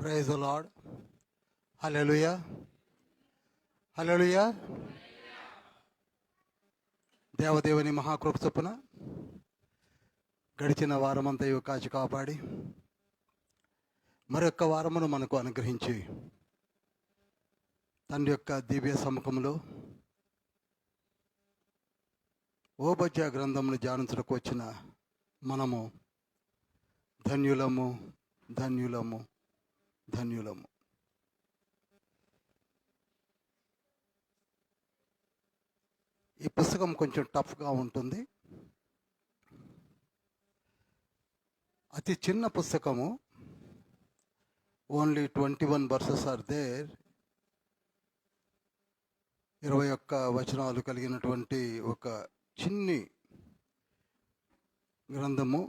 Praise the lord. Hallelujah, hallelujah. దేవదేవుని మహాకృప చొప్పున గడిచిన వారమంతయు కాచి కాపాడి మరొక్క వారమును మనకు అనుగ్రహించి తండ్రి యొక్క దివ్య సముఖంలో ఓబద్య గ్రంథమును ధ్యానించడానికి వచ్చిన మనము ధన్యులము, ధన్యులము, ధన్యులము. ఈ పుస్తకం కొంచెం టఫ్గా ఉంటుంది. అతి చిన్న పుస్తకము. Only 21 verses are there. 21 వచనాలు కలిగినటువంటి ఒక చిన్ని గ్రంథము.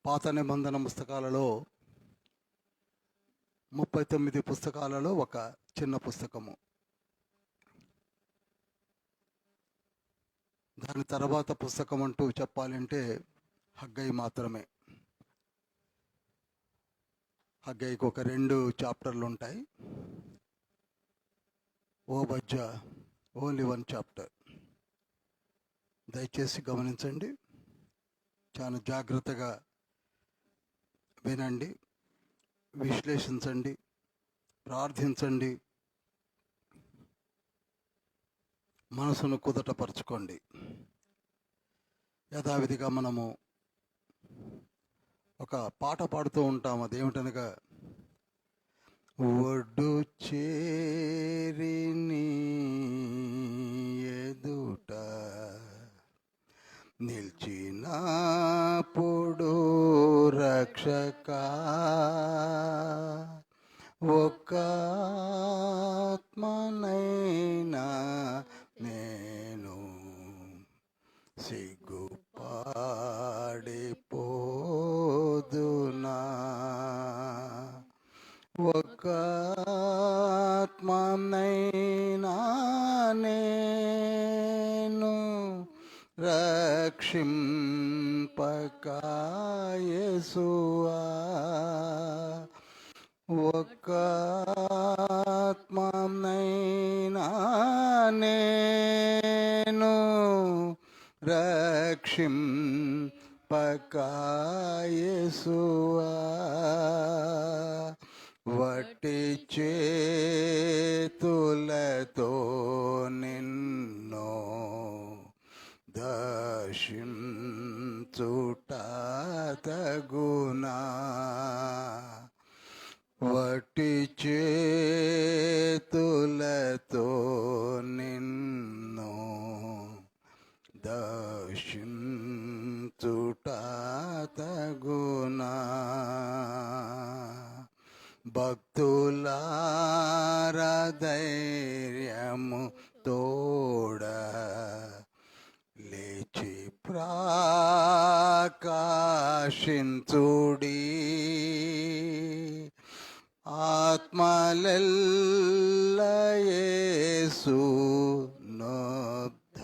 పాత నిబంధన పుస్తకాలలో 39 పుస్తకాలలో ఒక చిన్న పుస్తకము. దాని తర్వాత పుస్తకం అంటూ చెప్పాలంటే హగ్గై మాత్రమే. హగ్గైకి ఒక 2 చాప్టర్లు ఉంటాయి. ఓబద్య ఓన్లీ 1 చాప్టర్. దయచేసి గమనించండి, చాలా జాగ్రత్తగా వినండి, విశ్లేషించండి, ప్రార్థించండి, మనసును కుదటపరచుకోండి. యథావిధిగా మనము ఒక పాట పాడుతూ ఉంటాం. అదేమిటనగా, ఒడ్డు చేరిని ఎదుట నిల్చినప్పుడు రక్షక ఒక్క ఆత్మనైనా నేను సిగ్గుపాడిపోదునా, ఒక్క ఆత్మనైనా నేను రక్షింపక యేసువా, ఒక్క ఆత్మనైనా నేను రక్షింపక యేసువా, వట్టి చేతులతో నిన్ను దర్శించుట తగునా, వట్టి చేతులతో నిన్ను దర్శించుట తగునా, భక్తులారా ధైర్యము తోడ లేచి ప్రకాశించుడి, ఆత్మలెల్ల యేసు నొద్ద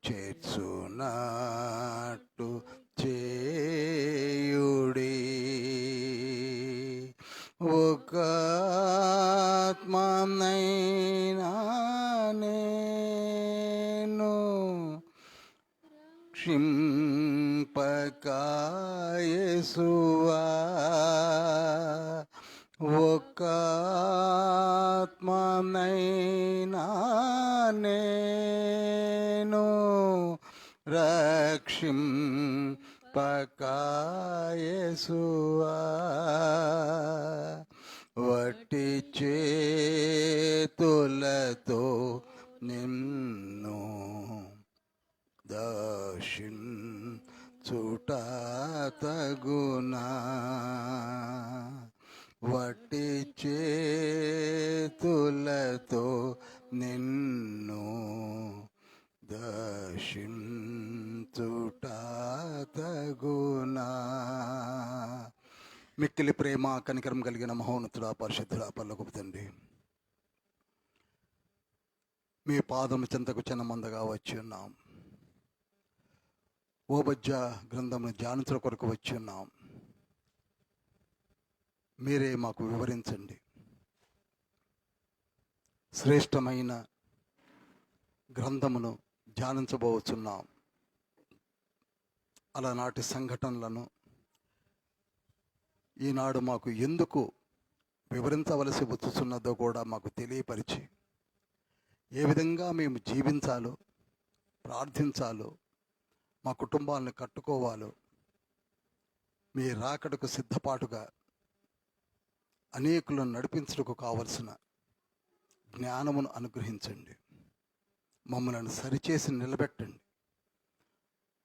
చేర్చునట్టు చేయుడి, ఒక ఆత్మనైనా నేను రక్షింపక యేసువా, ఒక్క ఆత్మనైనా నేను రక్షింపక యేసువా, వట్టి చేతులతో నిన్ను దర్శించుట తగునా, వట్టి చేతులతో నిన్ను దర్శించుట తగునా. మిక్కిలి ప్రేమ కనికరం కలిగిన మహోన్నతుడా, పరిశుద్ధుడా, పరలోకపు తండ్రి, మీ పాదము చెంతకు చిన్నమందగా వచ్చి ఉన్నాం. ఓబద్య గ్రంథమును ధ్యానించడం కొరకు వచ్చి ఉన్నాం. మీరే మాకు వివరించండి. శ్రేష్టమైన గ్రంథమును ధ్యానించబోతున్నాం. అలనాటి సంఘటనలను ఈనాడు మాకు ఎందుకు వివరించవలసి వచ్చుచున్నదో కూడా మాకు తెలియపరిచి, ఏ విధంగా మేము జీవించాలో, ప్రార్థించాలో, మా కుటుంబాలను కట్టుకోవాలో, మీ రాకడకు సిద్ధపాటుగా అనేకులను నడిపించుటకు కావలసిన జ్ఞానమును అనుగ్రహించండి. మమ్మల్ని సరిచేసి నిలబెట్టండి.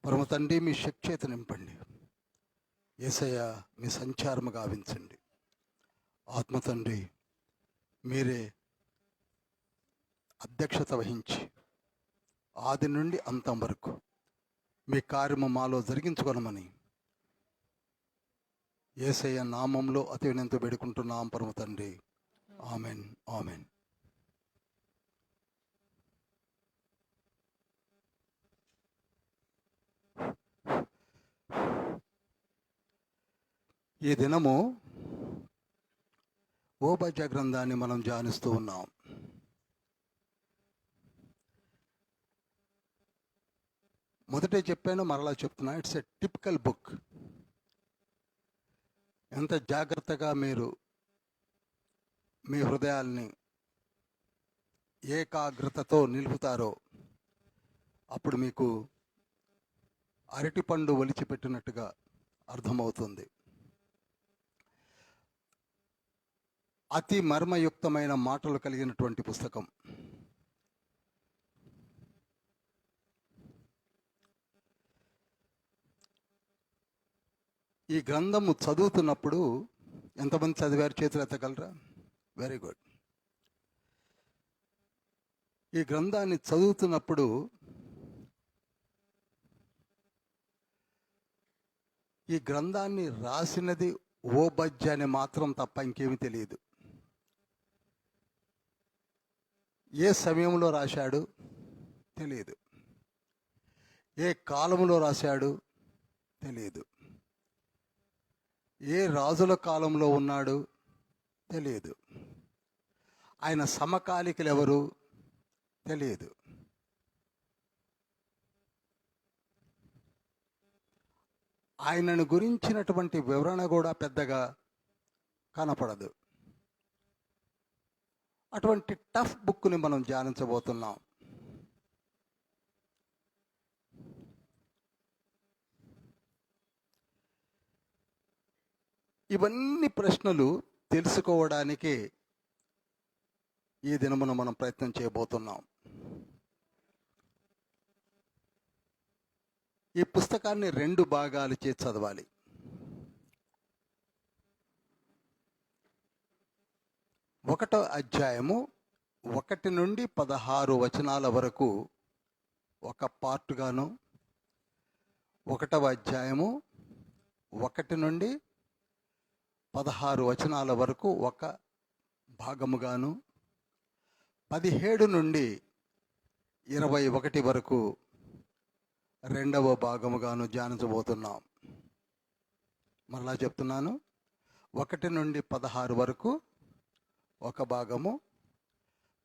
పరమ తండ్రి, మీ శక్తిచేత నింపండి. యేసయ్య, మీ సంచారము గావించండి. ఆత్మ తండ్రి, మీరే అధ్యక్షత వహించి ఆది నుండి అంతం వరకు మీ కార్యము మాలో జరిగించుకొనమని యేసయ్య నామంలో అతి వినయంతో వేడుకుంటున్నాం పరమ తండ్రి. Amen, amen. ఈ దినము ఓబద్య గ్రంథాన్ని మనం ధ్యానిస్తూ ఉన్నాం. మొదటే చెప్పాను, మరలా చెప్తున్నా, ఇట్స్ ఎ టిపికల్ బుక్. ఎంత జాగ్రత్తగా మీరు మీ హృదయాల్ని ఏకాగ్రతతో నిలుపుతారో అప్పుడు మీకు అరటిపండు ఒలిచిపెట్టినట్టుగా అర్థమవుతుంది. అతి మర్మయుక్తమైన మాటలు కలిగినటువంటి పుస్తకం. ఈ గ్రంథము చదువుతున్నప్పుడు ఎంతమంది చదివారు? చేతులు ఎత్తగలరా? Very good. ఈ గ్రంథాన్ని చదువుతున్నప్పుడు ఈ గ్రంథాన్ని రాసినది ఓబద్య అని మాత్రం తప్ప ఇంకేమీ తెలియదు. ఏ సమయంలో రాశాడు తెలియదు, ఏ కాలంలో రాశాడు తెలియదు, ఏ రాజుల కాలంలో ఉన్నాడు తెలియదు, ఆయన సమకాలికులు ఎవరు తెలియదు. ఆయనను గురించినటువంటి వివరణ కూడా పెద్దగా కనపడదు. అటువంటి టఫ్ బుక్ని మనం ధ్యానించబోతున్నాం. ఇవన్నీ ప్రశ్నలు తెలుసుకోవడానికి ఈ దినమున మనం ప్రయత్నం చేయబోతున్నాం. ఈ పుస్తకాన్ని 2 భాగాలు చేసి చదవాలి. ఒకటో అధ్యాయము 1 నుండి 16 వచనాల వరకు ఒక పార్టుగాను, 1వ అధ్యాయము 1 నుండి 16 వచనాల వరకు ఒక భాగముగాను, 17 నుండి 21 వరకు 2వ భాగముగాను ధ్యానించబోతున్నాం. మరలా చెప్తున్నాను, 1 నుండి 16 వరకు ఒక భాగము,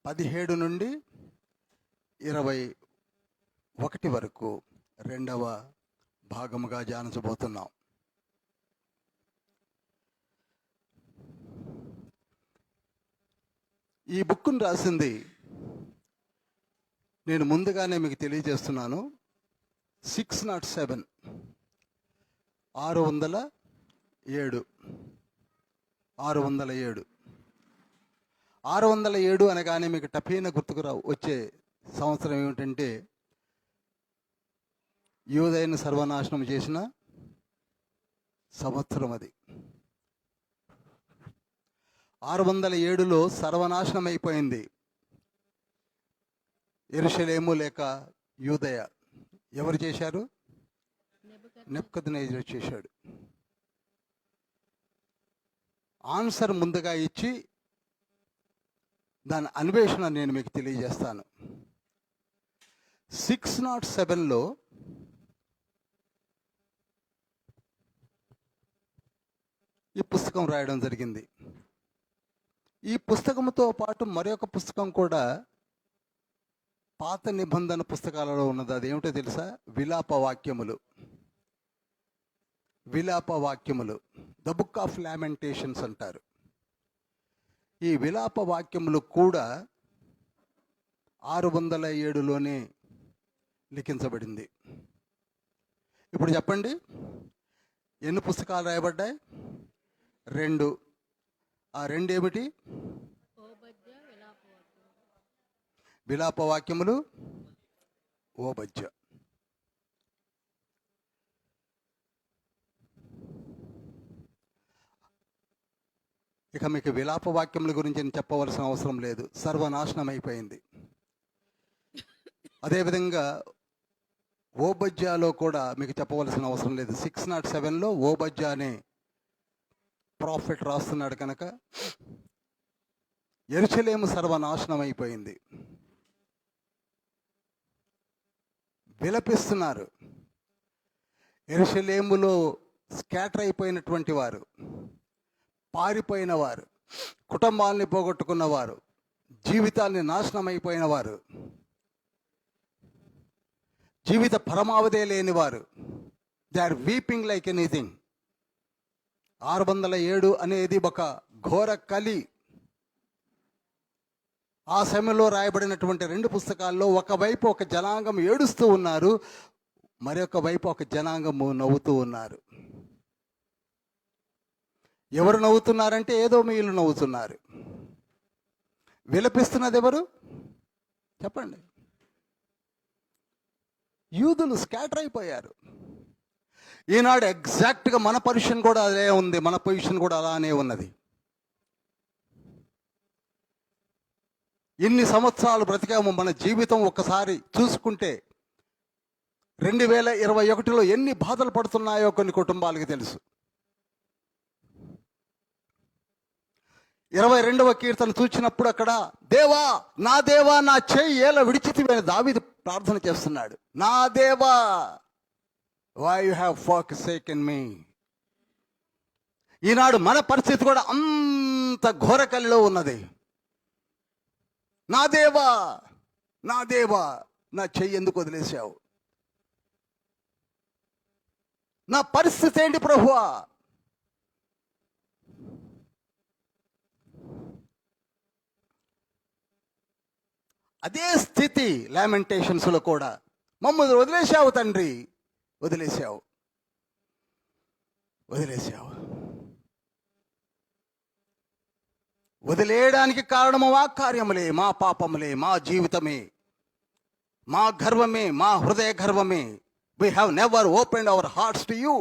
17 నుండి 21 వరకు 2వ భాగముగా ధ్యానించబోతున్నాం. ఈ బుక్ను రాసింది నేను ముందుగానే మీకు తెలియజేస్తున్నాను. 607 607 అనగానే మీకు టపీన గుర్తుకు వచ్చే సంవత్సరం ఏమిటంటే యూదయను సర్వనాశనం చేసిన సంవత్సరం అది. 607లో సర్వనాశనం అయిపోయింది యెరూషలేము లేక యూదయ. ఎవరు చేశారు? నెబుకద్నెజరు చేశాడు. ఆన్సర్ ముందుగా ఇచ్చి దాని అన్వేషణ నేను మీకు తెలియజేస్తాను. 607లో ఈ పుస్తకం రాయడం జరిగింది. ఈ పుస్తకంతో పాటు మరొక పుస్తకం కూడా పాత నిబంధన పుస్తకాలలో ఉన్నది. అది ఏమిటో తెలుసా? విలాప వాక్యములు. విలాప వాక్యములు, ద బుక్ ఆఫ్ లామెంటేషన్స్ అంటారు. ఈ విలాప వాక్యములు కూడా 607లోనే లిఖించబడింది. ఇప్పుడు చెప్పండి, ఎన్ని పుస్తకాలు రాయబడ్డాయి? 2. ఆ 2 ఏమిటి? విలాప వాక్యములు, ఓబద్య. ఇక మీకు విలాప వాక్యముల గురించి నేను చెప్పవలసిన అవసరం లేదు, సర్వనాశనం అయిపోయింది. అదేవిధంగా ఓబద్యాలో కూడా మీకు చెప్పవలసిన అవసరం లేదు. 607లో ఓబద్య అనే ప్రాఫిట్ రాస్తున్నాడు కనుక యెరూషలేము సర్వనాశనం అయిపోయింది. విలపిస్తున్నారు. యెరూషలేములో స్కాటర్ అయిపోయినటువంటి వారు, పారిపోయిన వారు, కుటుంబాలని పోగొట్టుకున్నవారు, జీవితాల్ని నాశనం అయిపోయిన వారు, జీవిత పరమావధి లేని వారు, they are weeping like anything. 607 అనేది ఒక ఘోర కలి. ఆ సమయంలో రాయబడినటువంటి 2 పుస్తకాల్లో ఒకవైపు ఒక జనాంగం ఏడుస్తూ ఉన్నారు, మరొక వైపు ఒక జనాంగము నవ్వుతూ ఉన్నారు. ఎవరు నవ్వుతున్నారంటే ఏదో మీలు నవ్వుతున్నారు. విలపిస్తున్నది ఎవరు చెప్పండి? యూదులు స్కాటర్ అయిపోయారు. ఈనాడు ఎగ్జాక్ట్గా మన పొజిషన్ కూడా అదే ఉంది, మన పొజిషన్ కూడా అలానే ఉన్నది. ఎన్ని సంవత్సరాలు బ్రతికాము, మన జీవితం ఒక్కసారి చూసుకుంటే 2021లో ఎన్ని బాధలు పడుతున్నాయో కొన్ని కుటుంబాలకి తెలుసు. 22వ కీర్తన చూసినప్పుడు అక్కడ దేవా నా చెయ్యి ఏల విడిచితివి అని దావీదు ప్రార్థన చేస్తున్నాడు. నా దేవా, why you have forsaken me. ఈనాడు మన పరిస్థితి కూడా అంత ఘోరకలిలో ఉన్నది. నా దేవా నా చెయ్యి ఎందుకు వదిలేశావు? నా పరిస్థితి ఏంటి ప్రభువా? అదే స్థితి లామెంటేషన్స్లో కూడా. మమ్మల్ని వదిలేశావు తండ్రి, వదిలేశావు. వదిలేయడానికి కారణము మా కార్యములే, మా పాపములే, మా జీవితమే, మా గర్వమే, మా హృదయ గర్వమే. We have never opened our hearts to you.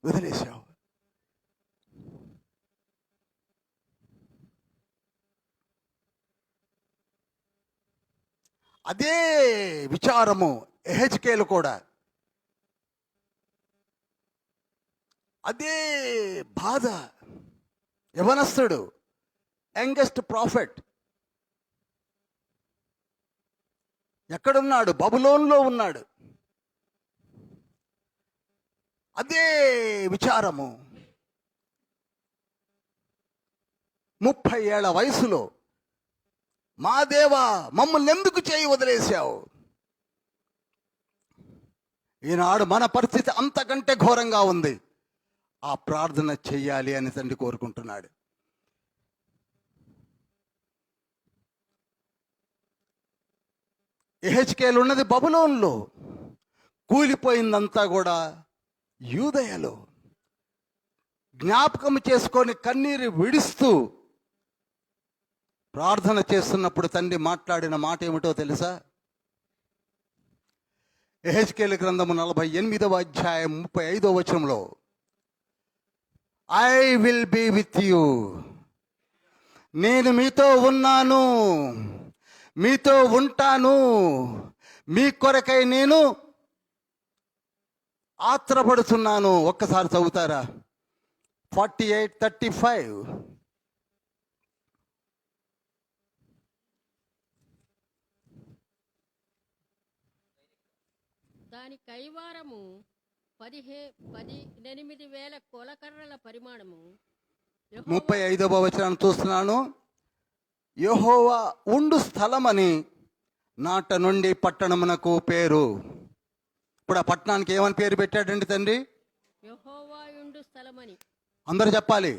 వదిలేశావు. అదే విచారము యెహెజ్కేలు కూడా, అదే బాధ. యవనస్తుడు, యంగెస్ట్ ప్రాఫెట్ ఎక్కడున్నాడు? బబులోన్లో ఉన్నాడు. అదే విచారము. 30 ఏళ్ల వయసులో మా దేవా మమ్మల్ని ఎందుకు చేయి వదిలేశావు? ఈనాడు మన పరిస్థితి అంతకంటే ఘోరంగా ఉంది. ఆ ప్రార్థన చెయ్యాలి అని తండ్రి కోరుకుంటున్నాడు. యెహెజ్కేలు ఉన్నది బబులోన్లో, కూలిపోయిందంతా కూడా యూదయలో. జ్ఞాపకం చేసుకొని కన్నీరు విడుస్తూ ప్రార్థన చేస్తున్నప్పుడు తండ్రి మాట్లాడిన మాట ఏమిటో తెలుసా? యెహెజ్కేలు గ్రంథము 48వ అధ్యాయం 35వ వచనంలో, I will be with you, నేను మీతో ఉన్నాను, మీతో ఉంటాను, మీ కొరకై నేను ఆత్రపడుతున్నాను. ఒక్కసారి చదువుతారా? 48:35. దాని కైవారము 18,000 కొలకర్రల పరిమాణము. 35వ వచనాన్ని చూస్తున్నాను. యెహోవా ఉండు స్థలమని నాట నుండి పట్టణమునకు పేరు. ఇప్పుడు ఆ పట్టణానికి ఏమని పేరు పెట్టాడండి తండ్రి? యెహోవాయుండు స్థలమని. అందరూ చెప్పాలి.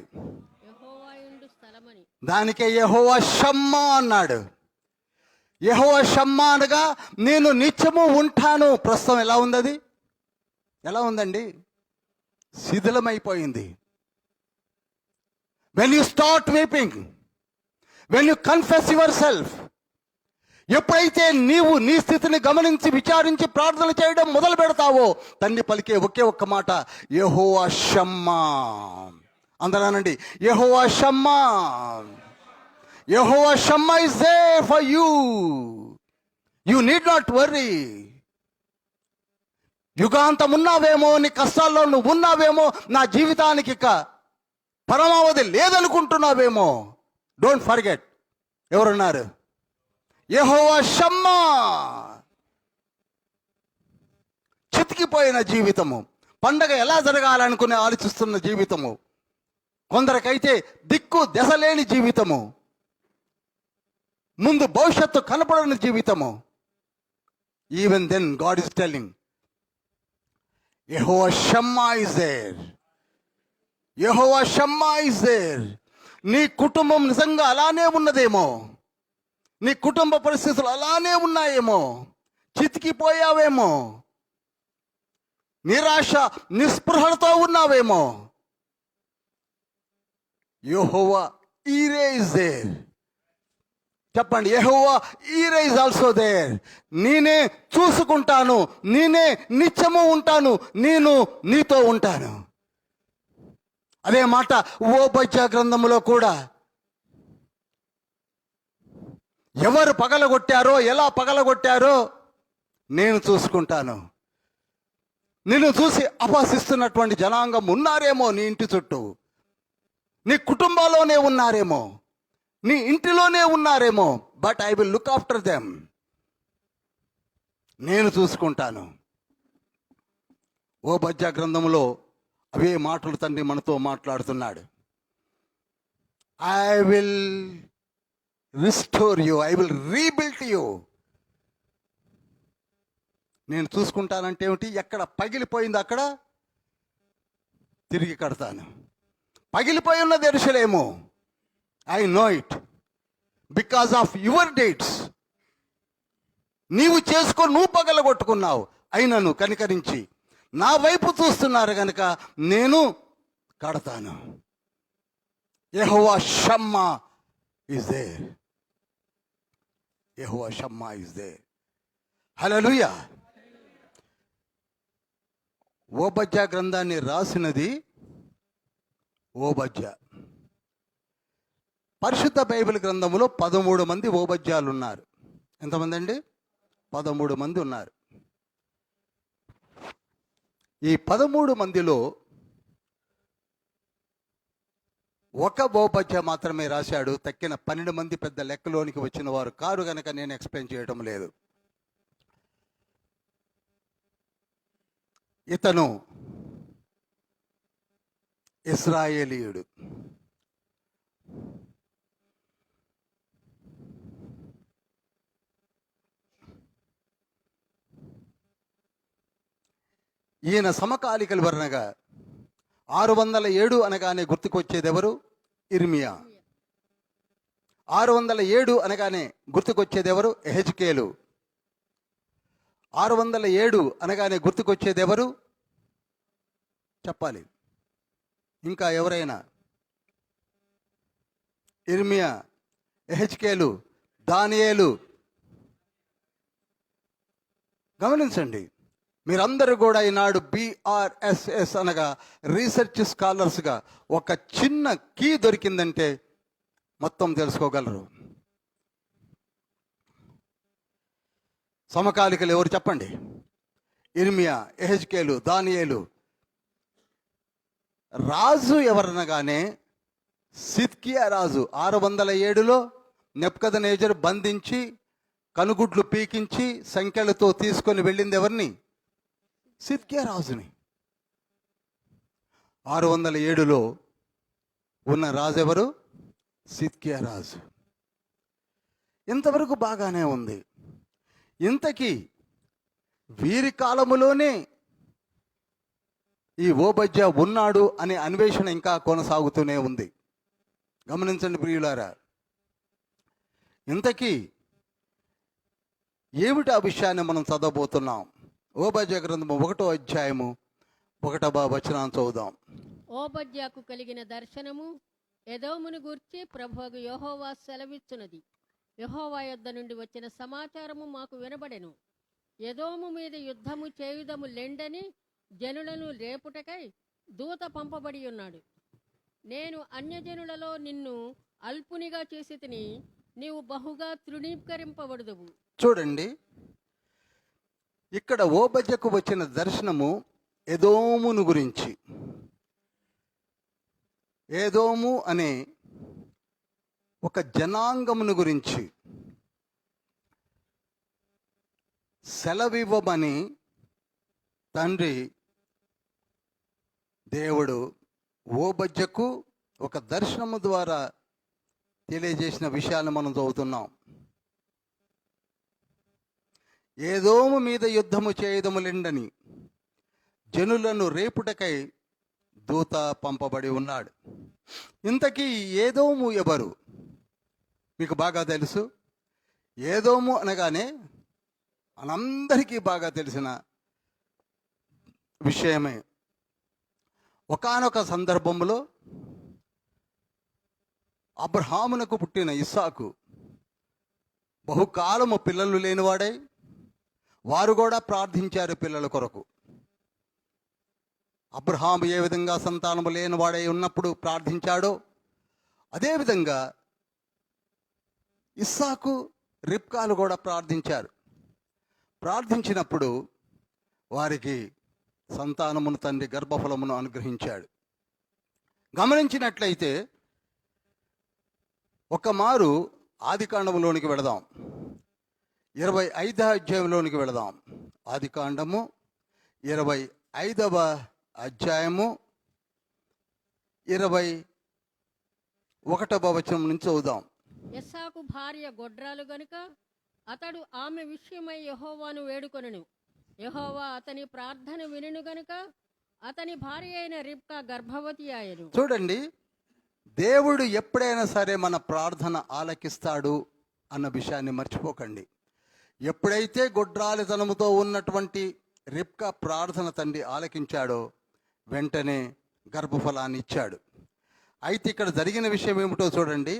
యెహోవాయుండు స్థలమని. దానికే యెహోవా షమ్మా అన్నాడు. యెహోవా షమ్మా అనగా నేను నిత్యము ఉంటాను. ప్రస్తుతం ఎలా ఉంది? అది ఎలా ఉందండి? శిథిలమైపోయింది. When you start weeping, when you confess yourself, ఎప్పుడైతే నీవు నీ స్థితిని గమనించి విచారించి ప్రార్థన చేయడం మొదలు పెడతావో తండ్రి పలికే ఒకే ఒక్క మాట యెహోవా షమ్మా. అందరానండి, Jehovah Shammah. Jehovah Shammah is there for you. You need not worry. యుగాంతం ఉన్నావేమో, నీ కష్టాల్లో నువ్వు ఉన్నావేమో, నా జీవితానికి ఇక పరమావధి లేదనుకుంటున్నావేమో, డోంట్ ఫర్గెట్ ఎవరున్నారు? యెహోవా షమ్మా. చితికిపోయిన జీవితము, పండగ ఎలా జరగాలనుకుని ఆలోచిస్తున్న జీవితము, కొందరికైతే దిక్కు దశ లేని జీవితము, ముందు భవిష్యత్తు కనపడని జీవితము. Even then God is telling Jehovah Shammah is there. Jehovah Shammah is there. నీ కుటుంబం నిజంగా అలానే ఉన్నదేమో, నీ కుటుంబ పరిస్థితులు అలానే ఉన్నాయేమో, చితికిపోయావేమో, నిరాశ నిస్పృహలతో ఉన్నావేమో. యెహోవా ఈరే ఇస్ దేర్. చెప్పండి, యెహోవా ఈరే ఇస్ ఆల్సో దేర్. నేనే చూసుకుంటాను, నేనే నిత్యము ఉంటాను, నేను నీతో ఉంటాను. అదే మాట ఓబద్యా గ్రంథములో కూడా ఎవరు పగలగొట్టారో, ఎలా పగలగొట్టారో నేను చూసుకుంటాను. నిన్ను చూసి అపహసిస్తున్నటువంటి జనాంగం ఉన్నారేమో నీ ఇంటి చుట్టూ, నీ కుటుంబాల్లోనే ఉన్నారేమో, నీ ఇంటిలోనే ఉన్నారేమో, but I will look after them. నేను చూసుకుంటాను. ఓబద్యా గ్రంథంలో అవే మాటలు తండ్రి మనతో మాట్లాడుతున్నాడు. I will restore you, I will rebuild you. నేను చూసుకుంటానంటే ఏమిటి? ఎక్కడ పగిలిపోయిందో అక్కడ తిరిగి కడతాను. పగిలిపోయి ఉన్నది యెరూషలేము. I know it because of your dates. నీవు చేసుకొని నువ్వు పగలగొట్టుకున్నావు, అయినను కనికరించి నా వైపు చూస్తున్నారు కనుక నేను కడతాను. Jehovah Shammah is there. Jehovah Shammah is there. Hallelujah. Obadiah గ్రంథాన్ని రాసినది ఓబద్యా. పరిశుద్ధ బైబిల్ గ్రంథములో 13 మంది ఓబద్యాలు ఉన్నారు. ఎంతమంది అండి? 13 మంది ఉన్నారు. ఈ 13 మందిలో ఒక ఓబద్యా మాత్రమే రాశాడు. తక్కిన 12 మంది పెద్ద లెక్కలోనికి వచ్చిన వారు కారు గనక నేను ఎక్స్ప్లెయిన్ చేయటం లేదు. ఇతను ఇశ్రాయేలీయుడు. ఈయన సమకాలికలు వర్ణగా 607 అనగానే గుర్తుకొచ్చేది ఎవరు? ఇర్మియా. 607 అనగానే గుర్తుకొచ్చేది ఎవరు? ఎహెజ్కేలు. 607 అనగానే గుర్తుకొచ్చేది ఎవరు? చెప్పాలి. ఇంకా ఎవరైనా? ఇర్మియా, ఎహెజ్కేలు, దానియేలు. గమనించండి, మీరందరూ కూడా ఈనాడు BRSS అనగా రీసెర్చ్ స్కాలర్స్గా ఒక చిన్న కీ దొరికిందంటే మొత్తం తెలుసుకోగలరు. సమకాలికలు ఎవరు చెప్పండి? ఇర్మియా, ఎహెజ్కేలు, దానియేలు. రాజు ఎవరనగానే సిద్కియా రాజు. 607లో నెబుకద్నెజరు బంధించి కనుగుడ్లు పీకించి సంఖ్యలతో తీసుకొని వెళ్ళింది ఎవరిని? సిద్కియా రాజుని. 607లో ఉన్న రాజు ఎవరు? సిద్కియా రాజు. ఇంతవరకు బాగానే ఉంది. ఇంతకీ వీరి కాలములోనే ఈ ఓబద్యా ఉన్నాడు అనే అన్వేషణ ఇంకా కొనసాగుతూనే ఉంది. గమనించండి ప్రియులారా, ఇంతకీ ఏమిటి ఆ విషయాన్ని మనం చదవబోతున్నాం? ఓబద్యా గ్రంథము 1వ అధ్యాయము 1వ వచనాన్ని చదువుదాం. ఓబద్యాకు కలిగిన దర్శనము ఎదోమును గూర్చి ప్రభువు యెహోవా సెలవిచ్చున్నది. యెహోవా యొద్ద నుండి వచ్చిన సమాచారము మాకు వినబడెను. ఎదోము మీద యుద్ధము చేయుదము లెండని జనులను రేపుటకై దూత పంపబడి ఉన్నాడు. నేను అన్యజనులలో నిన్ను అల్పునిగా చేసి తిని నీవు బహుగా తృణీకరింపబడుదువు. చూడండి, ఇక్కడ ఓబద్యకు వచ్చిన దర్శనము ఎదోమును గురించి. ఏదోము అనే ఒక జనాంగమును గురించి సెలవివ్వమని తండ్రి దేవుడు ఓబద్యకు ఒక దర్శనము ద్వారా తెలియజేసిన విషయాన్ని మనం చదువుతున్నాం. ఏదోము మీద యుద్ధము చేయదములెండని జనులను రేపుటకై దూత పంపబడి ఉన్నాడు. ఇంతకీ ఏదోము ఎవరు? మీకు బాగా తెలుసు. ఏదోము అనగానే మనందరికీ బాగా తెలిసిన విషయమే. ఒకానొక సందర్భంలో అబ్రహామునకు పుట్టిన ఇస్సాకు బహుకాలము పిల్లలు లేనివాడై వారు కూడా ప్రార్థించారు పిల్లల కొరకు. అబ్రహాము ఏ విధంగా సంతానము లేనివాడై ఉన్నప్పుడు ప్రార్థించాడో అదేవిధంగా ఇస్సాకు, రిబ్కాలు కూడా ప్రార్థించారు. ప్రార్థించినప్పుడు వారికి సంతానమును తండ్రి గర్భఫలమును అనుగ్రహించాడు. గమనించినట్లయితే ఒక మారు ఆదికాండములోనికి వెళదాం. 25వ అధ్యాయంలోనికి వెళదాం. ఆదికాండము 25వ అధ్యాయము 21వ వచనం నుంచి చదువుదాం. ఇస్సాకు భార్య గొడ్రాలు గనుక అతడు ఆమె విషయమై యెహోవాను వేడుకొనెను. యెహోవా అతని ప్రార్థన వినెను గనుక అతని భార్య అయిన రిబ్కా గర్భవతి ఆయను. చూడండి, దేవుడు ఎప్పుడైనా సరే మన ప్రార్థన ఆలకిస్తాడు అన్న విషయాన్ని మర్చిపోకండి. ఎప్పుడైతే గొడ్రాలితనముతో ఉన్నటువంటి రిబ్కా ప్రార్థన తండ్రి ఆలకించాడో వెంటనే గర్భఫలాన్ని ఇచ్చాడు. అయితే ఇక్కడ జరిగిన విషయం ఏమిటో చూడండి.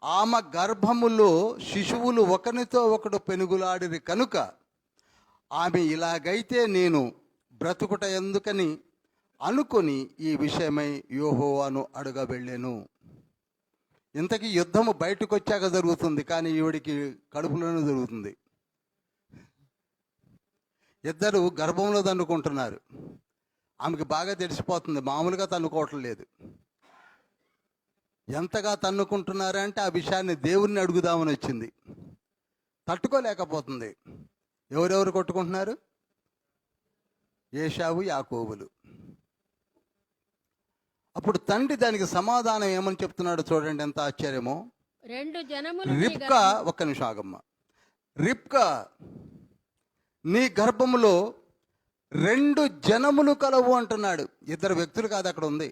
ఆమె గర్భములో శిశువులు ఒకరితో ఒకడు పెనుగులాడిరి కనుక ఆమె ఇలాగైతే నేను బ్రతుకుట ఎందుకని అనుకొని ఈ విషయమై యెహోవాను అడుగ వెళ్ళాను. ఇంతకీ యుద్ధము బయటకు వచ్చాక జరుగుతుంది, కానీ ఈవిడికి కడుపులోనే జరుగుతుంది. ఇద్దరు గర్భంలో తన్నుకుంటున్నారు. ఆమెకి బాగా తెలిసిపోతుంది, మామూలుగా తన్నుకోవటం లేదు. ఎంతగా తన్నుకుంటున్నారంటే ఆ విషయాన్ని దేవుణ్ణి అడుగుదామని వచ్చింది. తట్టుకోలేకపోతుంది. ఎవరెవరు కొట్టుకుంటున్నారు? ఏశావు, యాకోబులు. అప్పుడు తండ్రి దానికి సమాధానం ఏమని చెప్తున్నాడో చూడండి, ఎంత ఆశ్చర్యమో. రిబ్కా, ఒక్క నిమిషం ఆగమ్మ. రిబ్కా, నీ గర్భములో 2 జనములు కలవు అంటున్నాడు. 2 వ్యక్తులు కాదు అక్కడ ఉంది.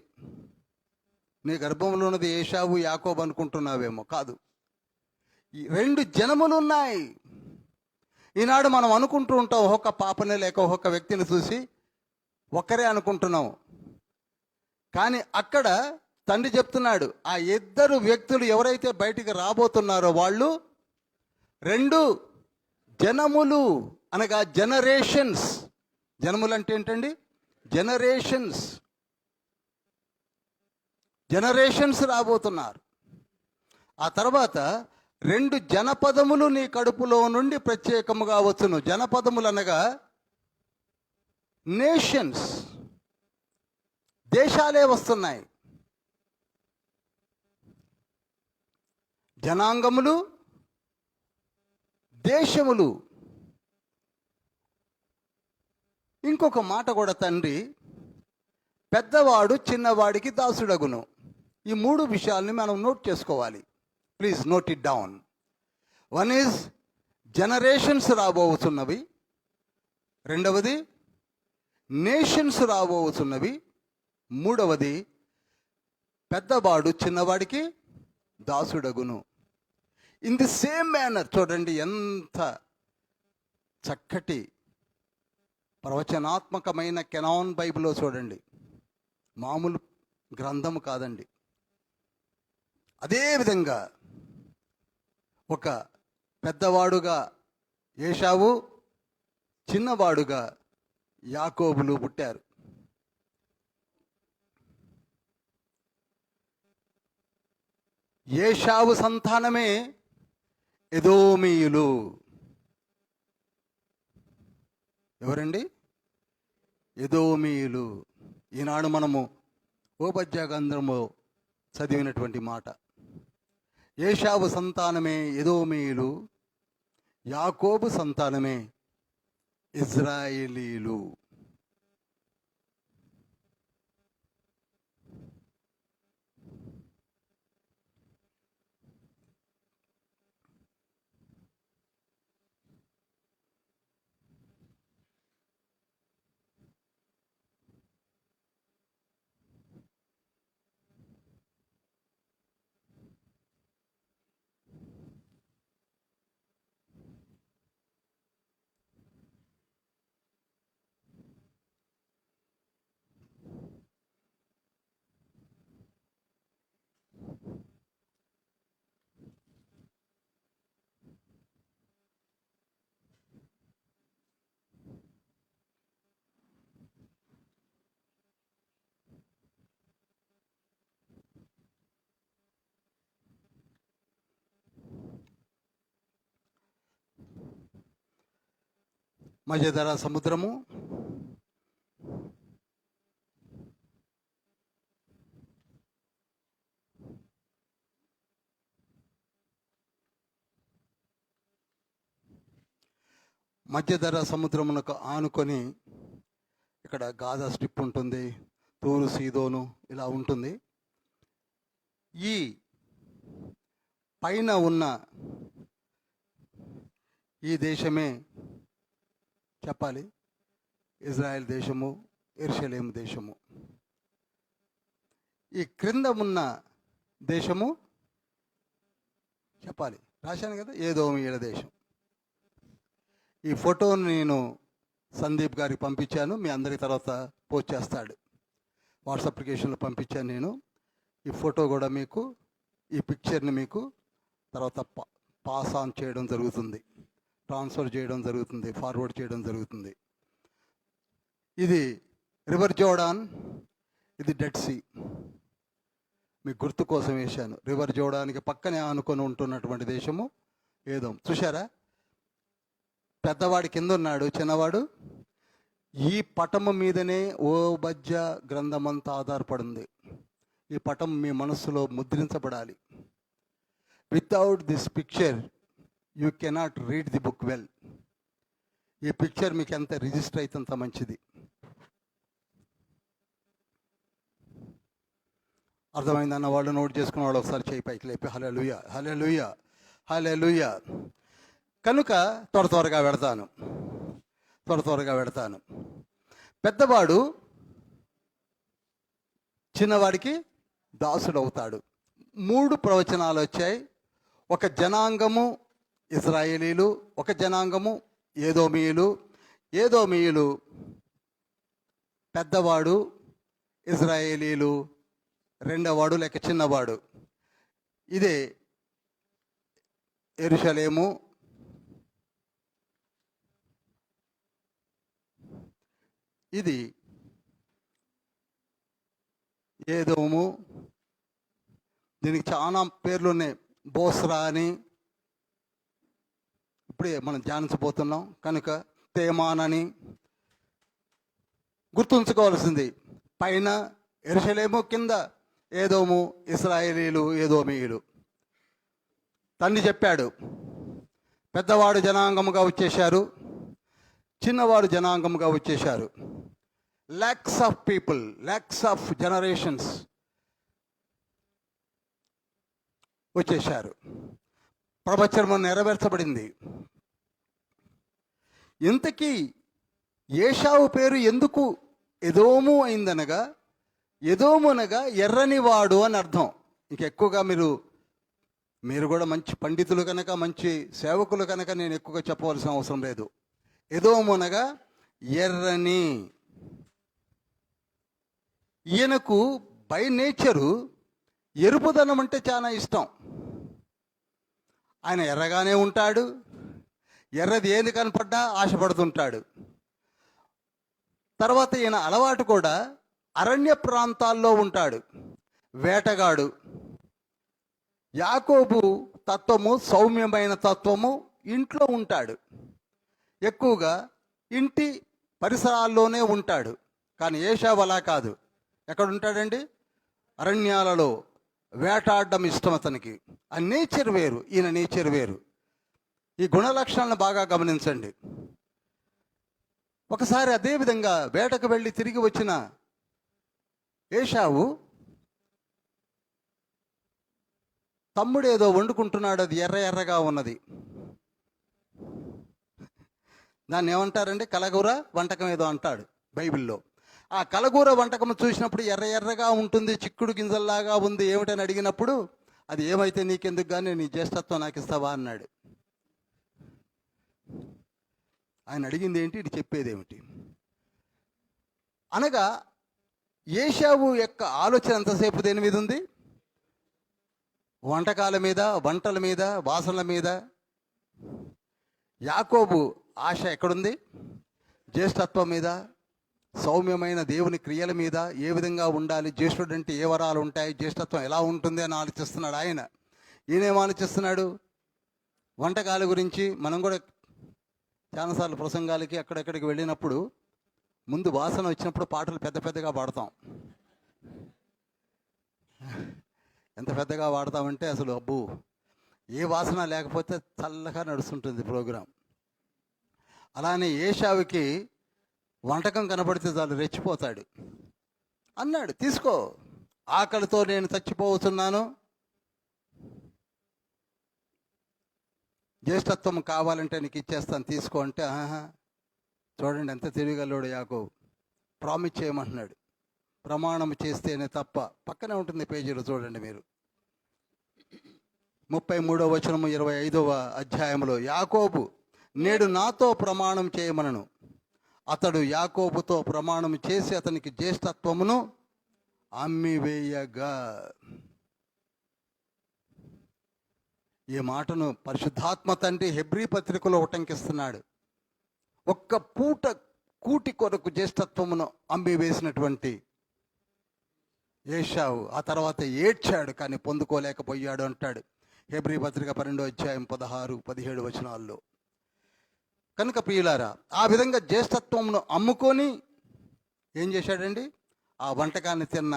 నీ గర్భంలో ఉన్నది ఏశావు, యాకోబు అనుకుంటున్నావేమో. కాదు, 2 జనములు ఉన్నాయి. ఈనాడు మనం అనుకుంటూ ఉంటాం, ఒక్కొక్క పాపనే లేక ఒక్కొక్క వ్యక్తిని చూసి ఒక్కరే అనుకుంటున్నాం. కానీ అక్కడ తండ్రి చెప్తున్నాడు, ఆ 2 వ్యక్తులు ఎవరైతే బయటికి రాబోతున్నారో వాళ్ళు 2 జనములు, అనగా జనరేషన్స్. జనములు అంటే ఏంటండి? జనరేషన్స్ రాబోతున్నారు. ఆ తర్వాత 2 జనపదములు నీ కడుపులో నుండి ప్రత్యేకముగా వచ్చును. జనపదములు అనగా నేషన్స్, దేశాలే వస్తున్నాయి. జనాంగములు, దేశములు. ఇంకొక మాట కూడా తండ్రి పెద్దవాడు చిన్నవాడికి దాసుడగును. ఈ మూడు విషయాల్ని మనం నోట్ చేసుకోవాలి. Please note it down. One is generations రాబోతున్నవి, రెండవది నేషన్స్ రాబోతున్నవి, మూడవది పెద్దవాడు చిన్నవాడికి దాసుడగును. ఇన్ ది సేమ్ మేనర్, చూడండి ఎంత చక్కటి ప్రవచనాత్మకమైన కెనాన్ బైబిల్లో చూడండి, మామూలు గ్రంథము కాదండి. అదేవిధంగా ఒక పెద్దవాడుగా ఏశావు, చిన్నవాడుగా యాకోబులు పుట్టారు. ఏశావు సంతానమే ఎదోమీయులు. ఎవరండి? ఎదోమీయులు. ఈనాడు మనము ఓబద్య గ్రంథంలో చదివినటువంటి మాట. ఏశావు సంతానమే ఎదోమీయులు, యాకోబు సంతానమే ఇజ్రాయేలీలు. మధ్యధర సముద్రము, మధ్యధర సముద్రమునకు ఆనుకొని ఇక్కడ గాజా స్ట్రిప్ ఉంటుంది, తూరు సీదోను ఇలా ఉంటుంది. ఈ పైన ఉన్న ఈ దేశమే చెప్పాలి ఇజ్రాయెల్ దేశము, యెరూషలేము దేశము. ఈ క్రింద ఉన్న దేశము చెప్పాలి, రాశాను కదా, ఏదోమీయుల దేశం. ఈ ఫోటోను నేను సందీప్ గారికి పంపించాను, మీ అందరి తర్వాత పోస్ట్ చేస్తాడు. వాట్సాప్ అప్లికేషన్లో పంపించాను నేను. ఈ ఫోటో కూడా మీకు, ఈ పిక్చర్ని మీకు తర్వాత పాస్ ఆన్ చేయడం జరుగుతుంది, ట్రాన్స్ఫర్ చేయడం జరుగుతుంది, ఫార్వర్డ్ చేయడం జరుగుతుంది. ఇది రివర్ జోర్డాన్, ఇది డెడ్ సీ. మీ గుర్తు కోసం వేశాను. రివర్ జోర్డాన్కి పక్కనే ఆనుకొని ఉంటున్నటువంటి దేశము ఏదోం. చూశారా? పెద్దవాడి కింద ఉన్నాడు, చిన్నవాడు. ఈ పటము మీదనే ఓబద్య గ్రంథమంతా ఆధారపడింది. ఈ పటం మీ మనస్సులో ముద్రించబడాలి. Without this picture you cannot read the book well. ఈ పిక్చర్ మీకు ఎంత రిజిస్టర్ అయితే అంత మంచిది. అర్థమైందన్న వాళ్ళు నోట్ చేసుకున్న వాళ్ళు ఒకసారి చేయి పైకి లేపి హల్లెలూయా, హల్లెలూయా, హల్లెలూయా. కనుక త్వరగా వెడతాను. పెద్దవాడు చిన్నవాడికి దాసుడు అవుతాడు. 3 ప్రవచనాలు వచ్చాయి. ఒక జనాంగము ఇజ్రాయేలీలు, ఒక జనాంగము ఏదోమీయులు. ఏదోమీయులు పెద్దవాడు, ఇజ్రాయేలీలు రెండవవాడు లేక చిన్నవాడు. ఇదే యెరూషలేము, ఇది ఏదోము. దీనికి చాలా పేర్లు ఉన్నాయి. బోస్రా అని ఇప్పుడే మనం ధ్యానించబోతున్నాం. కనుక తేమాన్ అని గుర్తుంచుకోవాల్సింది. పైన యెరూషలేము, కింద ఏదోము, ఇశ్రాయేలీలు, ఏదోమీయులు. తండ్రి చెప్పాడు, పెద్దవాడు జనాంగముగా వచ్చేశారు, చిన్నవాడు జనాంగముగా వచ్చేశారు. lakhs of people, lakhs of generations వచ్చేశారు. ప్రవచనం నెరవేర్చబడింది. ఇంతకీ ఏషావు పేరు ఎందుకు ఎదోము అయిందనగా, ఎదోము అనగా ఎర్రనివాడు అని అర్థం. ఇంకెక్కువగా మీరు కూడా మంచి పండితులు కనుక, మంచి సేవకులు కనుక నేను ఎక్కువగా చెప్పవలసిన అవసరం లేదు. ఎదోము అనగా ఎర్రని. ఈయనకు బై నేచరు ఎరుపుదనం అంటే చాలా ఇష్టం. ఆయన ఎర్రగానే ఉంటాడు. ఎర్రది ఏది కనపడ్డా ఆశపడుతుంటాడు. తర్వాత ఈయన అలవాటు కూడా అరణ్య ప్రాంతాల్లో ఉంటాడు, వేటగాడు. యాకోబు తత్వము సౌమ్యమైన తత్వము, ఇంట్లో ఉంటాడు. ఎక్కువగా ఇంటి పరిసరాల్లోనే ఉంటాడు. కానీ ఏషావు అలా కాదు. ఎక్కడ ఉంటాడండి? అరణ్యాలలో వేటాడడం ఇష్టం అతనికి. ఆ నేచర్ వేరు, ఈయన నేచర్ వేరు. ఈ గుణ లక్షణాలను బాగా గమనించండి. ఒకసారి అదే విధంగా వేటకు వెళ్ళి తిరిగి వచ్చిన ఏషావు తమ్ముడు ఏదో వండుకుంటున్నాడు, అది ఎర్ర ఎర్రగా ఉన్నది. దాన్ని ఏమంటారండి? కలగూర వంటకం ఏదో అంటాడు బైబిల్లో. ఆ కలగూర వంటకం చూసినప్పుడు ఎర్ర ఎర్రగా ఉంటుంది, చిక్కుడు గింజల్లాగా ఉంది, ఏమిటని అడిగినప్పుడు అది ఏమైతే నీకెందుకు కానీ నీ జ్యేష్ఠత్వం నాకు ఇస్తావా అన్నాడు. ఆయన అడిగింది ఏంటి, ఇది చెప్పేది ఏమిటి అనగా, ఏషావు యొక్క ఆలోచన ఎంతసేపు దేని మీద ఉంది? వంటకాల మీద, వంటల మీద, వాసనల మీద. యాకోబు ఆశ ఎక్కడుంది? జ్యేష్ఠత్వం మీద, సౌమ్యమైన దేవుని క్రియల మీద. ఏ విధంగా ఉండాలి, జ్యేష్ఠుడు అంటే ఏ వరాలు ఉంటాయి, జ్యేష్ఠత్వం ఎలా ఉంటుంది అని ఆలోచిస్తున్నాడు ఆయన. ఈయనేం ఆలోచిస్తున్నాడు? వంటకాల గురించి. మనం కూడా చాలాసార్లు ప్రసంగాలకి అక్కడెక్కడికి వెళ్ళినప్పుడు ముందు వాసన వచ్చినప్పుడు పాటలు పెద్ద పెద్దగా పాడతాం. ఎంత పెద్దగా పాడతామంటే అసలు అబ్బు, ఏ వాసన లేకపోతే చల్లగా నడుస్తుంటుంది ప్రోగ్రాం. అలానే ఏషావుకి వంటకం కనబడితే చాలు రెచ్చిపోతాడు. అన్నాడు, తీసుకో, ఆకలితో నేను చచ్చిపోతున్నాను, జ్యేష్ఠత్వం కావాలంటే నీకు ఇచ్చేస్తాను, తీసుకో అంటే, ఆహా, చూడండి ఎంత తెలివిగల్లోడు యాకోబు. ప్రామిస్ చేయమంటున్నాడు. ప్రమాణం చేస్తేనే తప్ప. పక్కనే ఉంటుంది పేజీలో చూడండి మీరు. 33వ వచనము 25వ అధ్యాయంలో, యాకోబు నేడు నాతో ప్రమాణం చేయమనను. అతడు యాకోబుతో ప్రమాణం చేసి అతనికి జ్యేష్ఠత్వమును అమ్మివేయగా. ఈ మాటను పరిశుద్ధాత్మ తండ్రి హెబ్రీ పత్రికలో ఉటంకిస్తున్నాడు. ఒక్క పూట కూటి కొరకు జ్యేష్ఠత్వమును అమ్మివేసినటువంటి ఏషావు ఆ తర్వాత ఏడ్చాడు, కానీ పొందుకోలేకపోయాడు అంటాడు హెబ్రీ పత్రిక 12వ అధ్యాయం 16-17 వచనాల్లో. కనుక ప్రియులారా, ఆ విధంగా జ్యేష్ఠత్వమును అమ్ముకొని ఏం చేశాడండి? ఆ వంటకాన్ని తిన్న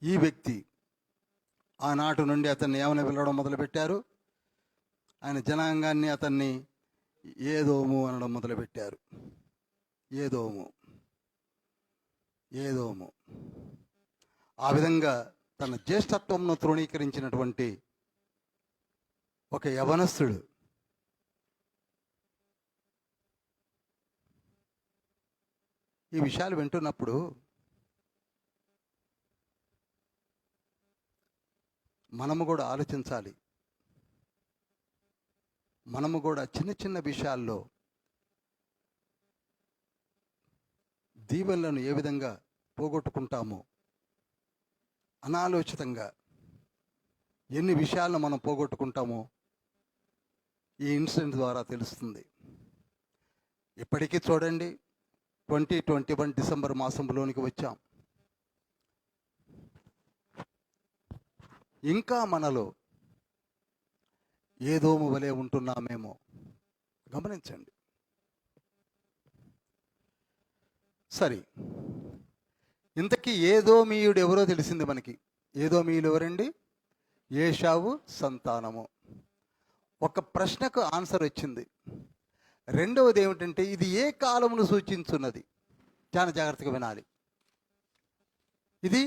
ఈ వ్యక్తి ఆనాటి నుండి అతన్ని ఏమని పిలవడం మొదలుపెట్టారు? ఆయన జనాంగాన్ని అతన్ని ఏదోము అనడం మొదలుపెట్టారు. ఏదోము, ఏదోము. ఆ విధంగా తన జ్యేష్ఠత్వంను తృణీకరించినటువంటి ఒక యవనస్తుడు ఈ విషయాలు వింటున్నప్పుడు మనము కూడా ఆలోచించాలి. మనము కూడా చిన్న చిన్న విషయాల్లో దీవెనలను ఏ విధంగా పోగొట్టుకుంటామో, అనాలోచితంగా ఎన్ని విషయాలను మనం పోగొట్టుకుంటామో ఈ ఇన్సిడెంట్ ద్వారా తెలుస్తుంది. ఇప్పటికీ చూడండి, 2021 డిసెంబర్ మాసంలోనికి వచ్చాం. ఇంకా మనలో ఏదోము వలె ఉంటున్నామేమో గమనించండి. సరే, ఇంతకీ ఏదోమీయుడు ఎవరో తెలిసింది మనకి. ఏదోమీయులు ఎవరండి? ఏషావు సంతానము. ఒక ప్రశ్నకు ఆన్సర్ వచ్చింది. రెండవది ఏమిటంటే, ఇది ఏ కాలమును సూచించున్నది? చాలా జాగ్రత్తగా వినాలి. ఇది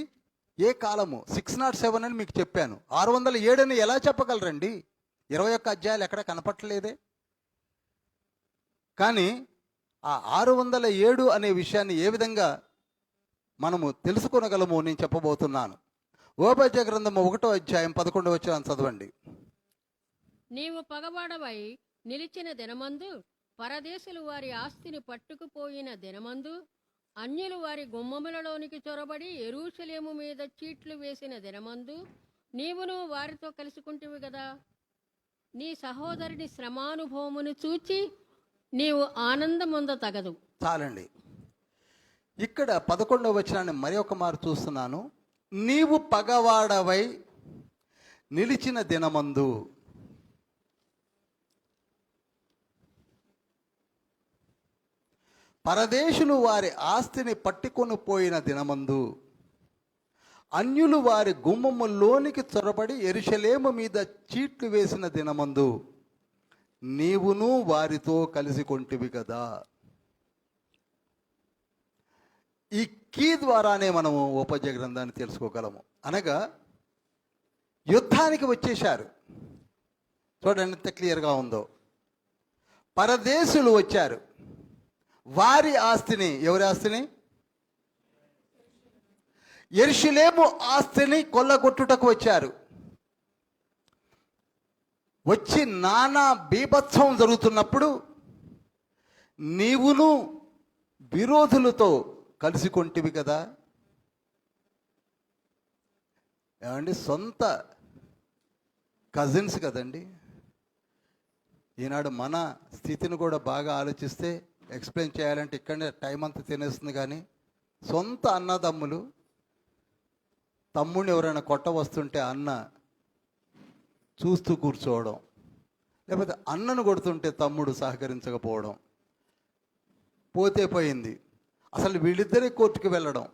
ఏ కాలము? 607 అని మీకు చెప్పాను. 607 అని ఎలా చెప్పగలరండి? 21 అధ్యాయాలు ఎక్కడ కనపట్టలేదే. కానీ ఆ 607 అనే విషయాన్ని ఏ విధంగా మనము తెలుసుకొనగలము నేను చెప్పబోతున్నాను. ఓబద్య గ్రంథము 1వ అధ్యాయం 11వ వచనం చదవండి. నీవు పగవాడవై నిలిచిన దినమందు, పరదేశులు వారి ఆస్తిని పట్టుకుపోయిన దినమందు, అన్యులు వారి గుమ్మములలోనికి చొరబడి యెరూషలేము మీద చీట్లు వేసిన దినమందు నీవును వారితో కలుసుకుంటివి కదా. నీ సహోదరుని శ్రమానుభవమును చూచి నీవు ఆనందముందతగదు. చాలండి. ఇక్కడ 11వ వచనాన్ని మరి ఒక మారు చూస్తున్నాను. నీవు పగవాడవై నిలిచిన దినమందు. పరదేశులు వారి ఆస్తిని పట్టుకొని పోయిన దినమందు, అన్యులు వారి గుమ్మములోనికి చొరబడి యెరూషలేము మీద చీట్లు వేసిన దినమందు నీవును వారితో కలిసి కొంటివి కదా. ఈ కీ ద్వారానే మనము ఓపద్య గ్రంథాన్ని తెలుసుకోగలము. అనగా యుద్ధానికి వచ్చేశారు. చూడండి ఎంత క్లియర్గా ఉందో. పరదేశులు వచ్చారు. వారి ఆస్తిని, ఎవరి ఆస్తిని? యెరూషలేము ఆస్తిని కొల్లగొట్టుటకు వచ్చారు. వచ్చి నానా బీభత్సం జరుగుతున్నప్పుడు నీవును విరోధులతో కలిసి కొంటివి కదా. ఏమండి, సొంత కజిన్స్ కదండి. ఈనాడు మన స్థితిని కూడా బాగా ఆలోచిస్తే ఎక్స్ప్లెయిన్ చేయాలంటే ఇక్కడనే టైం అంతా తినేస్తుంది. కానీ సొంత అన్నదమ్ములు, తమ్ముడిని ఎవరైనా కొట్ట వస్తుంటే అన్న చూస్తూ కూర్చోవడం, లేకపోతే అన్నను కొడుతుంటే తమ్ముడు సహకరించకపోవడం, పోతే పోయింది. అసలు వీళ్ళిద్దరే కోర్టుకు వెళ్ళడం,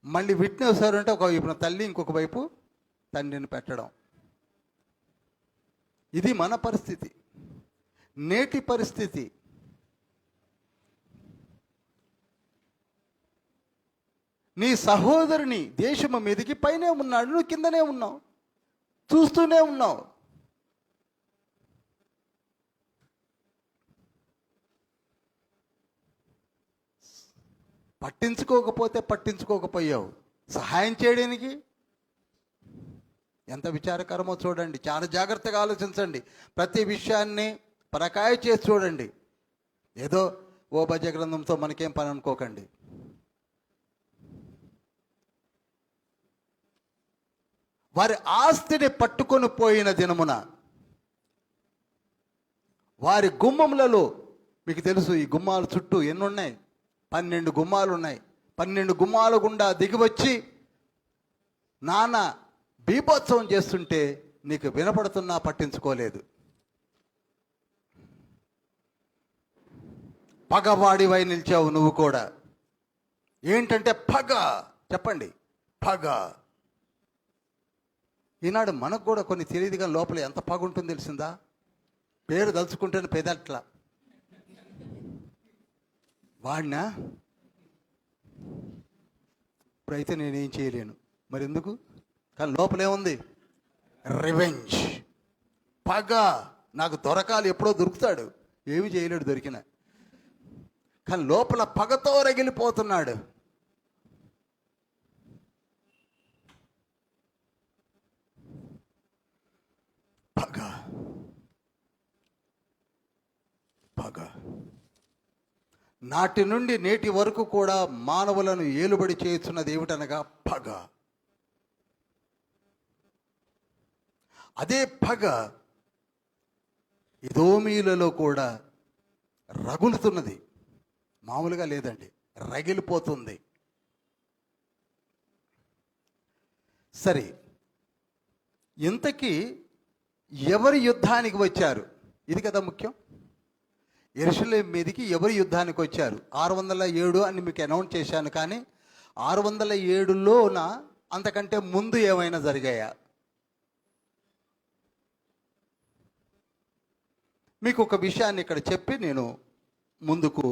మళ్ళీ విట్నెస్ అంటే ఒక వైపున తల్లి, ఇంకొక వైపు తండ్రిని పెట్టడం. ఇది మన పరిస్థితి, నేటి పరిస్థితి. నీ సహోదరుని దేశము మీదకి పైనే ఉన్నాడు, నువ్వు కిందనే ఉన్నావు, చూస్తూనే ఉన్నావు. పట్టించుకోకపోయావు, సహాయం చేయడానికి ఎంత విచారకరమో చూడండి. చాలా జాగ్రత్తగా ఆలోచించండి. ప్రతి విషయాన్ని పరకాయ చేసి చూడండి. ఏదో ఓబద్య గ్రంథంతో మనకేం పని అనుకోకండి. వారి ఆస్తిని పట్టుకొని పోయిన దినమున వారి గుమ్మములలో, మీకు తెలుసు ఈ గుమ్మాల చుట్టూ ఎన్ని ఉన్నాయి? 12 గుమ్మాలు ఉన్నాయి. 12 గుమ్మాల గుండా దిగివచ్చి నాన్న బీభత్సవం చేస్తుంటే నీకు వినపడుతున్నా పట్టించుకోలేదు. పగవాడివై నిలిచావు నువ్వు కూడా. ఏంటంటే పగ. చెప్పండి, పగ. ఈనాడు మనకు కూడా కొన్ని తెలియదుగా లోపల ఎంత పగ ఉంటుందో తెలిసిందా? పేరు తలుచుకుంటేనే పెదట్ల వాడినా, ఇప్పుడైతే నేనేం చేయలేను, మరి ఎందుకు? కానీ లోపలేముంది? రివెంజ్, పగ. నాకు దొరకాలి, ఎప్పుడో దొరుకుతాడు, ఏమి చేయలేడు దొరికిన. కానీ లోపల పగతో రగిలిపోతున్నాడు. పగ, పగ. నాటి నుండి నేటి వరకు కూడా మానవులను ఏలుబడి చేయుచున్నది ఏమిటనగా పగ. అదే పగ ఎదోమీయులలో కూడా రగులుతున్నది. మామూలుగా లేదండి, రగిలిపోతుంది. సరే, ఇంతకీ ఎవరి యుద్ధానికి వచ్చారు? ఇది కదా ముఖ్యం. యెరూషలేము మీదకి ఎవరు యుద్ధానికి వచ్చారు? 607 అని మీకు అనౌన్స్ చేశాను. కానీ 607లోన అంతకంటే ముందు ఏమైనా జరిగాయా? మీకు ఒక విషయాన్ని ఇక్కడ చెప్పి నేను ముందుకు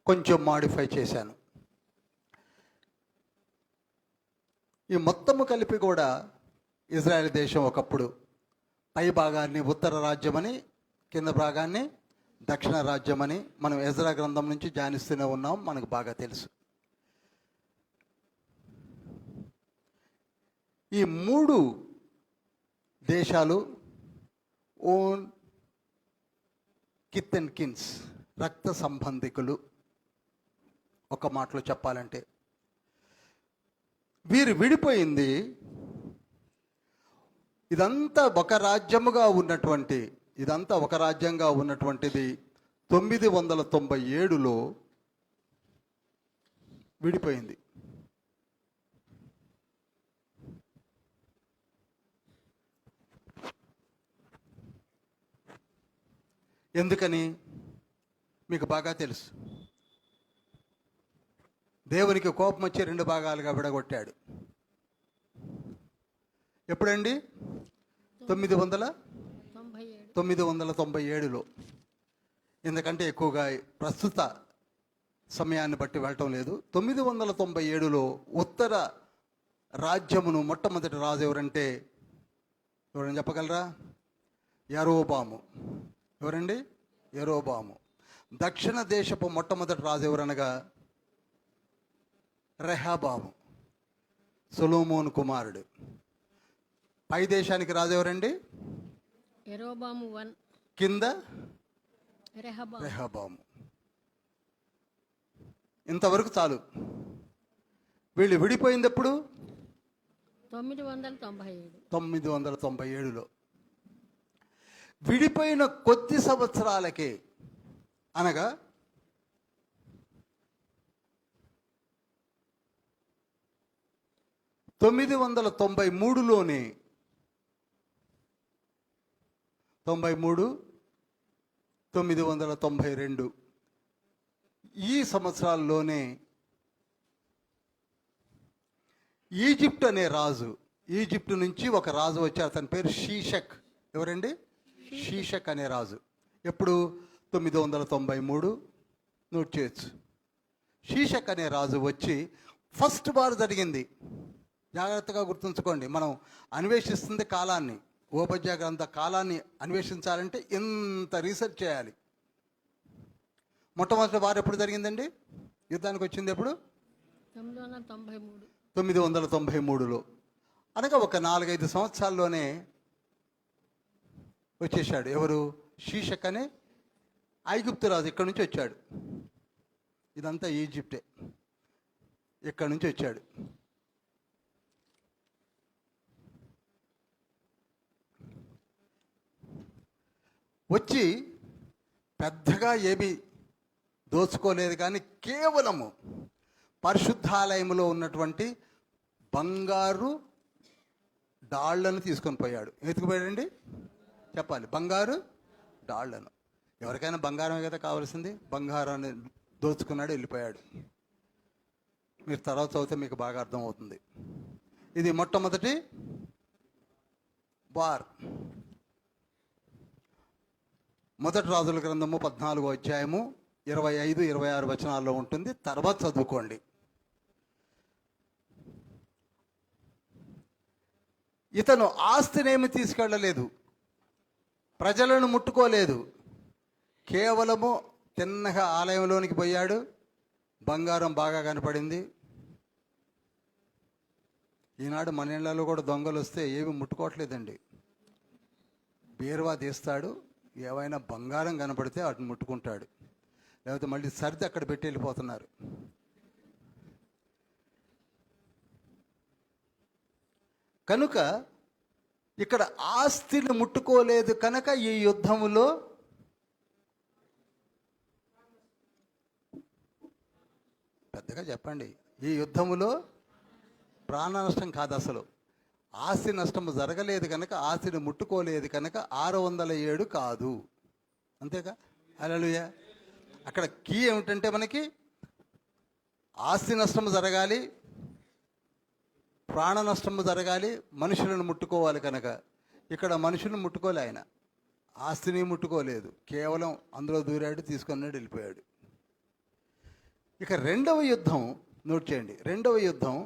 కొంచెం మాడిఫై చేశాను. ఈ మొత్తము కలిపి కూడా ఇజ్రాయెల్ దేశం ఒకప్పుడు పై భాగాన్ని ఉత్తర రాజ్యమని, కింద భాగాన్ని దక్షిణ రాజ్యమని మనం ఎజ్రా గ్రంథం నుంచి ధ్యానిస్తూనే ఉన్నాం, మనకు బాగా తెలుసు. ఈ మూడు దేశాలు ఓన్ కిత్ అండ్ కిన్స్, రక్త సంబంధికులు. ఒక మాటలో చెప్పాలంటే వీరు విడిపోయింది. ఇదంతా ఒక రాజ్యంగా ఉన్నటువంటిది 997లో విడిపోయింది. ఎందుకని మీకు బాగా తెలుసు. దేవునికి కోపం వచ్చి 2 భాగాలుగా విడగొట్టాడు. ఎప్పుడండి? 997లో. ఎందుకంటే ఎక్కువగా ప్రస్తుత సమయాన్ని బట్టి వెళ్ళటం లేదు. 997లో ఉత్తర రాజ్యమును మొట్టమొదటి రాజు ఎవరంటే ఎవరైనా చెప్పగలరా? యరోబాము. ఎవరండి? యరోబాము. దక్షిణ దేశపు మొట్టమొదటి రాజు ఎవరనగా రెహబాము, సొలొమోను కుమారుడు. పై దేశానికి రాజు ఎవరండి? యెరోబాము 1, కింద రెహబాము. రెహబాము. ఇంతవరకు చాలు. వీళ్ళు విడిపోయింది ఎప్పుడు? 997లో. విడిపోయిన కొద్ది సంవత్సరాలకే, అనగా 993లోనే 93, 992 ఈ సంవత్సరాల్లోనే ఈజిప్ట్ అనే రాజు, ఈజిప్ట్ నుంచి ఒక రాజు వచ్చారు. అతని పేరు షీషక్. ఎవరండి? షీషక్ అనే రాజు. ఎప్పుడు? 993 నోట్ చేయొచ్చు. షీషక్ అనే రాజు వచ్చి ఫస్ట్ వార్ జరిగింది. జాగ్రత్తగా గుర్తుంచుకోండి. మనం అన్వేషిస్తుంది కాలాన్ని, ఓబద్యా గ్రంథ కాలాన్ని అన్వేషించాలంటే ఇంత రీసెర్చ్ చేయాలి. మొట్టమొదటి వారు ఎప్పుడు జరిగిందండి? యుద్ధానికి వచ్చింది ఎప్పుడు? 993లో. అనగా ఒక 4-5 సంవత్సరాల్లోనే వచ్చేసాడు. ఎవరు? షీషక్ అనే ఐగుప్తు రాజు ఇక్కడి నుంచి వచ్చాడు. ఇదంతా ఈజిప్టే. ఇక్కడి నుంచి వచ్చాడు. వచ్చి పెద్దగా ఏమీ దోచుకోలేదు, కానీ కేవలము పరిశుద్ధాలయంలో ఉన్నటువంటి బంగారు డాళ్లను తీసుకొని పోయాడు. ఎత్తుకుపోయాడండి? చెప్పాలి. బంగారు డాళ్లను. ఎవరికైనా బంగారమే కదా కావాల్సింది. బంగారాన్ని దోచుకున్నాడు, వెళ్ళిపోయాడు. మీరు తర్వాత చదివితే మీకు బాగా అర్థమవుతుంది. ఇది మొట్టమొదటి వార్. మొదటి రాజుల గ్రంథము 14వ అధ్యాయము 25-26 వచనాల్లో ఉంటుంది. తర్వాత చదువుకోండి. ఇతను ఆస్తినేమి తీసుకెళ్ళలేదు, ప్రజలను ముట్టుకోలేదు. కేవలము తిన్నగా ఆలయంలోనికి పోయాడు. బంగారం బాగా కనపడింది. ఈనాడు మన ఇళ్లలో కూడా దొంగలు వస్తే ఏమి ముట్టుకోవట్లేదండి. బీరువా తీస్తాడు, ఏవైనా బంగారం కనపడితే వాటిని ముట్టుకుంటాడు. లేకపోతే మళ్ళీ సర్ది అక్కడ పెట్టి వెళ్ళిపోతున్నారు. కనుక ఇక్కడ ఆస్తిని ముట్టుకోలేదు కనుక ఈ యుద్ధములో పెద్దగా చెప్పండి, ఈ యుద్ధములో ప్రాణ నష్టం కాదు, అసలు ఆస్తి నష్టము జరగలేదు కనుక, ఆస్తిని ముట్టుకోలేదు కనుక 607 కాదు. అంతేగా? హల్లెలూయా. అక్కడ కీ ఏమిటంటే మనకి ఆస్తి నష్టము జరగాలి, ప్రాణ నష్టము జరగాలి, మనుషులను ముట్టుకోవాలి కనుక ఇక్కడ మనుషులను ముట్టుకోలే ఆయన, ఆస్తిని ముట్టుకోలేదు, కేవలం అందులో దూరాడు, తీసుకున్నాడు, వెళ్ళిపోయాడు. ఇక రెండవ యుద్ధం నోట్ చేయండి. రెండవ యుద్ధం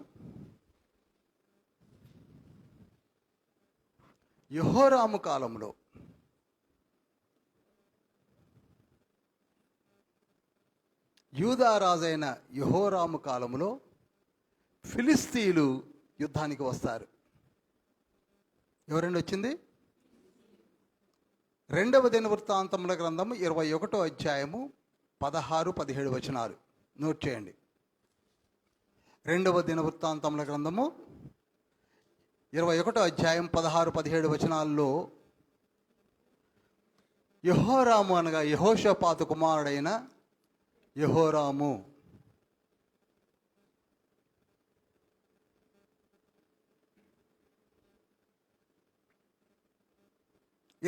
యెహోరాము కాలంలో. యూదా రాజైన యెహోరాము కాలంలో ఫిలిస్తీయులు యుద్ధానికి వస్తారు. ఎవరండి వచ్చింది? రెండవ దినవృత్తాంతముల గ్రంథము 21వ అధ్యాయము 16-17 వచనాలు నోట్ చేయండి. రెండవ దినవృత్తాంతముల గ్రంథము 21వ అధ్యాయం 16-17 వచనాల్లో యెహోరాము అనగా యెహోషాపాతు కుమారుడైన యెహోరాము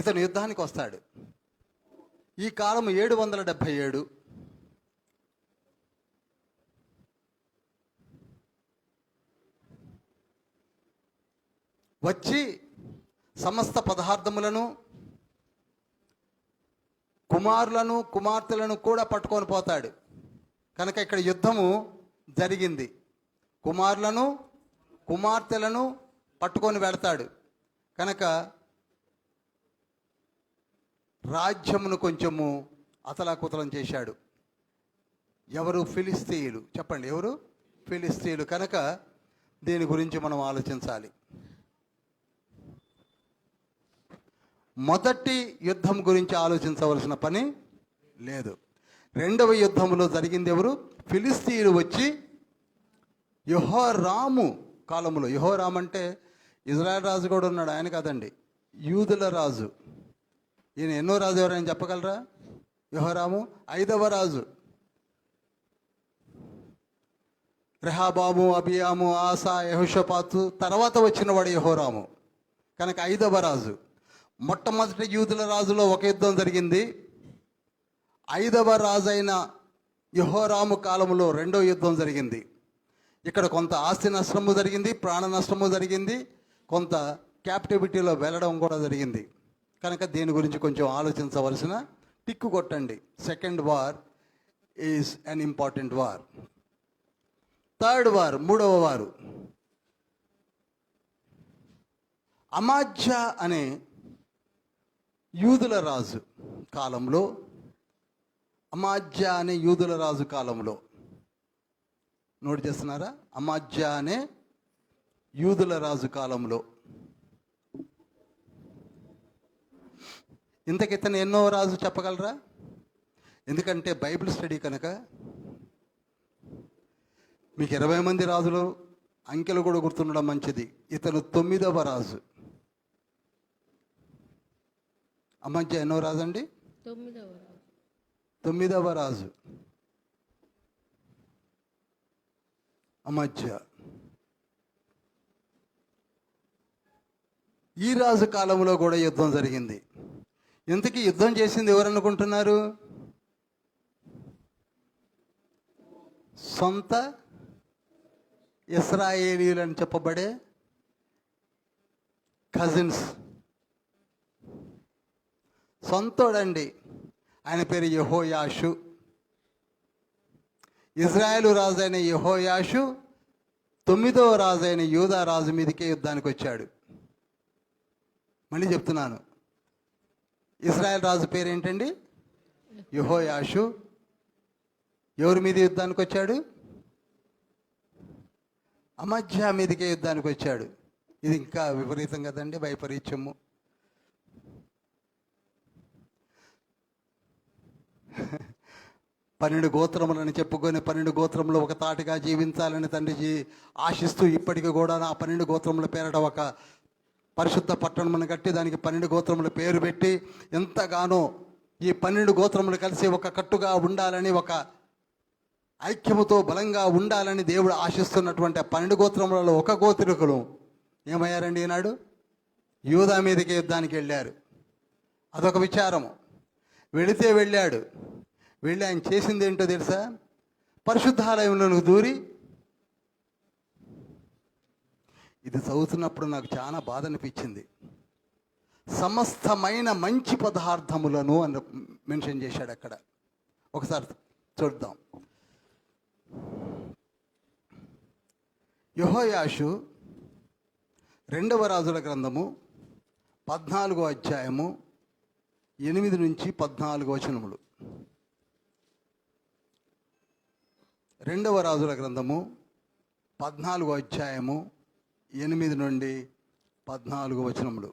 ఇతను యుద్ధానికి వస్తాడు. ఈ కాలం 777. వచ్చి సమస్త పదార్థములను, కుమారులను, కుమార్తెలను కూడా పట్టుకొని పోతాడు కనుక ఇక్కడ యుద్ధము జరిగింది. కుమారులను, కుమార్తెలను పట్టుకొని వెళతాడు కనుక రాజ్యమును కొంచెము అతలాకుతలం చేశాడు. ఎవరు? ఫిలిస్తీయులు. చెప్పండి, ఎవరు? ఫిలిస్తీయులు. కనుక దీని గురించి మనం ఆలోచించాలి. మొదటి యుద్ధం గురించి ఆలోచించవలసిన పని లేదు. రెండవ యుద్ధంలో జరిగింది ఎవరు? ఫిలిస్తీయులు వచ్చి యెహోరాము కాలంలో, యెహోరాము అంటే ఇజ్రాయెల్ రాజు కూడా ఉన్నాడు, ఆయన కాదండి, యూదుల రాజు. ఈయన ఎన్నో రాజు ఎవరైనా చెప్పగలరా? యెహోరాము 5వ రాజు. రెహాబాము, అబియాము, ఆసా, యెహోషాపాతు తర్వాత వచ్చినవాడు యెహోరాము కనుక 5వ రాజు. మొట్టమొదటి యూదుల రాజులో ఒక యుద్ధం జరిగింది. 5వ రాజైన యెహోరాము కాలంలో రెండో యుద్ధం జరిగింది. ఇక్కడ కొంత ఆస్తి నష్టము జరిగింది, ప్రాణ నష్టము జరిగింది, కొంత క్యాప్టివిటీలో వెళ్ళడం కూడా జరిగింది కనుక దీని గురించి కొంచెం ఆలోచించవలసిన, టిక్కు కొట్టండి. Second war is an important war. Third war, మూడవ వారు, అమాజ్యా అనే యూదుల రాజు కాలంలో, అమాజ్యా అనే యూదుల రాజు కాలంలో, నోట్ చేస్తున్నారా? అమాజ్యా అనే యూదుల రాజు కాలంలో. ఇంతకితను ఎన్నో రాజు చెప్పగలరా? ఎందుకంటే బైబిల్ స్టడీ కనుక మీకు 20 మంది రాజులు అంకెలు కూడా గుర్తుండడం మంచిది. ఇతను 9వ రాజు. అమాజ్యా ఎన్నో రాజు అండి? 9వ రాజు అమాజ్యా. ఈ రాజు కాలంలో కూడా యుద్ధం జరిగింది. ఇంతకీ యుద్ధం చేసింది ఎవరనుకుంటున్నారు? సొంత ఇశ్రాయేలీయులు అని చెప్పబడే కజిన్స్. సొంతోడండి. ఆయన పేరు యెహోయాషు. ఇజ్రాయేలు రాజు అయిన యెహోయాషు 9వ రాజు అయిన యూదా రాజు మీదకే యుద్ధానికి వచ్చాడు. మళ్ళీ చెప్తున్నాను, ఇజ్రాయెల్ రాజు పేరు ఏంటండి? యెహోయాషు. ఎవరి మీద యుద్ధానికి వచ్చాడు? అమాజ్యా మీదకే యుద్ధానికి వచ్చాడు. ఇది ఇంకా విపరీతం కదండి, వైపరీత్యము. పన్నెండు గోత్రములని చెప్పుకొని 12 గోత్రములు ఒక తాటిగా జీవించాలని తండ్రి ఆశిస్తూ ఇప్పటికీ కూడా ఆ 12 గోత్రముల పేరట ఒక పరిశుద్ధ పట్టణమును కట్టి దానికి 12 గోత్రముల పేరు పెట్టి ఎంతగానో ఈ 12 గోత్రములు కలిసి ఒక కట్టుగా ఉండాలని, ఒక ఐక్యముతో బలంగా ఉండాలని దేవుడు ఆశిస్తున్నటువంటి ఆ 12 గోత్రములలో ఒక గోత్రికులు ఏమయ్యారండి ఈనాడు? యూదా మీదకి యుద్ధానికి వెళ్ళారు. అదొక విచారము. వెళితే వెళ్ళాడు. వెళ్ళి ఆయన చేసింది ఏంటో తెలుసా? పరిశుద్ధాలయంలోనికి దూరి, ఇది చదువుతున్నప్పుడు నాకు చాలా బాధ అనిపించింది. సమస్తమైన మంచి పదార్థములను అని మెన్షన్ చేశాడు అక్కడ. ఒకసారి చూద్దాం. యెహోయాషు 2వ రాజుల గ్రంథము 14వ అధ్యాయము 8 నుంచి 14 వచనములు. 2వ రాజుల గ్రంథము 14వ అధ్యాయము 8 నుండి 14 వచనములు.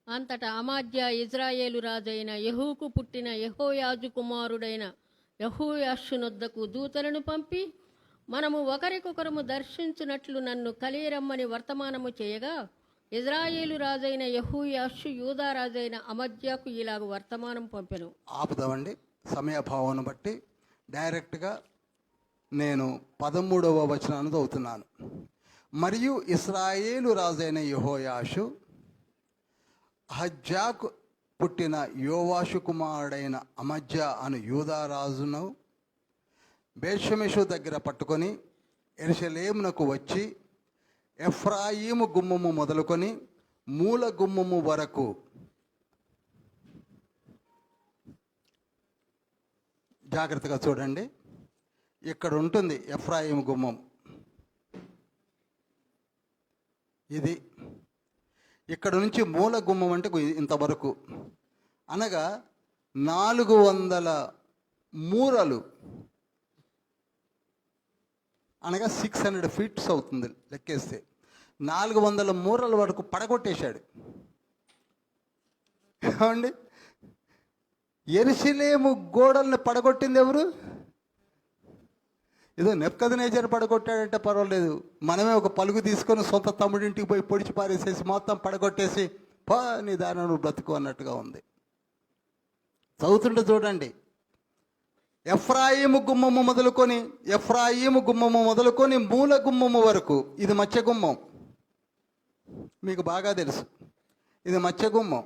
అంతటా అమాజ్య ఇజ్రాయేలు రాజైన యెహూకు పుట్టిన యెహోయాజు కుమారుడైన యెహోయాషునొద్దకు దూతలను పంపి, మనము ఒకరికొకరము దర్శించున్నట్లు నన్ను కలియరమ్మని వర్తమానము చేయగా, ఇజ్రాయేలు రాజైన యెహోయాషు యూదా రాజైన అమజ్యాకు ఇలాగ వర్తమానం పంపెను. ఆపుదామండి, సమయభావాన్ని బట్టి డైరెక్ట్గా నేను 13వ వచనాన్ని చదువుతున్నాను. మరియు ఇశ్రాయేలు రాజైన యెహోయాషు అహజ్యాకు పుట్టిన యోవాషు కుమారుడైన అమజ్యా అను యూదారాజును బేత్షెమెషు దగ్గర పట్టుకొని యెరూషలేమునకు వచ్చి ఎఫ్రాయిము గుమ్మము మొదలుకొని మూల గుమ్మము వరకు జాగ్రత్తగా చూడండి. ఇక్కడ ఉంటుంది ఎఫ్రాయిము గుమ్మం. ఇది ఇక్కడ నుంచి మూల గుమ్మం అంటే ఇంతవరకు, అనగా 400 మూరలు, అనగా 600 ఫీట్స్ అవుతుంది లెక్కేస్తే. 400 మూరల వరకు పడగొట్టేశాడు. ఏమండి, యెరూషలేము గోడల్ని పడగొట్టింది ఎవరు? ఏదో నెబ్కద్నెజర్ పడగొట్టాడంటే పర్వాలేదు, మనమే ఒక పలుగు తీసుకొని సొంత తమ్ముడింటికి పోయి పొడిచి పారేసేసి మొత్తం పడగొట్టేసి పా నీ దాని నువ్వు బ్రతుకు అన్నట్టుగా ఉంది. చదువుతుంటే చూడండి. ఎఫ్రాయిము గుమ్మము మొదలుకొని మూల గుమ్మము వరకు, ఇది మత్స్య గుమ్మం, మీకు బాగా తెలుసు. ఇది మత్స్య గుమ్మం.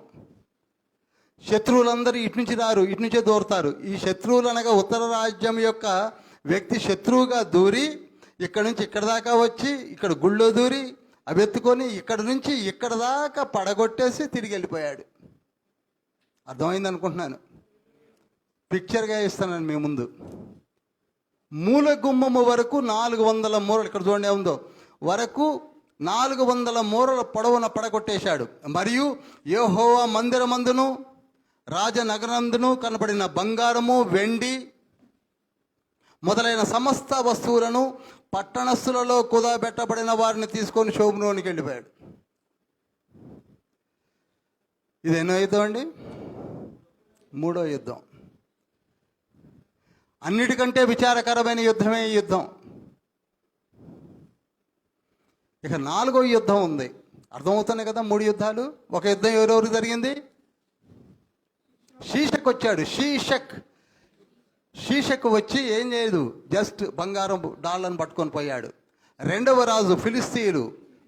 శత్రువులందరూ ఇటు నుంచి రారు, ఇటు నుంచే దూరతారు. ఈ శత్రువులు అనగా ఉత్తర రాజ్యం యొక్క వ్యక్తి శత్రువుగా దూరి ఇక్కడ నుంచి ఇక్కడ దాకా వచ్చి ఇక్కడ గుళ్ళో దూరి అవి ఎత్తుకొని ఇక్కడ నుంచి ఇక్కడ దాకా పడగొట్టేసి తిరిగి వెళ్ళిపోయాడు. అర్థమైంది అనుకుంటున్నాను. పిక్చర్గా ఇస్తాను మీ ముందు. మూల గుమ్మము వరకు 400 మూరలు, ఇక్కడ చూడండి ఉందో, వరకు 400 మూరల పొడవున పడగొట్టేశాడు. మరియు యెహోవా మందిరమందును రాజనగరందును కనబడిన బంగారము, వెండి మొదలైన సమస్త వస్తువులను పట్టణస్థులలో కుదబెట్టబడిన వారిని తీసుకొని షోమ్రోనికి వెళ్ళిపోయాడు. ఇది ఎన్నో యుద్ధం అండి? 3వ యుద్ధం. అన్నిటికంటే విచారకరమైన యుద్ధమే ఈ యుద్ధం. ఇక 4వ యుద్ధం ఉంది. అర్థమవుతున్నాయి కదా 3 యుద్ధాలు. ఒక యుద్ధం ఎవరెవరికి జరిగింది? షీషక్ వచ్చాడు. షీషక్ వచ్చి ఏం చేయదు, జస్ట్ బంగారం డాళ్ళను పట్టుకొని పోయాడు. 2వ రాజు ఫిలిస్తీయులు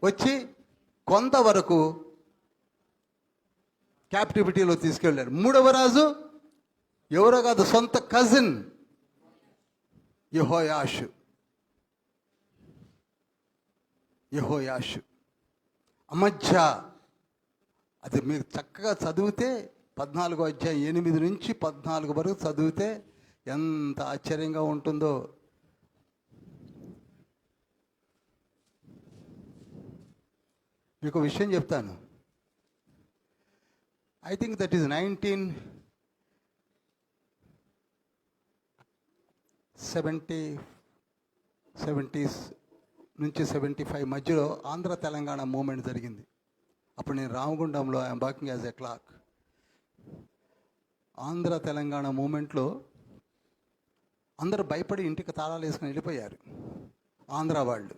వచ్చి కొంతవరకు క్యాప్టివిటీలో తీసుకెళ్ళాడు. 3వ రాజు ఎవరో కాదు, సొంత కజిన్ యెహోయాషు. అమజ్యా, అది మీరు చక్కగా చదివితే 14వ అధ్యాయం 8 నుంచి 14 వరకు చదివితే ఎంత ఆశ్చర్యంగా ఉంటుందో. మీకు విషయం చెప్తాను. I think that is 1970s నుంచి 75 మధ్యలో ఆంధ్ర తెలంగాణ మూమెంట్ జరిగింది. అప్పుడు నేను రామగుండంలో I'm working as a clerk. Andhra Telangana మూమెంట్లో అందరూ భయపడి ఇంటికి తాళాలు వేసుకుని వెళ్ళిపోయారు ఆంధ్ర వాళ్ళు.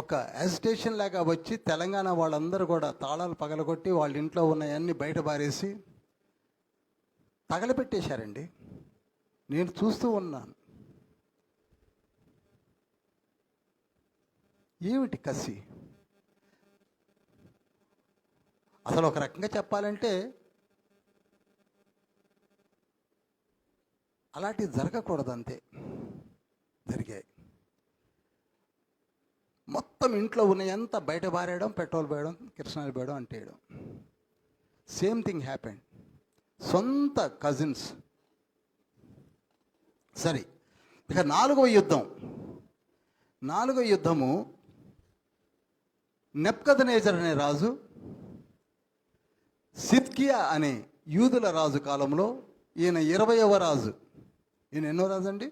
ఒక హెసిటేషన్ లాగా వచ్చి తెలంగాణ వాళ్ళందరూ కూడా తాళాలు పగలగొట్టి వాళ్ళ ఇంట్లో ఉన్నాయన్నీ బయట పారేసి తగలపెట్టేశారండి. నేను చూస్తూ ఉన్నాను. ఏమిటి కసి? అసలు ఒక రకంగా చెప్పాలంటే అలాంటివి జరగకూడదు, అంతే జరిగాయి. మొత్తం ఇంట్లో ఉన్నంత బయట పారేయడం, పెట్రోల్ పోయడం, కిరసనాయిల్ పోయడం, అంటేయడం. Same thing happened. సొంత కజిన్స్. సరే, ఇక నాలుగవ యుద్ధము నెబ్కద్నెజర్ అనే రాజు, సిద్కియా అనే యూదుల రాజు కాలంలో. ఈయన 20వ రాజు. ఈయన ఎన్నో రాజు అండి?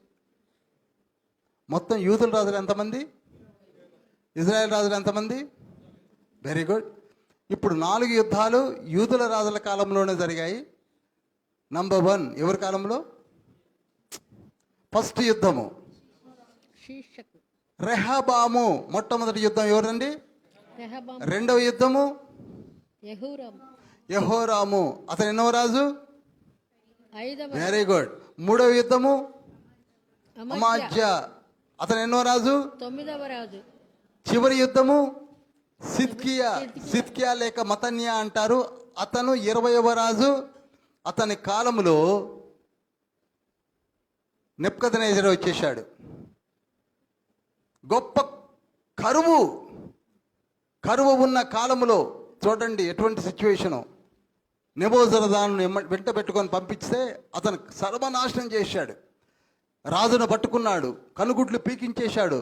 మొత్తం యూదుల రాజులు ఎంతమంది? ఇజ్రాయెల్ రాజులు ఎంతమంది? Very good. ఇప్పుడు 4 యుద్ధాలు యూదుల రాజుల కాలంలోనే జరిగాయి. నంబర్ 1 ఎవరి కాలంలో? ఫస్ట్ యుద్ధము శీర్షకు రెహబాము. మొట్టమొదటి యుద్ధం ఎవరండి? రెహబాము. రెండవ యుద్ధము యెహోరాము. యెహోరాము. అతను ఎన్నో రాజు? 5వ. Very good. మూడవ యుద్ధము అమజ్యా. అమాజ్యా. అతను ఎన్నో రాజు? 9వ రాజు. చివరి యుద్ధము సిద్కియా లేక మతన్యా అంటారు. అతను 20వ రాజు. అతని కాలంలో నెబ్కద్నెజర్ వచ్చేశాడు. గొప్ప కరువు ఉన్న కాలంలో చూడండి ఎటువంటి సిచ్యువేషను. నెబూజరదాను వెంట పెట్టుకొని పంపిస్తే అతను సర్వనాశనం చేశాడు. రాజును పట్టుకున్నాడు, కనుగుడ్లు పీకించేశాడు,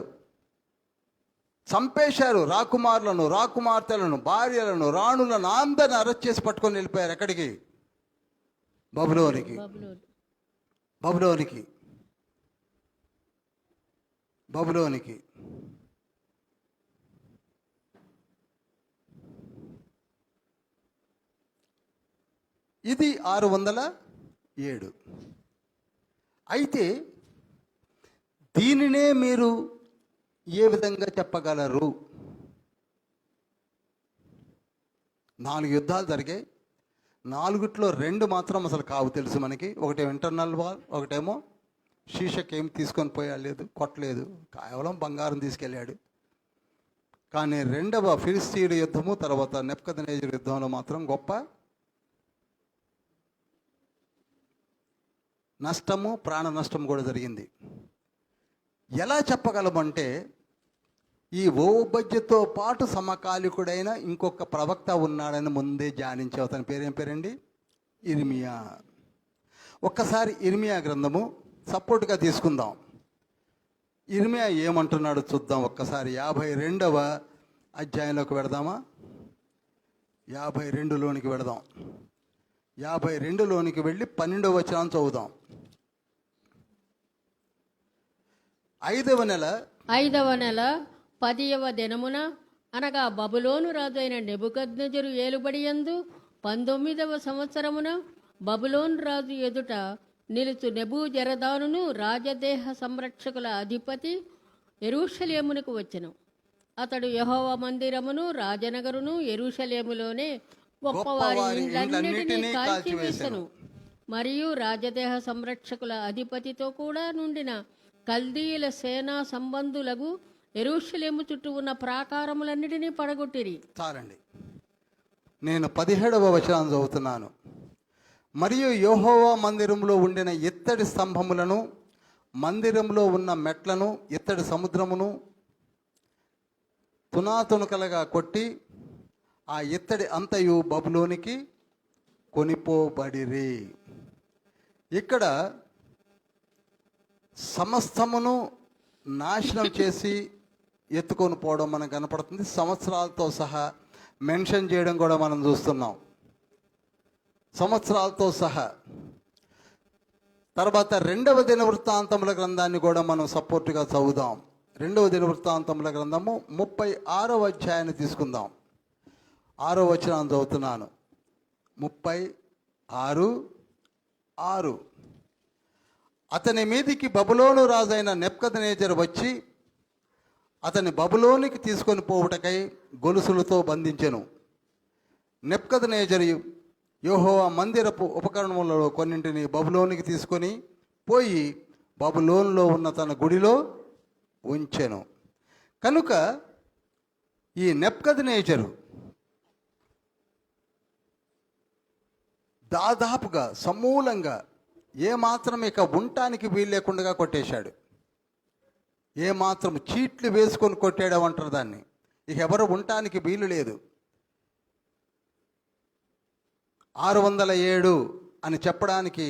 చంపేశారు. రాకుమారులను, రాకుమార్తెలను, భార్యలను, రాణులను అందరిని అరెస్ట్ చేసి పట్టుకొని వెళ్ళిపోయారు. ఎక్కడికి? బబులోనికి. బబులోనికి బబులోనికి ఇది 607. అయితే దీనినే మీరు ఏ విధంగా చెప్పగలరు? 4 యుద్ధాలు జరిగాయి. 4 2 మాత్రం అసలు కావు తెలుసు మనకి. ఒకటేమో ఇంటర్నల్ వార్, ఒకటేమో శీషక్ ఏం తీసుకొని పోయాలేదు, కొట్టలేదు, కేవలం బంగారం తీసుకెళ్ళాడు. కానీ రెండవ ఫిలిస్తీయుల యుద్ధము తర్వాత నెబ్కద్నెజర్ యుద్ధంలో మాత్రం గొప్ప నష్టము, ప్రాణ నష్టం కూడా జరిగింది. ఎలా చెప్పగలమంటే ఈ ఓబద్యతో పాటు సమకాలికుడైన ఇంకొక ప్రవక్త ఉన్నాడని ముందే ధ్యానించావు. అతని పేరేం పేరండి? ఇర్మియా. ఒక్కసారి ఇర్మియా గ్రంథము సపోర్ట్గా తీసుకుందాం. ఇర్మియా ఏమంటున్నాడు చూద్దాం ఒక్కసారి. 52వ అధ్యాయంలోకి వెళదామా? 52లోనికి వెళదాం. 52లోనికి వెళ్ళి 12వ వచనం చదువుదాం. 5వ నెల 10వ దినమున అనగా బబులోను రాజు అయిన నెబుకద్నెజరు ఏలుబడియందు 19వ సంవత్సరమున బబులోను రాజు ఎదుట నిలుచు నెబూజరదానును రాజదేహ సంరక్షకుల అధిపతి యెరూషలేమునకు వచ్చెను. అతడు యెహోవా మందిరమును, రాజనగరును, యెరూషలేములోనే గొప్పవారి ఇండ్లన్నిటినీ కాల్చివేసెను. మరియు రాజదేహ సంరక్షకుల అధిపతితో కూడా నుండిన కల్దీయుల సేనా సంబంధులకు యెరూషలేము చుట్టూ ఉన్న ప్రాకారములన్నిటినీ పడగొట్టిరి. చాలండి, నేను 17వ వచనం చదువుతున్నాను. మరియు యెహోవా మందిరంలో ఉండిన ఇత్తడి స్తంభములను, మందిరంలో ఉన్న మెట్లను, ఇత్తడి సముద్రమును తునాతునకలుగా కొట్టి ఆ ఇత్తడి అంతయు బబులోనికి కొనిపోబడిరి. ఇక్కడ సమస్తమును నాశనం చేసి ఎత్తుకొని పోవడం మనకు కనపడుతుంది. సంవత్సరాలతో సహా మెన్షన్ చేయడం కూడా మనం చూస్తున్నాం. సంవత్సరాలతో సహా. తర్వాత 2వ దినవృత్తాంతముల గ్రంథాన్ని కూడా మనం సపోర్టుగా చదువుదాం. 2వ దినవృత్తాంతముల గ్రంథము 36వ అధ్యాయాన్ని తీసుకుందాం. 6వ వచనం చదువుతున్నాను. 36:6. అతని మీదికి బబులోను రాజైన నెబ్కద్నెజర్ వచ్చి అతని బబులోనికి తీసుకొని పోవుటకై గొలుసులతో బంధించెను. నెబ్కద్నెజరు యెహోవా మందిరపు ఉపకరణములలో కొన్నింటిని బబులోనికి తీసుకొని పోయి బబులోనులో ఉన్న తన గుడిలో ఉంచెను. కనుక ఈ నెబ్కద్నెజరు దాదాపుగా సమూలంగా ఏమాత్రం ఇక ఉండటానికి వీలు లేకుండా కొట్టేశాడు. ఏమాత్రం చీట్లు వేసుకొని కొట్టాడమంటారు దాన్ని. ఇక ఎవరు ఉండటానికి వీలు లేదు. 607 అని చెప్పడానికి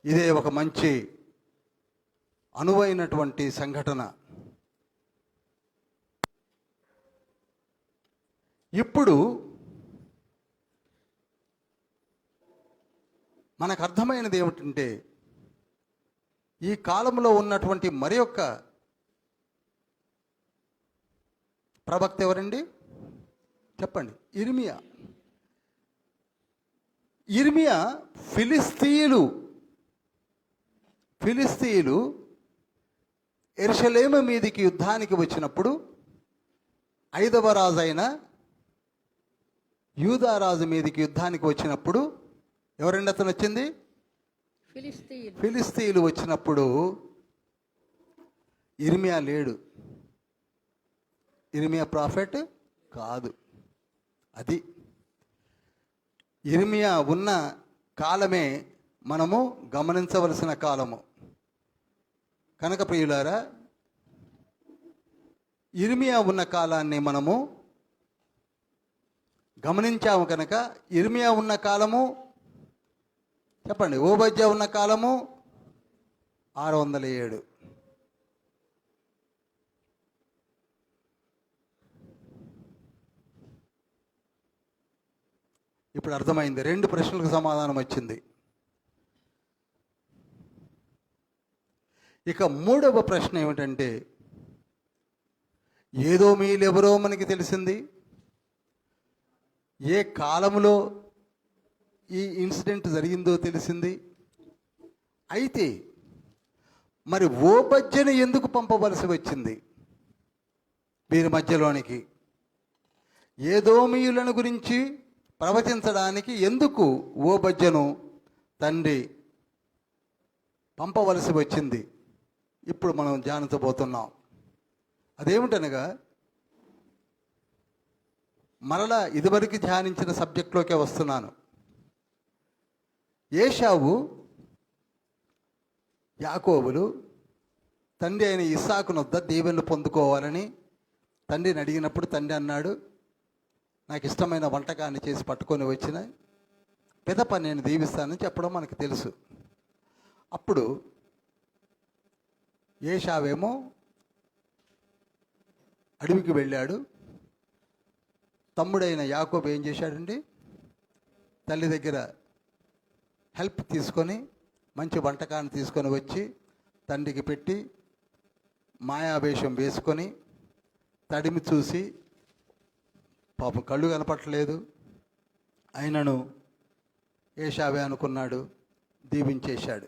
ఇదే ఒక మంచి అనువైనటువంటి సంఘటన. ఇప్పుడు మనకు అర్థమైనది ఏమిటంటే, ఈ కాలంలో ఉన్నటువంటి మరి యొక్క ప్రవక్త ఎవరండి? చెప్పండి. ఇర్మియా ఫిలిస్తీయులు యెరూషలేము మీదికి యుద్ధానికి వచ్చినప్పుడు 5వ రాజు అయిన యూదా రాజు మీదికి యుద్ధానికి వచ్చినప్పుడు ఎవరండి అతను వచ్చింది? ఫిలిస్తీయులు వచ్చినప్పుడు ఇర్మియా లేడు. ఇర్మియా ప్రాఫెట్ కాదు. అది ఇర్మియా ఉన్న కాలమే మనము గమనించవలసిన కాలము. కనుక ప్రియులారా, ఇర్మియా ఉన్న కాలాన్ని మనము గమనించాము. కనుక ఇర్మియా ఉన్న కాలము చెప్పండి. ఓబద్యా ఉన్న కాలము 607. ఇప్పుడు అర్థమైంది. 2 ప్రశ్నలకు సమాధానం వచ్చింది. ఇక 3వ ప్రశ్న ఏమిటంటే, ఏదోమీయులెవరో మనకి తెలిసింది. ఏ కాలంలో ఈ ఇన్సిడెంట్ జరిగిందో తెలిసింది. అయితే మరి ఓబద్యను ఎందుకు పంపవలసి వచ్చింది వీరి మధ్యలోనికి? ఏదోమీయులను గురించి ప్రవచించడానికి ఎందుకు ఓబద్యను తండ్రి పంపవలసి వచ్చింది? ఇప్పుడు మనం ధ్యానించబోతున్నాం. అదేమిటనగా, మరలా ఇదివరకు ధ్యానించిన సబ్జెక్ట్లోకే వస్తున్నాను. ఏశావు యాకోబులు తండ్రి అయిన ఇస్సాకునొద్ద దీవెనలు పొందుకోవాలని తండ్రిని అడిగినప్పుడు తండ్రి అన్నాడు, నాకు ఇష్టమైన వంటకాన్ని చేసి పట్టుకొని వచ్చిన పిదప నేను దీవిస్తానని చెప్పడం మనకు తెలుసు. అప్పుడు ఏశావేమో అడవికి వెళ్ళాడు. తమ్ముడైన యాకోబు ఏం చేశాడండి? తల్లి దగ్గర హెల్ప్ తీసుకొని మంచి వంటకాన్ని తీసుకొని వచ్చి తండ్రికి పెట్టి మాయావేషం వేసుకొని తడిమి చూసి, పాపం కళ్ళు కనపట్టలేదు, అయినను ఏశావే అనుకున్నాడు, దీవించేశాడు.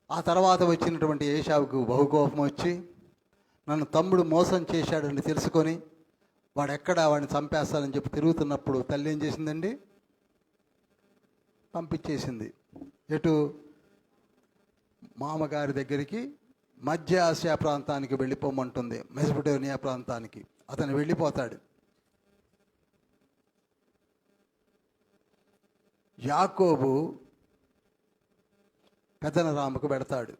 ఆ తర్వాత వచ్చినటువంటి ఏశావుకు బహుకోపం వచ్చి, నన్ను తమ్ముడు మోసం చేశాడని తెలుసుకొని వాడిని చంపేస్తానని చెప్పి తిరుగుతున్నప్పుడు తల్లి ఏం చేసిందండి? పంపించేసింది. ఎటు? మామగారి దగ్గరికి మధ్య ఆసియా ప్రాంతానికి వెళ్ళిపోమంటుంది, మెసొపొటేమియా ప్రాంతానికి. అతను వెళ్ళిపోతాడు. యాకోబు పెదనరాముకు పెడతాడు.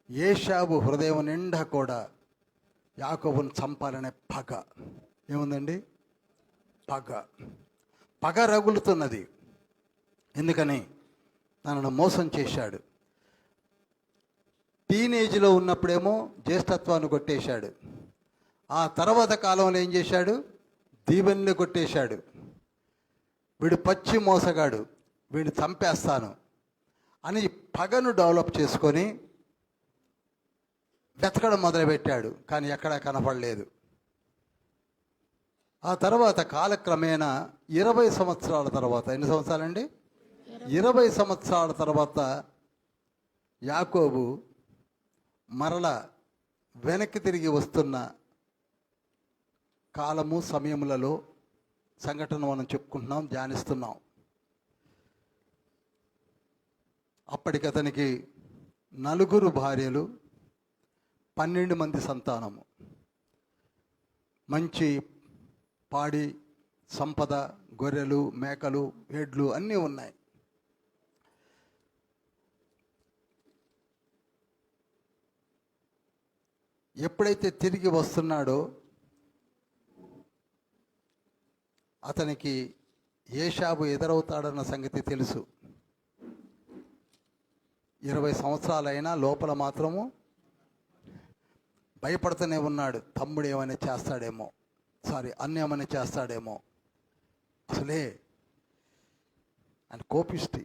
ఏశావు హృదయం నిండా కూడా యాకోబును చంపాలనే పగ ఏముందండి? పగ రగులుతున్నది. ఎందుకని? తనను మోసం చేశాడు. టీనేజ్లో ఉన్నప్పుడేమో జ్యేష్ఠత్వాన్ని కొట్టేశాడు. ఆ తర్వాత కాలంలో ఏం చేశాడు? దీవెనలు కొట్టేశాడు. వీడు పచ్చి మోసగాడు, వీడిని చంపేస్తాను అని పగను డెవలప్ చేసుకొని వెతకడం మొదలుపెట్టాడు. కానీ ఎక్కడా కనపడలేదు. ఆ తర్వాత కాలక్రమేణా 20 సంవత్సరాల తర్వాత, ఎన్ని సంవత్సరాలండి? 20 సంవత్సరాల తర్వాత యాకోబు మరల వెనక్కి తిరిగి వస్తున్న కాలము సమయములలో సంఘటన మనం చెప్పుకుంటున్నాం, ధ్యానిస్తున్నాం. అప్పటికి అతనికి 4 భార్యలు, 12 మంది సంతానము, మంచి పాడి సంపద, గొర్రెలు, మేకలు, ఎడ్లు అన్నీ ఉన్నాయి. ఎప్పుడైతే తిరిగి వస్తున్నాడో అతనికి ఏషావు ఎదురవుతాడన్న సంగతి తెలుసు. 20 సంవత్సరాలైనా లోపల మాత్రము భయపడుతూనే ఉన్నాడు. తమ్ముడు ఏమైనా చేస్తాడేమో, అన్న ఏమైనా చేస్తాడేమో. అసలే ఆయన కోపిష్టి.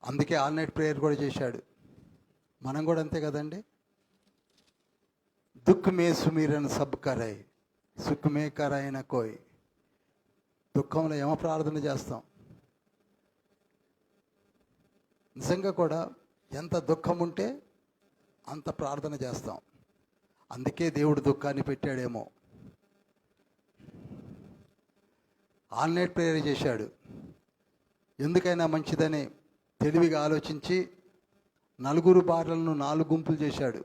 అందుకే ఆల్ నైట్ ప్రేయర్ కూడా చేశాడు. మనం కూడా అంతే కదండి. దుఃఖ్ మే సుమీరన్ సబ్ కరై, సుఖ్ మే కరైన కోయ్. దుఃఖంలో ఏమో ప్రార్థన చేస్తాం. నిజంగా కూడా ఎంత దుఃఖం ఉంటే అంత ప్రార్థన చేస్తాం. అందుకే దేవుడు దుఃఖాన్ని పెట్టాడేమో. ఆల్ నైట్ ప్రేయర్ చేశాడు. ఎందుకైనా మంచిదని తెలివిగా ఆలోచించి 4 భార్యలను 4 గుంపులు చేశాడు.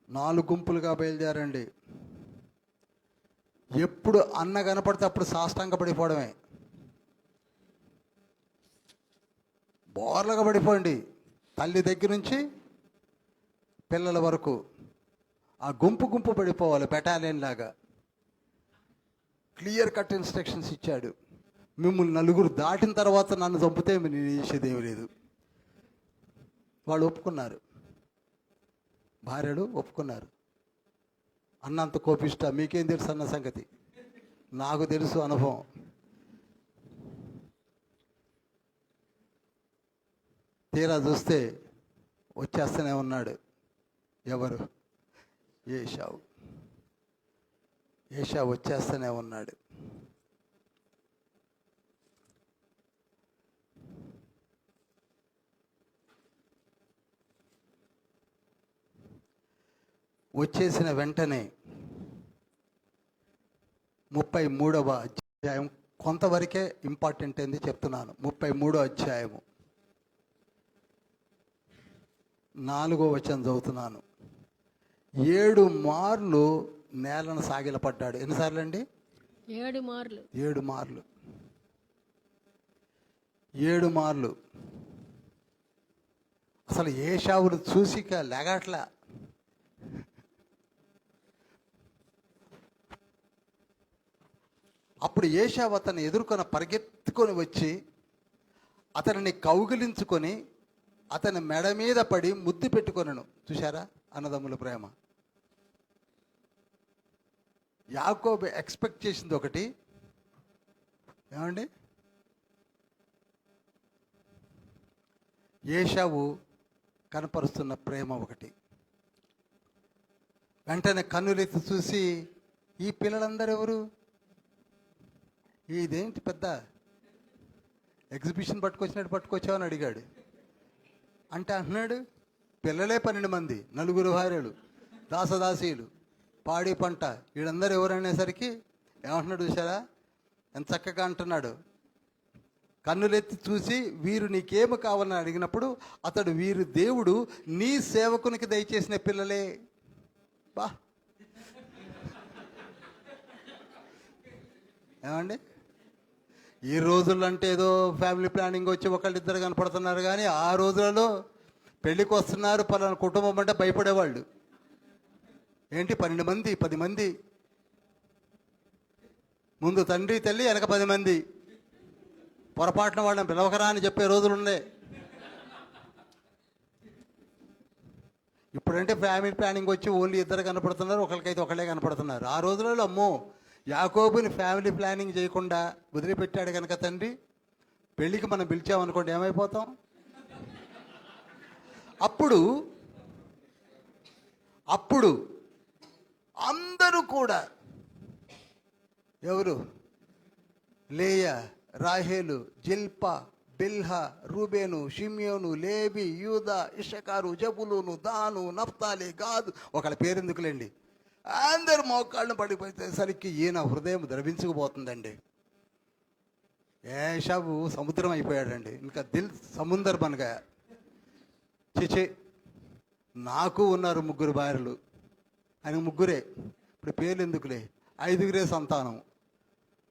4 గుంపులుగా బయలుదేరండి. ఎప్పుడు అన్న కనపడితే అప్పుడు సాష్టాంగ పడిపోవడమే. బోర్లుగా పడిపోండి, తల్లి దగ్గర నుంచి పిల్లల వరకు. ఆ గుంపు పడిపోవాలి, బెటాలియన్ లాగా. క్లియర్ కట్ ఇన్స్ట్రక్షన్స్ ఇచ్చాడు. మిమ్మల్ని 4 దాటిన తర్వాత నన్ను చంపితే నేను చేసేదేమీ లేదు. వాళ్ళు ఒప్పుకున్నారు, భార్యలు ఒప్పుకున్నారు. అన్నంత కోపిష్ట, మీకేం తెలుసు అన్న సంగతి? నాకు తెలుసు, అనుభవం. తీరా చూస్తే వచ్చేస్తూనే ఉన్నాడు. ఎవరు? ఏషావు. ఏషావు వచ్చేస్తూనే ఉన్నాడు. వచ్చేసిన వెంటనే 33వ అధ్యాయం, కొంతవరకే ఇంపార్టెంట్ ఏంది చెప్తున్నాను. 33వ అధ్యాయము 4వ వచనం చదువుతున్నాను. 7 మార్లు నేలను సాగిలపడ్డాడు. ఎన్నిసార్లు అండి? 7 మార్లు. 7 మార్లు. 7 మార్లు. అసలు ఏషావును చూసిక లేగట్లా. అప్పుడు ఏషావు అతన్ని ఎదుర్కొని పరిగెత్తుకొని వచ్చి అతనిని కౌగిలించుకొని అతని మెడ మీద పడి ముద్దు పెట్టుకొనను. చూశారా అన్నదమ్ముల ప్రేమ? యాకోబు ఎక్స్పెక్ట్ చేసింది ఒకటి, ఏమండి, ఏషావు కనపరుస్తున్న ప్రేమ ఒకటి. వెంటనే కన్నులెత్తి చూసి, ఈ పిల్లలందరూ ఎవరు? ఇదేంటి పెద్ద ఎగ్జిబిషన్ పట్టుకొచ్చావని అడిగాడు. అంటే అంటున్నాడు, పిల్లలే 12 మంది, 4 భార్యలు, దాసదాసీలు, పాడి పంట, వీళ్ళందరూ ఎవరనేసరికి ఏమంటున్నాడు చూసారా? ఎంత చక్కగా అంటున్నాడు. కన్నులెత్తి చూసి, వీరు నీకేమి కావాలని అడిగినప్పుడు అతడు, వీరు దేవుడు నీ సేవకునికి దయచేసిన పిల్లలే. బా, ఏమండి, ఈ రోజుల్లో అంటే ఏదో ఫ్యామిలీ ప్లానింగ్ వచ్చి ఒకళ్ళిద్దరు కనపడుతున్నారు, కానీ ఆ రోజులలో పెళ్ళికి వస్తున్నారు పలానా కుటుంబం అంటే భయపడేవాళ్ళు. ఏంటి 12 మంది, 10 మంది, ముందు తండ్రి తల్లి, వెనక 10 మంది. పొరపాటున వాళ్ళని పిలవకరా అని చెప్పే రోజులు ఉన్నాయి. ఇప్పుడంటే ఫ్యామిలీ ప్లానింగ్ వచ్చి ఓన్లీ 2 కనపడుతున్నారు, ఒకరికైతే ఒకళ్ళే కనపడుతున్నారు. ఆ రోజులలో అమ్మో, యాకోబుని ఫ్యామిలీ ప్లానింగ్ చేయకుండా వదిలిపెట్టాడు కనుక తండ్రి, పెళ్ళికి మనం పిలిచామనుకోండి ఏమైపోతాం? అప్పుడు అందరూ కూడా, ఎవరు? లేయా, రాహేలు, జిల్పా, బిల్హా, రూబేను, షిమ్యోను, లేవి, యూదా, ఇషకారు, జబులును, దాను, నఫ్తాలి, గాదు, ఒకళ్ళ పేరెందుకులేండి, అందరు మోకాళ్ళను పడిపోయేసరికి ఈయన హృదయం ద్రవించుకుపోతుందండి. ఏషావు సముద్రం అయిపోయాడండి, ఇంకా దిల్ సముందర్ బనగా. చిచి, నాకు ఉన్నారు 3 భార్యలు, ఆయన 3, ఇప్పుడు పేర్లు ఎందుకులే, 5 సంతానం.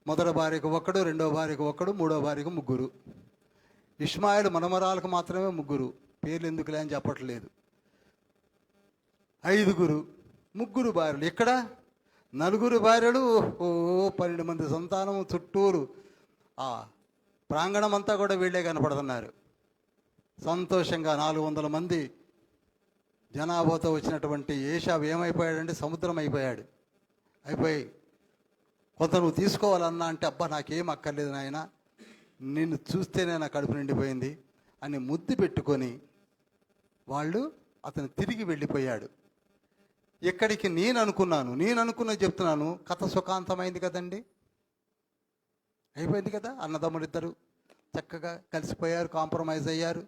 మొదటి భార్యకు 1, రెండో భార్యకు 1, మూడో భార్యకు 3. ఇష్మాయిల్ మనమరాలకు మాత్రమే 3, పేర్లు ఎందుకులే అని చెప్పట్లేదు. 5, 3 భార్యలు. ఇక్కడ 4 భార్యలు, 12 మంది సంతానం. చుట్టూరు ఆ ప్రాంగణం అంతా కూడా వీళ్ళే కనపడుతున్నారు. సంతోషంగా 400 మంది జనాభాతో వచ్చినటువంటి ఏషావు ఏమైపోయాడంటే సముద్రం అయిపోయాడు. అయిపోయి కొంత నువ్వు తీసుకోవాలన్నా అంటే, అబ్బా నాకేం అక్కర్లేదు నాయన, నిన్ను చూస్తేనే నా కడుపు నిండిపోయింది అని ముద్దు పెట్టుకొని అతను తిరిగి వెళ్ళిపోయాడు. ఎక్కడికి నేను అనుకున్నది చెప్తున్నాను. కథ సుఖాంతమైంది కదండి, అయిపోయింది కదా. అన్నదమ్ములిద్దరు చక్కగా కలిసిపోయారు, కాంప్రమైజ్ అయ్యారు,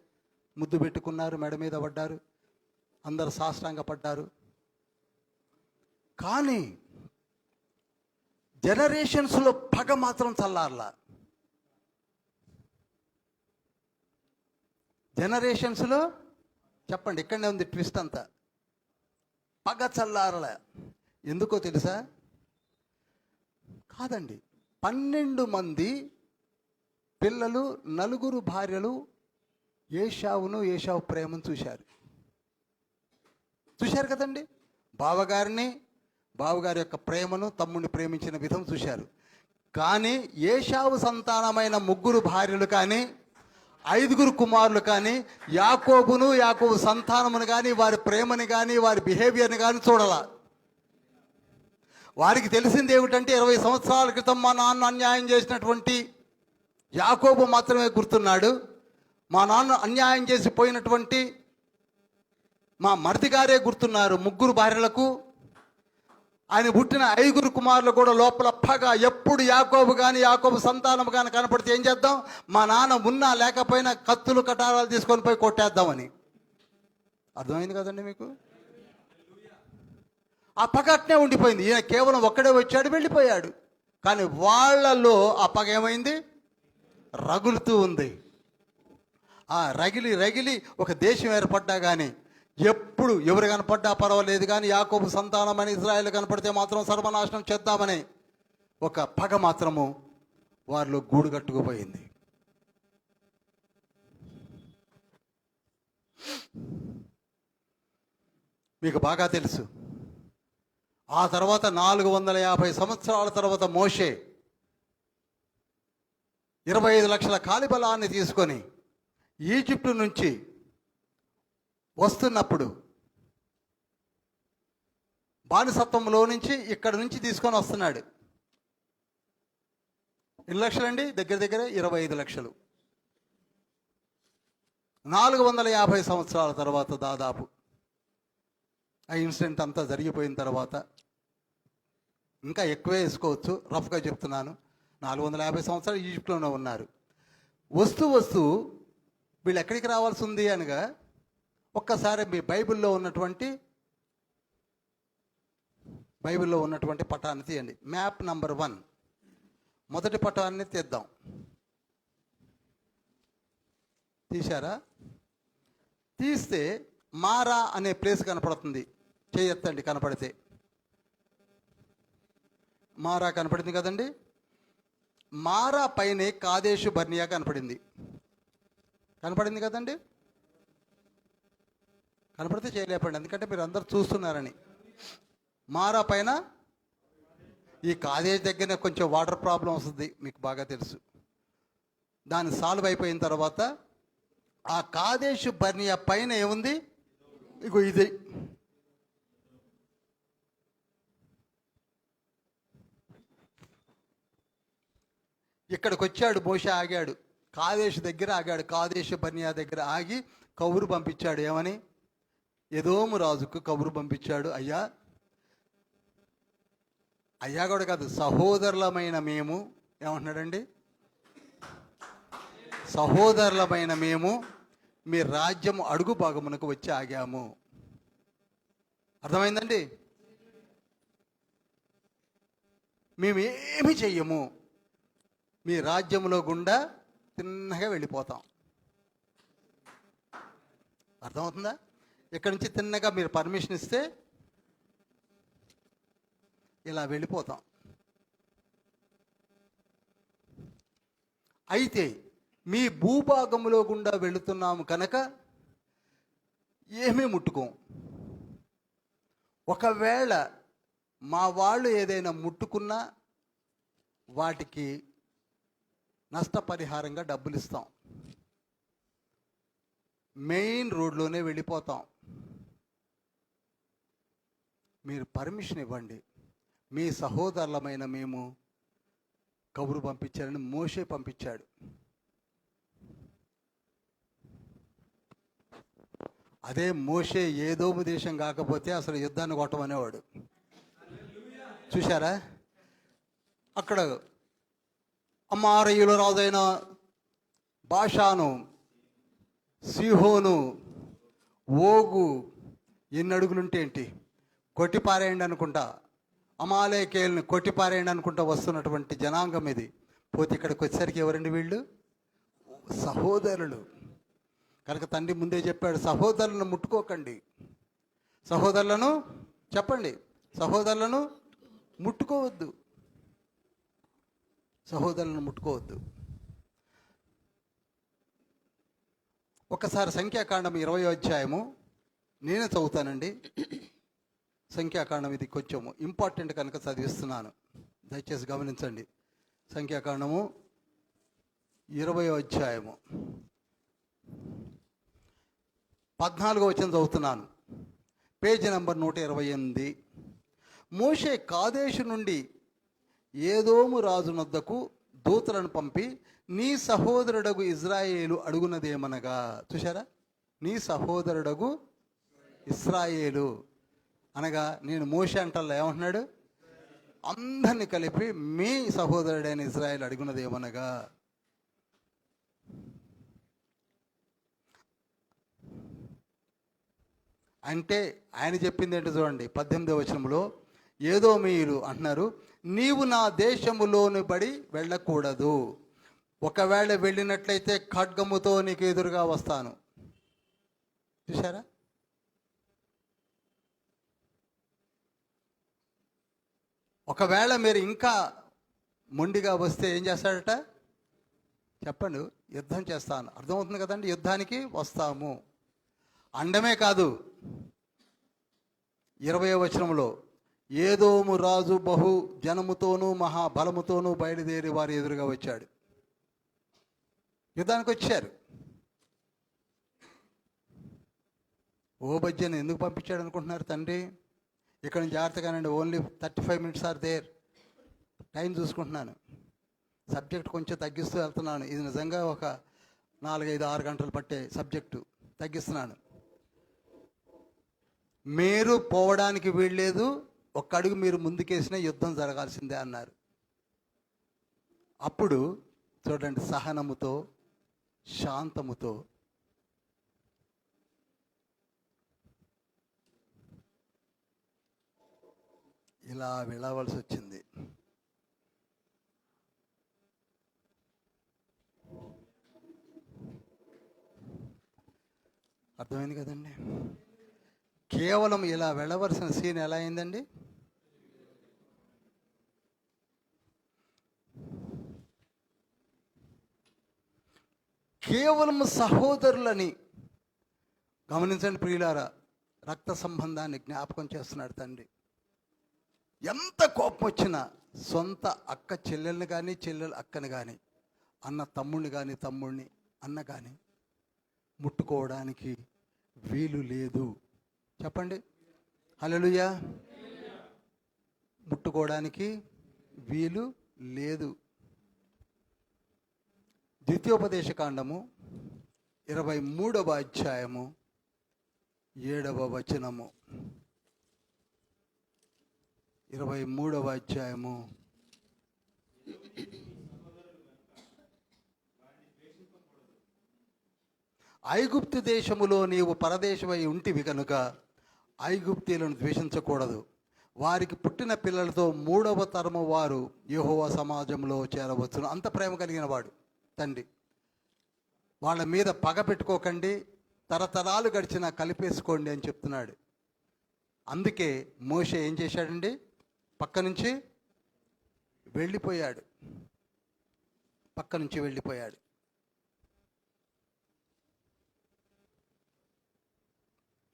ముద్దు పెట్టుకున్నారు, మెడ మీద పడ్డారు, అందరు సాష్టాంగ పడ్డారు. కానీ జనరేషన్స్లో పగ మాత్రం చల్లారలా. జనరేషన్స్లో చెప్పండి, ఇక్కడనే ఉంది ట్విస్ట్ అంతా. పగ చల్లారల. ఎందుకో తెలుసా? కాదండి, 12 మంది పిల్లలు, 4 భార్యలు ఏషావు ప్రేమను చూశారు కదండి. బావగారి యొక్క ప్రేమను, తమ్ముడిని ప్రేమించిన విధం చూశారు. కానీ ఏషావు సంతానమైన 3 భార్యలు కానీ, 5 కుమారులు కానీ, యాకోబు సంతానమును కానీ, వారి ప్రేమని కానీ, వారి బిహేవియర్ని కానీ చూడాల. వారికి తెలిసింది ఏమిటంటే 20 సంవత్సరాల క్రితం మా నాన్న అన్యాయం చేసినటువంటి యాకోబు మాత్రమే గుర్తున్నాడు. మా నాన్న అన్యాయం చేసి పోయినటువంటి మా మరిది గారే గుర్తున్నారు 3 భార్యలకు. ఆయన పుట్టిన 5 కుమారులు కూడా లోపల పగ. ఎప్పుడు యాకోబు సంతానం కానీ కనపడితే ఏం చేద్దాం, మా నాన్న ఉన్నా లేకపోయినా కత్తులు కటారాలు తీసుకొని పోయి కొట్టేద్దామని. అర్థమైంది కదండి మీకు? ఆ పగ అట్నే ఉండిపోయింది. ఈయన కేవలం ఒక్కడే వచ్చాడు, వెళ్ళిపోయాడు. కానీ వాళ్ళలో ఆ పగ ఏమైంది? రగులుతూ ఉంది. ఆ రగిలి ఒక దేశం ఏర్పడ్డా కానీ, ఎప్పుడు ఎవరు కనపడ్డా పర్వాలేదు కానీ యాకోబు సంతానమని ఇజ్రాయేల్ కనపడితే మాత్రం సర్వనాశనం చేద్దామని ఒక పగ మాత్రము వారిలో గూడు కట్టుకుపోయింది. మీకు బాగా తెలుసు. ఆ తర్వాత 450 సంవత్సరాల తర్వాత మోషే 25 లక్షల కాలిబలాన్ని తీసుకొని ఈజిప్టు నుంచి వస్తున్నప్పుడు, బానిసత్వంలో నుంచి ఇక్కడ నుంచి తీసుకొని వస్తున్నాడు. ఎన్ని లక్షలండి? దగ్గర 25 లక్షలు. 450 సంవత్సరాల తర్వాత దాదాపు ఆ ఇన్సిడెంట్ అంతా జరిగిపోయిన తర్వాత, ఇంకా ఎక్కువే వేసుకోవచ్చు, రఫ్గా చెప్తున్నాను, 450 సంవత్సరాలు ఈజిప్ట్లోనే ఉన్నారు. వస్తూ వీళ్ళు ఎక్కడికి రావాల్సి ఉంది అనగా, ఒక్కసారి మీ బైబిల్లో ఉన్నటువంటి పటాన్ని తీయండి. మ్యాప్ నంబర్ 1, మొదటి పటాన్ని తీద్దాం. తీశారా? తీస్తే మారా అనే ప్లేస్ కనపడుతుంది. చేయొత్తండి కనపడితే. మారా కనపడింది కదండి. మారా పైనే కాదేశు బర్నియా కనపడింది కదండి. కనపడితే చేయలేపండి, ఎందుకంటే మీరు అందరు చూస్తున్నారని. మారా పైన ఈ కాదేశ్ దగ్గర కొంచెం వాటర్ ప్రాబ్లం వస్తుంది, మీకు బాగా తెలుసు. దాన్ని సాల్వ్ అయిపోయిన తర్వాత ఆ కాదేశు బర్నియా పైన ఏముంది? ఇగో ఇది. ఇక్కడికి వచ్చాడు మోషే, ఆగాడు. కాదేశు దగ్గర ఆగాడు. కాదేశు బర్నియా దగ్గర ఆగి కబురు పంపించాడు. ఏమని? ఎదోము రాజుకు కబురు పంపించాడు. అయ్యా కూడా కాదు, సహోదరులమైన మేము, ఏమంటున్నాడండి? సహోదరులమైన మేము మీ రాజ్యం అడుగు భాగమునకు వచ్చి ఆగాము. అర్థమైందండి? మేము ఏమి చెయ్యము, మీ రాజ్యంలో గుండా తిన్నగా వెళ్ళిపోతాం. అర్థమవుతుందా? ఇక్కడి నుంచి తిన్నగా మీరు పర్మిషన్ ఇస్తే ఇలా వెళ్ళిపోతాం. అయితే మీ భూభాగంలో గుండా వెళుతున్నాము కనుక ఏమీ ముట్టుకోం. ఒకవేళ మా వాళ్ళు ఏదైనా ముట్టుకున్నా వాటికి నష్టపరిహారంగా డబ్బులు ఇస్తాం. మెయిన్ రోడ్లోనే వెళ్ళిపోతాం. మీరు పర్మిషన్ ఇవ్వండి. మీ సహోదరులమైన మేము కబురు పంపించారని మోషే పంపించాడు. అదే మోషే ఏదోము దేశం కాకపోతే అసలు యుద్ధాన్ని కొట్టమనేవాడు. చూశారా? అక్కడ అమారయుల రాజైన బాషాను, సిహోను, ఓగు ఎన్ని అడుగులుంటే ఏంటి, కొట్టిపారేయండి అనుకుంటా, అమాలేకేయుల్ని కొట్టిపారేయండి అనుకుంటా వస్తున్నటువంటి జనాంగం ఇది. పోతే ఇక్కడికి వచ్చేసరికి ఎవరండి వీళ్ళు? సహోదరులు. కనుక తండ్రి ముందే చెప్పాడు, సహోదరులను ముట్టుకోకండి. సహోదరులను చెప్పండి, సహోదరులను ముట్టుకోవద్దు, సహోదరులను ముట్టుకోవద్దు. ఒకసారి సంఖ్యాకాండం 20వ అధ్యాయము నేనే చదువుతానండి. సంఖ్యాకాండం ఇది కొంచెం ఇంపార్టెంట్ కనుక చదివిస్తున్నాను, దయచేసి గమనించండి. సంఖ్యాకాండము 20వ అధ్యాయము 14వ వచనం చదువుతున్నాను. Page number 128. మోషే కాదేశు నుండి ఏదోము రాజునొద్దకు దూతలను పంపి నీ సహోదరుడగు ఇజ్రాయేలు అడుగునదేమనగా. చూశారా? నీ సహోదరుడగు ఇస్రాయేలు అనగా నేను మోషే అంటల్లా ఏమంటున్నాడు? అందరిని కలిపి మీ సహోదరుడైన ఇజ్రాయేలు అడుగునదేమనగా. అంటే ఆయన చెప్పింది ఏంటో చూడండి. 18వ వచనంలో ఏదోమీయులు అంటున్నారు, నీవు నా దేశములోని బడి వెళ్ళకూడదు, ఒకవేళ వెళ్ళినట్లయితే ఖడ్గముతో నీకు ఎదురుగా వస్తాను. చూసారా? ఒకవేళ మీరు ఇంకా మొండిగా వస్తే ఏం చేస్తాడట చెప్పండి? యుద్ధం చేస్తాను. అర్థమవుతుంది కదండి? యుద్ధానికి వస్తాము అండమే కాదు. 20వ వచనంలో ఏదోము రాజు బహు జనముతోనూ మహాబలముతోనూ బయలుదేరి వారి ఎదురుగా వచ్చాడు. యుద్ధానికి వచ్చారు. ఓబజ్జను ఎందుకు పంపించాడు అనుకుంటున్నారు తండ్రి? ఇక్కడ నుంచి జాగ్రత్తగానండి, only 35 minutes are there. Time చూసుకుంటున్నాను, సబ్జెక్ట్ కొంచెం తగ్గిస్తూ వెళ్తున్నాను. ఇది నిజంగా ఒక 4, 5, 6 గంటలు పట్టే సబ్జెక్టు తగ్గిస్తున్నాను. మీరు పోవడానికి వీల్లేదు, ఒక్క అడుగు మీరు ముందుకేసిన యుద్ధం జరగాల్సిందే అన్నారు. అప్పుడు చూడండి, సహనముతో శాంతముతో ఇలా వెళ్ళవలసి వచ్చింది. అర్థమైంది కదండి? కేవలం ఇలా వెళ్ళవలసిన సీన్ ఎలా అయిందండి? కేవలం సహోదరులని గమనించండి ప్రియులారా. రక్త సంబంధాన్ని జ్ఞాపకం చేస్తున్నాడు తండ్రి. ఎంత కోపం వచ్చినా సొంత అక్క చెల్లెల్ని కానీ, చెల్లెలు అక్కని కానీ, అన్న తమ్ముడిని కానీ, తమ్ముడిని అన్న కానీ ముట్టుకోవడానికి వీలు లేదు. చెప్పండి హల్లెలూయా. ముట్టుకోవడానికి వీలు లేదు. ద్వితీయోపదేశకాండము 23వ అధ్యాయము 7వ వచనము. 23వ అధ్యాయము 7వ ఐగుప్తు దేశములో నీవు పరదేశమై ఉంటివి కనుక ఐగుప్తీయులను ద్వేషించకూడదు. వారికి పుట్టిన పిల్లలతో 3వ తరము వారు యెహోవా సమాజంలో చేరవచ్చును. అంత ప్రేమ కలిగిన వాడు తండ్రి. వాళ్ళ మీద పగ పెట్టుకోకండి, తరతరాలు గడిచినా కలిపేసుకోండి అని చెప్తున్నాడు. అందుకే మోషే ఏం చేశాడండి? పక్క నుంచి వెళ్ళిపోయాడు.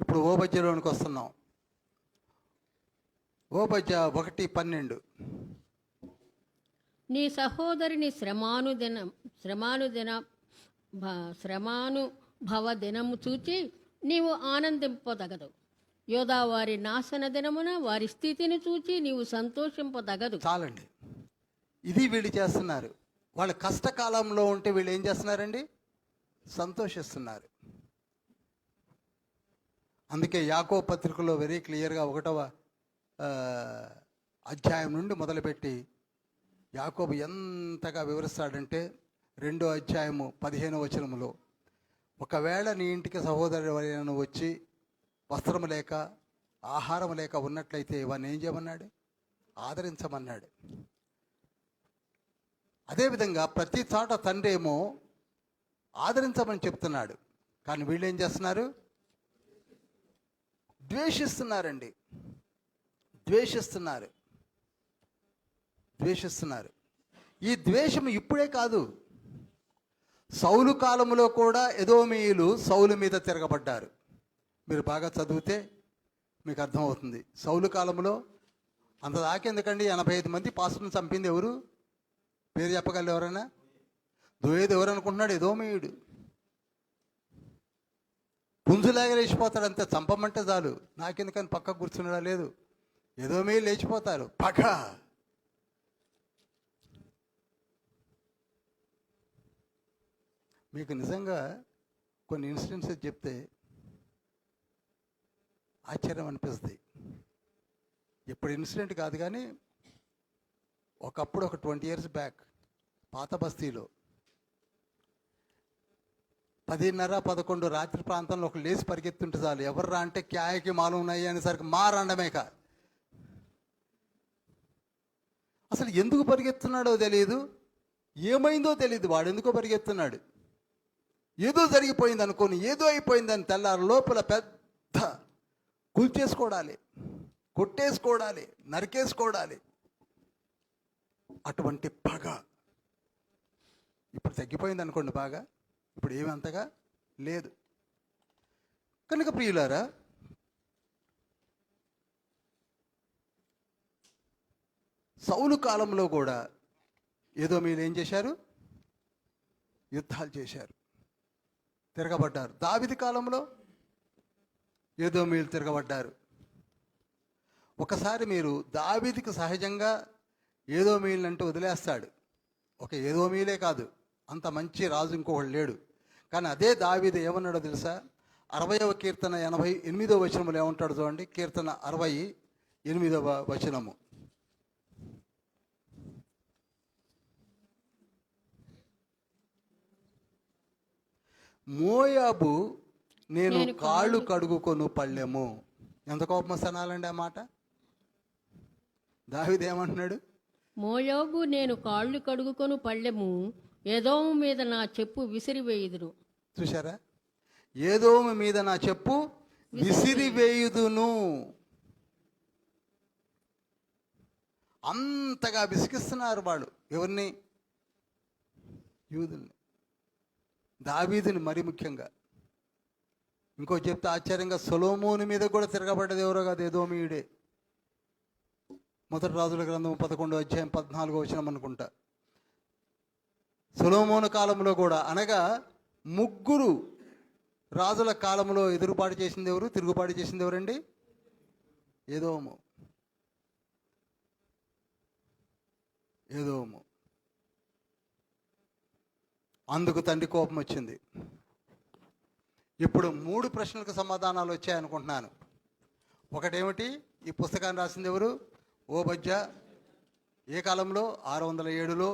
ఇప్పుడు ఓబద్యలోనికి వస్తున్నాం. ఓబద్య 1:12. నీ సహోదరిని శ్రమానుభవ దినము చూచి నీవు ఆనందింపదగదు. యోధా వారి నాశన దినమున వారి స్థితిని చూచి నీవు సంతోషింపదగదు. చాలండి. ఇది వీళ్ళు చేస్తున్నారు. వాళ్ళ కష్టకాలంలో ఉంటే వీళ్ళు ఏం చేస్తున్నారండి? సంతోషిస్తున్నారు. అందుకే యాకోబు పత్రికలో వెరీ క్లియర్గా 1వ అధ్యాయం నుండి మొదలుపెట్టి యాకోబు ఎంతగా వివరిస్తాడంటే 2వ అధ్యాయము 15వ వచనములో, ఒకవేళ నీ ఇంటికి సహోదరుడు ఎవరైనా వచ్చి వస్త్రము లేక ఆహారం లేక ఉన్నట్లయితే వాడిని ఏం చేయమన్నాడు? ఆదరించమన్నాడు. అదేవిధంగా ప్రతి చోట తండ్రి ఏమో ఆదరించమని చెప్తున్నాడు. కానీ వీళ్ళు ఏం చేస్తున్నారు? ద్వేషిస్తున్నారండి. ద్వేషిస్తున్నారు. ఈ ద్వేషం ఇప్పుడే కాదు, సౌలు కాలంలో కూడా ఎదోమీయులు సౌలు మీద తిరగబడ్డారు. మీరు బాగా చదివితే మీకు అర్థమవుతుంది. సౌలు కాలంలో అంత దాకెందుకండి, 85 మంది పాస్టర్ని చంపింది ఎవరు? పేరు చెప్పగలరు ఎవరైనా? దోయేది ఎవరు అనుకుంటున్నాడు? ఎదోమీయుడు. పుంజులాగా లేచిపోతాడు అంతే. చంపమంటే చాలు, నాకెందుకని పక్క కూర్చున్నాడా? లేదు, ఎదోమీయులు లేచిపోతారు. పగ. మీకు నిజంగా కొన్ని ఇన్సిడెంట్స్ చెప్తే ఆశ్చర్యం అనిపిస్తుంది. ఇప్పుడు ఇన్సిడెంట్ కాదు కానీ ఒకప్పుడు ఒక 20 years బ్యాక్ పాత బస్తీలో 10:30-11 రాత్రి ప్రాంతంలో ఒక లేచి పరిగెత్తుంటే చాలు, ఎవర్రా అంటే క్యాయకి మాలు ఉన్నాయి అనేసరికి మారండమేక. అసలు ఎందుకు పరిగెత్తున్నాడో తెలియదు, ఏమైందో తెలియదు. వాడు ఎందుకో పరిగెత్తున్నాడు. ఏదో జరిగిపోయింది అనుకోని, ఏదో అయిపోయిందని తెల్లారు లోపల పెద్ద కూల్చేసుకోవడాలి, కొట్టేసుకోవడాలి, నరికేసుకోవడాలి. అటువంటి పగ ఇప్పుడు తగ్గిపోయింది అనుకోండి బాగా. ఇప్పుడు ఏమి అంతగా లేదు. కనుక ప్రియులారా, సౌలు కాలంలో కూడా ఏదో మీరు ఏం చేశారు? యుద్ధాలు చేశారు, తిరగబడ్డారు. దావీదు కాలంలో ఏదో మీరు తిరగబడ్డారు. ఒకసారి మీరు దావీదుకి సహజంగా ఏదో మీలంటూ వదిలేస్తాడు. ఒక ఏదో మీలే కాదు, అంత మంచి రాజు ఇంకొకడు లేడు. కానీ అదే దావీదు ఏమన్నాడో తెలుసా? 60వ కీర్తన 88వ వచనములు ఏమంటాడు చూడండి. కీర్తన 68వ వచనము. మోయాబు నేను కాళ్ళు కడుగుకొను పళ్ళెము. ఎంత కోపం వస్తున్నాలండి ఆ మాట. దావీదు ఏమంటున్నాడు? మోయాబు నేను కాళ్ళు కడుగుకొను పళ్ళెము, ఎదోము మీద నా చెప్పు విసిరివేయుదును. చూసారా? ఏదోము మీద నా చెప్పు విసిరివేయుదును. అంతగా విసిగిస్తున్నారు వాళ్ళు. ఎవరిని? యూదుల్ని, దావీదుని మరి ముఖ్యంగా. ఇంకో చెప్తే ఆశ్చర్యంగా సొలొమోను మీద కూడా తిరగబడ్డది ఎవరో కాదు, ఎదోమీయుడే. మొదటి రాజుల గ్రంథం 11వ అధ్యాయం 14వ వచనం అనుకుంటా. సొలొమోను కాలంలో కూడా, అనగా 3 రాజుల కాలంలో ఎదురుపాటు చేసింది ఎవరు? తిరుగుబాటు చేసింది ఎవరండి? ఏదోము. అందుకు తండ్రి కోపం వచ్చింది. ఇప్పుడు 3 ప్రశ్నలకు సమాధానాలు వచ్చాయనుకుంటున్నాను. ఒకటేమిటి? ఈ పుస్తకాన్ని రాసింది ఎవరు? ఓబద్య. ఏ కాలంలో? 607లో.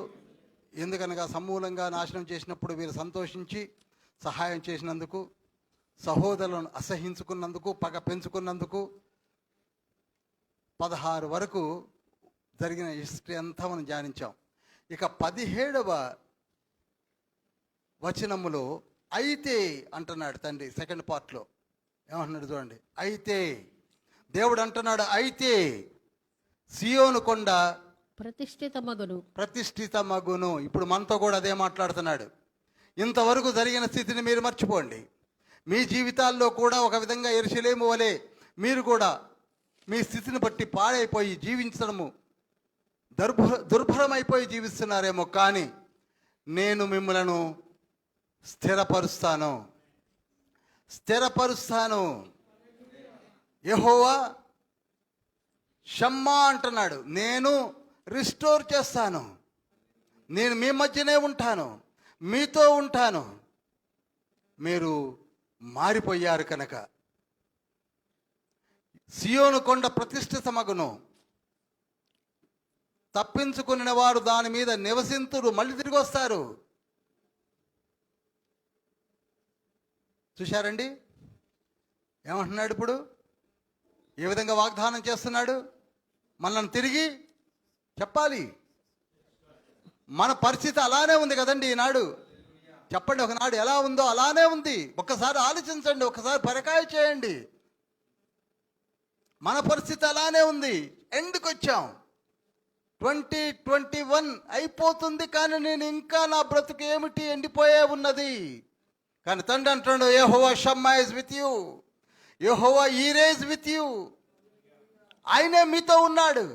ఎందుకనగా సమూలంగా నాశనం చేసినప్పుడు వీరు సంతోషించి సహాయం చేసినందుకు, సహోదరులను అసహించుకున్నందుకు, పగ పెంచుకున్నందుకు 16 వరకు జరిగిన హిస్టరీ అంతా మనం ధ్యానించాం. ఇక 17వ వచనములో అయితే అంటున్నాడు తండ్రి. సెకండ్ పార్ట్లో ఏమంటున్నాడు చూడండి. అయితే దేవుడు అంటున్నాడు, అయితే సియోను కొండ ప్రతిష్ఠితమగును. ఇప్పుడు మనతో కూడా అదే మాట్లాడుతున్నాడు. ఇంతవరకు జరిగిన స్థితిని మీరు మర్చిపోండి. మీ జీవితాల్లో కూడా ఒక విధంగా యెరూషలేము వలె మీరు కూడా మీ స్థితిని బట్టి పాడైపోయి జీవించడము దుర్భరమైపోయి జీవిస్తున్నారేమో, కానీ నేను మిమ్మలను స్థిరపరుస్తాను. యెహోవా షమ్మా అంటున్నాడు, నేను రిస్టోర్ చేస్తాను. నేను మీ మధ్యనే ఉంటాను, మీతో ఉంటాను. మీరు మారిపోయారు కనుక సియోను కొండ ప్రతిష్ఠితమగును. తప్పించుకుని వారు దాని మీద నివసింతురు, మళ్ళీ తిరిగి వస్తారు. చూశారండి ఏమంటున్నాడు? ఇప్పుడు ఏ విధంగా వాగ్దానం చేస్తున్నాడు? మనల్ని తిరిగి చెప్పాలి. మన పరిస్థితి అలానే ఉంది కదండి ఈనాడు. చెప్పండి, ఒకనాడు ఎలా ఉందో అలానే ఉంది. ఒక్కసారి ఆలోచించండి, ఒక్కసారి పరికాయ చేయండి. మన పరిస్థితి అలానే ఉంది. ఎండ్కి వచ్చాం. 2021 అయిపోతుంది, కానీ నేను ఇంకా నా బ్రతుకు ఏమిటి, ఎండిపోయే ఉన్నది. కానీ తండ్రి అంటున్నాడు, Jehovah Shammah is with you, Jehovah Jireh is with you. ఆయనే మీతో ఉన్నాడు,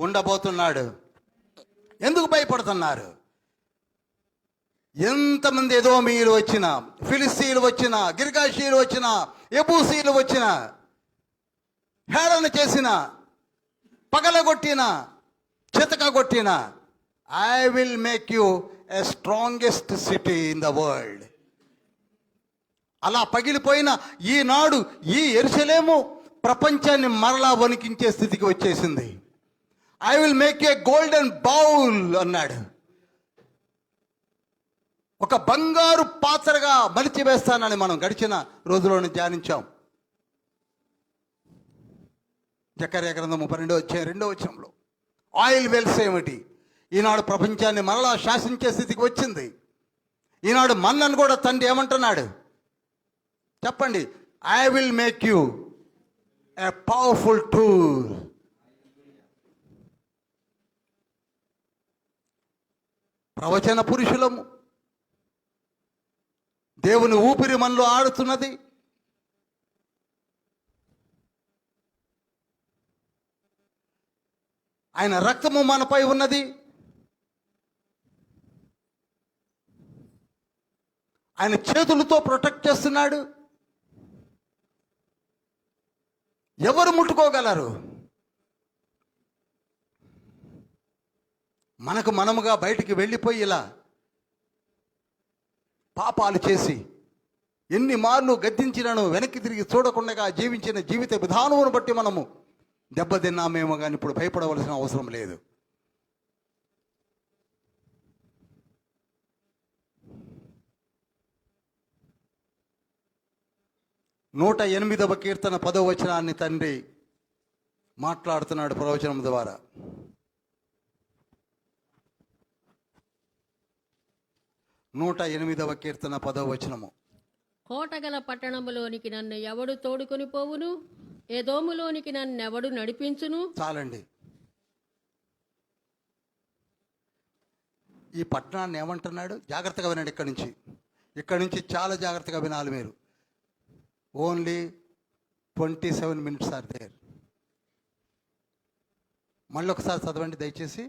ఉండబోతున్నాడు. ఎందుకు భయపడుతున్నారు? ఎంతమంది ఎదోమీయులు వచ్చినా, ఫిలిస్తీన్లు వచ్చినా, గిర్గాషీలు వచ్చినా, యెబూసీలు వచ్చినా, హేళన చేసిన, పగలగొట్టిన, చితకగొట్టిన, I will make you a strongest city in the world. అలా పగిలిపోయిన ఈనాడు ఈ యెరూషలేము ప్రపంచాన్ని మరలా వణికించే స్థితికి వచ్చేసింది. I will make a golden bowl అన్నాడు. ఒక బంగారు పాత్రగా మలిచి వేస్తానని మనం గడిచిన రోజుల్లోనే ధ్యానించాం. జకర్యా గ్రంథము 12వ అధ్యాయం 2వ వచనంలో ఆయిల్ వెల్స్ ఏమిటి? ఈనాడు ప్రపంచాన్ని మరలా శాసించే స్థితికి వచ్చింది. ఈనాడు మన్నను కూడా తండ్రి ఏమంటున్నాడు చెప్పండి? I will make you a powerful tool. ప్రవచన పురుషులము, దేవుని ఊపిరి మనలో ఆడుతున్నది. ఆయన రక్తము మనపై ఉన్నది. ఆయన చేతులతో ప్రొటెక్ట్ చేస్తున్నాడు. ఎవరు ముట్టుకోగలరు? మనకు మనముగా బయటికి వెళ్ళిపోయి ఇలా పాపాలు చేసి ఎన్ని మార్లు గద్దించినను వెనక్కి తిరిగి చూడకుండా జీవించిన జీవిత విధానమును బట్టి మనము దెబ్బతిన్నామేమో, కానీ ఇప్పుడు భయపడవలసిన అవసరం లేదు. నూట 8వ కీర్తన 10వ వచనాన్ని తండ్రి మాట్లాడుతున్నాడు ప్రవచనం ద్వారా. నూట 8వ కీర్తన 10వ వచనము. కోటగల పట్టణములోనికి నన్ను ఎవడు తోడుకొని పోవును? ఎదోములోనికి నన్ను ఎవడు నడిపించును? చాలండి. ఈ పట్టణాన్ని ఏమంటున్నాడు? జాగ్రత్తగా వినండి. ఇక్కడి నుంచి చాలా జాగ్రత్తగా వినాలి మీరు. Only 27 minutes are there. మళ్ళీ ఒకసారి చదవండి దయచేసి.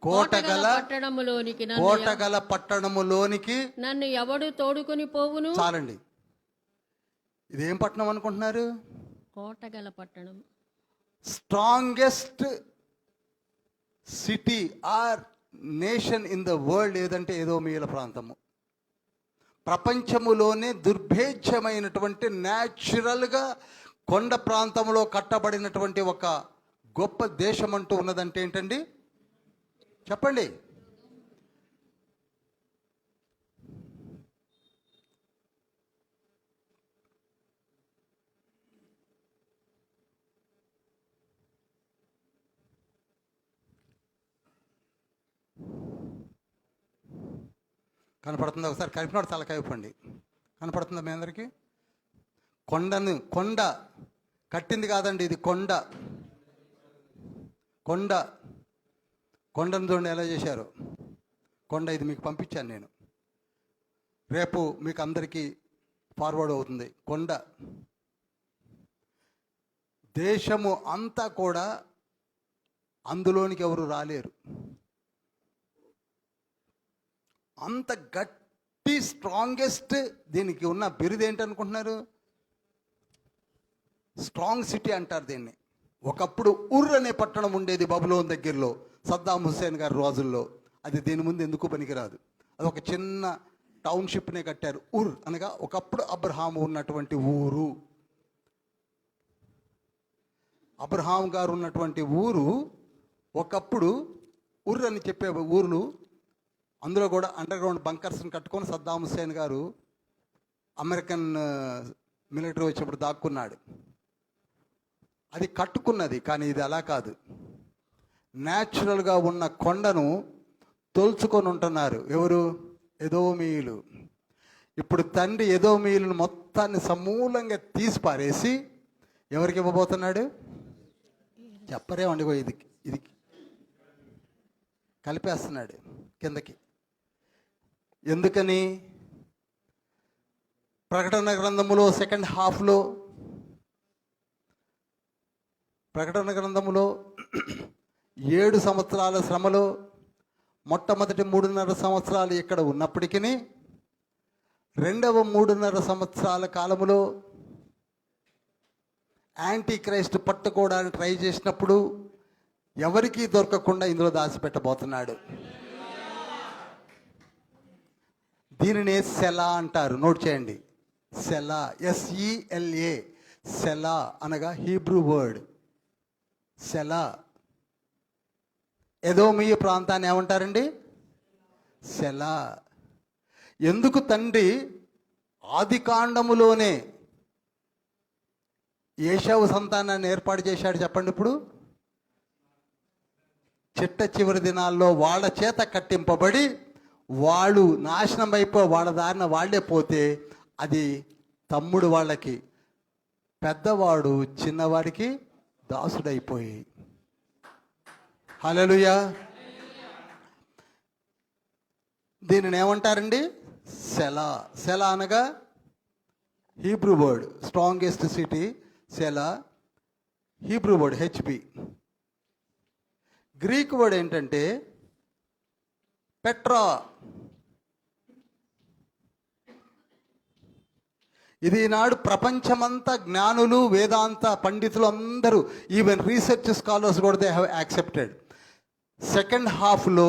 కోటగల పట్టణములోనికి నన్ను ఎవడు తోడుకొని పోవును? చాలండి. ఇదేం పట్టణం అనుకుంటున్నారు? కోటగల పట్టణం. Strongest city or nation in the world ఏదంటే ఎదోమీయుల ప్రాంతము. ప్రపంచములోనే దుర్భేద్యమైనటువంటి న్యాచురల్గా కొండ ప్రాంతంలో కట్టబడినటువంటి ఒక గొప్ప దేశం అంటూ ఉన్నదంటే ఏంటండి? చెప్పండి. కనపడుతుందా? ఒకసారి కలిపినోడు తలకాయ ఇవ్వండి. కనపడుతుందా మీ అందరికీ? కొండ కట్టింది కాదండి, ఇది కొండ. కొండను చూడండి ఎలా చేశారు. కొండ ఇది మీకు పంపించాను నేను, రేపు మీకు అందరికీ ఫార్వర్డ్ అవుతుంది. కొండ దేశము అంతా కూడా అందులోనికి ఎవరు రాలేరు. అంత గట్టి స్ట్రాంగెస్ట్, దీనికి ఉన్న బిరుదు ఏంటనుకుంటున్నారు? స్ట్రాంగ్ సిటీ అంటారు దీన్ని. ఒకప్పుడు ఉర్ అనే పట్టణం ఉండేది బబులోన్ దగ్గరలో, సద్దాం హుస్సేన్ గారి రోజుల్లో. అది దీని ముందు ఎందుకు పనికిరాదు. అది ఒక చిన్న టౌన్షిప్నే కట్టారు. ఉర్ అనగా ఒకప్పుడు అబ్రహాము ఉన్నటువంటి ఊరు. అబ్రహాం గారు ఉన్నటువంటి ఊరు ఒకప్పుడు ఉర్ అని చెప్పే ఊరు. అందులో కూడా అండర్ గ్రౌండ్ బంకర్స్ని కట్టుకొని సద్దాం హుస్సేన్ గారు అమెరికన్ మిలిటరీ వచ్చినప్పుడు దాక్కున్నాడు. అది కట్టుకున్నది, కానీ ఇది అలా కాదు. న్యాచురల్గా ఉన్న కొండను తోల్చుకొని ఉంటున్నారు. ఎవరు? ఎదోమీయులు. ఇప్పుడు తండ్రి ఎదోమీయులను మొత్తాన్ని సమూలంగా తీసి పారేసి ఎవరికి ఇవ్వబోతున్నాడు? చెప్పరేమండి, ఇది ఇది కలిపేస్తున్నాడు కిందకి. ఎందుకని? ప్రకటన గ్రంథములో సెకండ్ హాఫ్లో, ప్రకటన గ్రంథములో 7 సంవత్సరాల శ్రమలో మొట్టమొదటి 3.5 సంవత్సరాలు ఇక్కడ ఉన్నప్పటికీ రెండవ 3.5 సంవత్సరాల కాలములో యాంటీ క్రైస్ట్ పట్టుకోవడానికి ట్రై చేసినప్పుడు ఎవరికీ దొరకకుండా ఇందులో దాచిపెట్టబోతున్నాడు. దీనినే సెలా అంటారు. నోట్ చేయండి, సెలా, SELA, సెలా అనగా హీబ్రూ వర్డ్. సెలా. ఎదోమీయ ప్రాంతాన్ని ఏమంటారండి? సెలా. ఎందుకు తండ్రి ఆది కాండములోనే ఏశావు సంతానాన్ని ఏర్పాటు చేశాడు చెప్పండి? ఇప్పుడు చిట్ట చివరి దినాల్లో వాళ్ళ చేత కట్టింపబడి వాళ్ళు నాశనం అయిపోయి వాళ్ళ దారిన వాళ్ళే పోతే అది తమ్ముడు వాళ్ళకి, పెద్దవాడు చిన్నవాడికి దాసుడైపోయి. హల్లెలూయా. దీనిని ఏమంటారండి? సెలా. సెలా అనగా హీబ్రూ వర్డ్, స్ట్రాంగెస్ట్ సిటీ. సెలా Hebrew word HB. Greek word ఏంటంటే పెట్రా. ఇది ఈనాడు ప్రపంచమంతా జ్ఞానులు, వేదాంత పండితులు అందరూ, ఈవెన్ రీసెర్చ్ స్కాలర్స్ కూడా దే హ్యావ్ యాక్సెప్టెడ్. సెకండ్ హాఫ్లో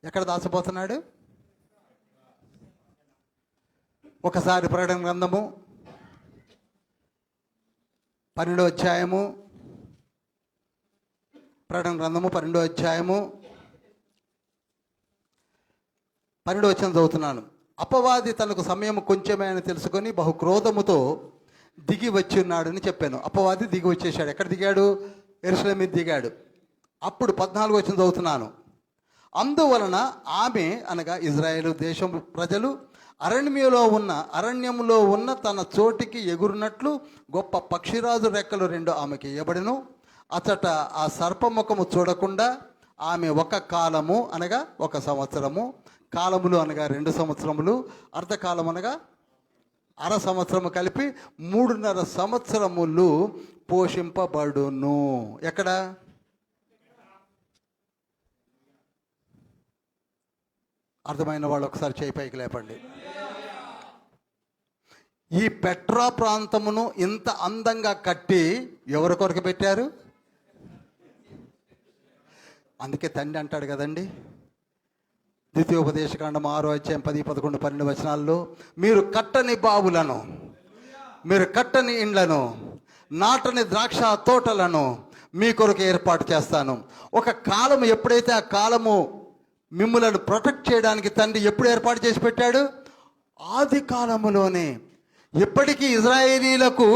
ఎక్కడ దాచబోతున్నాడు? ఒకసారి ప్రకటన గ్రంథము 12వ అధ్యాయము, ప్రకటన గ్రంథము 12వ అధ్యాయము 12వ వచనం చదువుతున్నాను. అపవాది తనకు సమయం కొంచెమే అని తెలుసుకొని బహు క్రోధముతో దిగి వచ్చి ఉన్నాడని చెప్పాను. అపవాది దిగి వచ్చేసాడు. ఎక్కడ దిగాడు? యెరూషలేము మీద దిగాడు. అప్పుడు 14వ వచనం చదువుతున్నాను. అందువలన ఆమె అనగా ఇజ్రాయేలు దేశం ప్రజలు అరణ్యములో ఉన్న తన చోటికి ఎగురునట్లు గొప్ప పక్షిరాజు రెక్కలు 2 ఆమెకి ఇవ్వబడెను. అచట ఆ సర్పముఖము చూడకుండా ఆమె ఒక కాలము అనగా 1 సంవత్సరము, కాలములు అనగా 2 సంవత్సరములు, అర్ధకాలం అనగా 1/2 సంవత్సరము కలిపి 3.5 సంవత్సరములు పోషింపబడును. ఎక్కడ? అర్థమైన వాళ్ళు ఒకసారి చేయి పైకి లేపండి. ఈ పెట్రా ప్రాంతమును ఇంత అందంగా కట్టి ఎవరి కొరకు పెట్టారు? అందుకే తండ్రి అంటాడు కదండి, ద్వితీయోపదేశకాండం 6వ అధ్యాయం 10, 11, 12 వచనాల్లో, మీరు కట్టని బావులను, మీరు కట్టని ఇండ్లను, నాటని ద్రాక్ష తోటలను మీ కొరకు ఏర్పాటు చేస్తాను. ఒక కాలము, ఎప్పుడైతే ఆ కాలము మిమ్ములను ప్రొటెక్ట్ చేయడానికి తండ్రి ఎప్పుడు ఏర్పాటు చేసి పెట్టాడు? ఆది కాలములోనే. ఇప్పటికీ ఇజ్రాయేలీలకు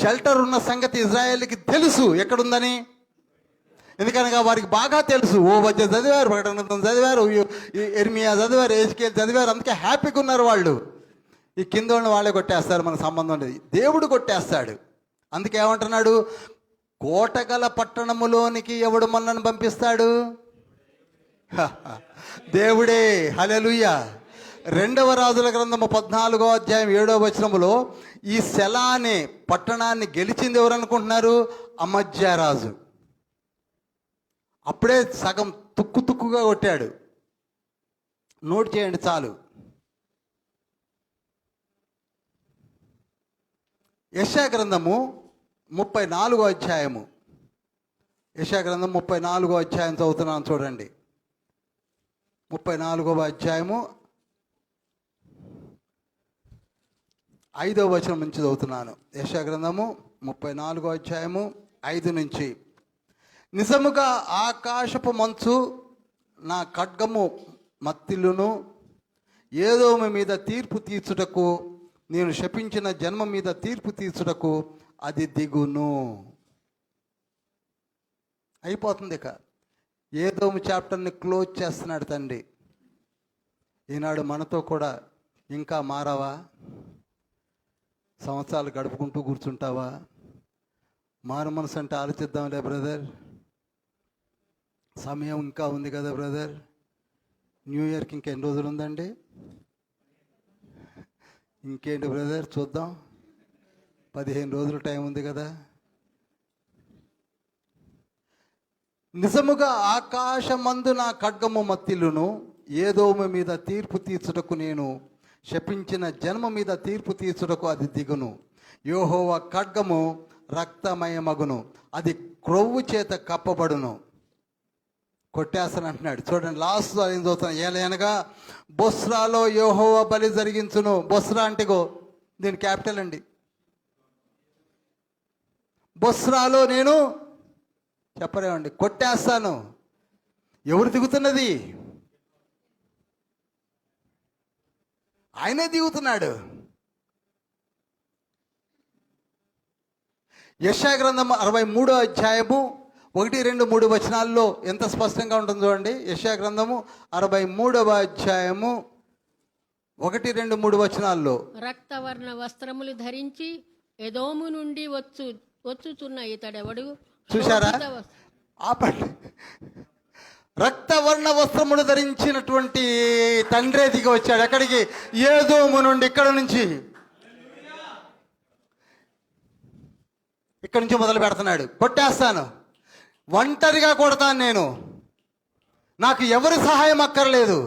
షెల్టర్ ఉన్న సంగతి ఇజ్రాయేల్కి తెలుసు ఎక్కడుందని. ఎందుకనగా వారికి బాగా తెలుసు. ఓబద్య చదివారు, ప్రకటన గ్రంథం చదివారు, ఇర్మియా చదివారు, ఎజ్కేల్ చదివారు. అందుకే హ్యాపీగా ఉన్నారు వాళ్ళు. ఈ కింద ఉన్న వాళ్ళే కొట్టేస్తారు, మనకు సంబంధం లేదు. దేవుడు కొట్టేస్తాడు. అందుకే ఏమంటున్నాడు, కోటగల పట్టణములోనికి ఎవడు మనల్ని పంపిస్తాడు? దేవుడే. హల్లెలూయా. 2వ రాజుల గ్రంథము 14వ అధ్యాయం 7వ వచనములో ఈ సెల అనే పట్టణాన్ని గెలిచింది ఎవరు అనుకుంటున్నారు? అమజ్యా రాజు. అప్పుడే సగం తుక్కుగా కొట్టాడు. నోట్ చేయండి చాలు. యెషయా గ్రంథము 34వ అధ్యాయము. యెషయా గ్రంథం 34వ అధ్యాయం చదువుతున్నాను చూడండి. 34వ అధ్యాయము 5వ వచనం నుంచి చదువుతున్నాను. యెషయా గ్రంథము 34వ అధ్యాయము 5 నుంచి. నిజముగా ఆకాశపు మంచు నా ఖడ్గము మత్తిల్లును, ఏదోము మీద తీర్పు తీర్చుటకు, నేను శపించిన జన్మ మీద తీర్పు తీర్చుటకు అది దిగును. అయిపోతుంది. ఇక ఏదోము చాప్టర్ని క్లోజ్ చేస్తున్నాడు తండ్రి. ఈనాడు మనతో కూడా ఇంకా మారావా? సంవత్సరాలు గడుపుకుంటూ కూర్చుంటావా? మారు మనసు అంటే ఆలోచిద్దాంలే బ్రదర్, సమయం ఇంకా ఉంది కదా బ్రదర్. న్యూ ఇయర్కి ఇంకెన్ని రోజులు ఉందండి? ఇంకేంటి బ్రదర్, చూద్దాం. 15 రోజులు టైం ఉంది కదా. నిజముగా ఆకాశమందు నా ఖడ్గము మత్తిల్లును, ఏదోము మీద తీర్పు తీర్చుటకు, నేను శపించిన జన్మ మీద తీర్పు తీర్చుటకు అది దిగును. యెహోవా ఖడ్గము రక్తమయమగును, అది క్రొవ్వు చేత కప్పబడును. కొట్టేస్తాను అంటున్నాడు. చూడండి లాస్ట్ ఏం చదువుతాను. ఏలయనగా బొస్రాలో యెహోవా బలి జరిగించును. బొస్రా అంటే దీని క్యాపిటల్ అండి. బొస్రాలో నేను చెప్పరేమండి, కొట్టేస్తాను. ఎవరు దిగుతున్నది? ఆయనే దిగుతున్నాడు. యెషయా గ్రంథం 63వ అధ్యాయము 1, 2, 3 వచనాల్లో ఎంత స్పష్టంగా ఉంటుంది చూడండి. యెషయా గ్రంథము 63వ అధ్యాయము 1, 2, 3 వచనాల్లో, రక్తవర్ణ వస్త్రములు ధరించి ఎదోము నుండి వచ్చుచున్న ఇతడెవడు? చూశారా? శోభిత వస్త్ర- ఆపండి. రక్తవర్ణ వస్త్రములు ధరించినటువంటి తండ్రే దిగి వచ్చాడు. ఎక్కడికి? ఏదోము నుండి. ఇక్కడ నుంచి మొదలు పెడుతున్నాడు. కొట్టేస్తాను, ఒంటరిగా కొడతాను నేను. నాకు ఎవరి సహాయం అక్కర్లేదు.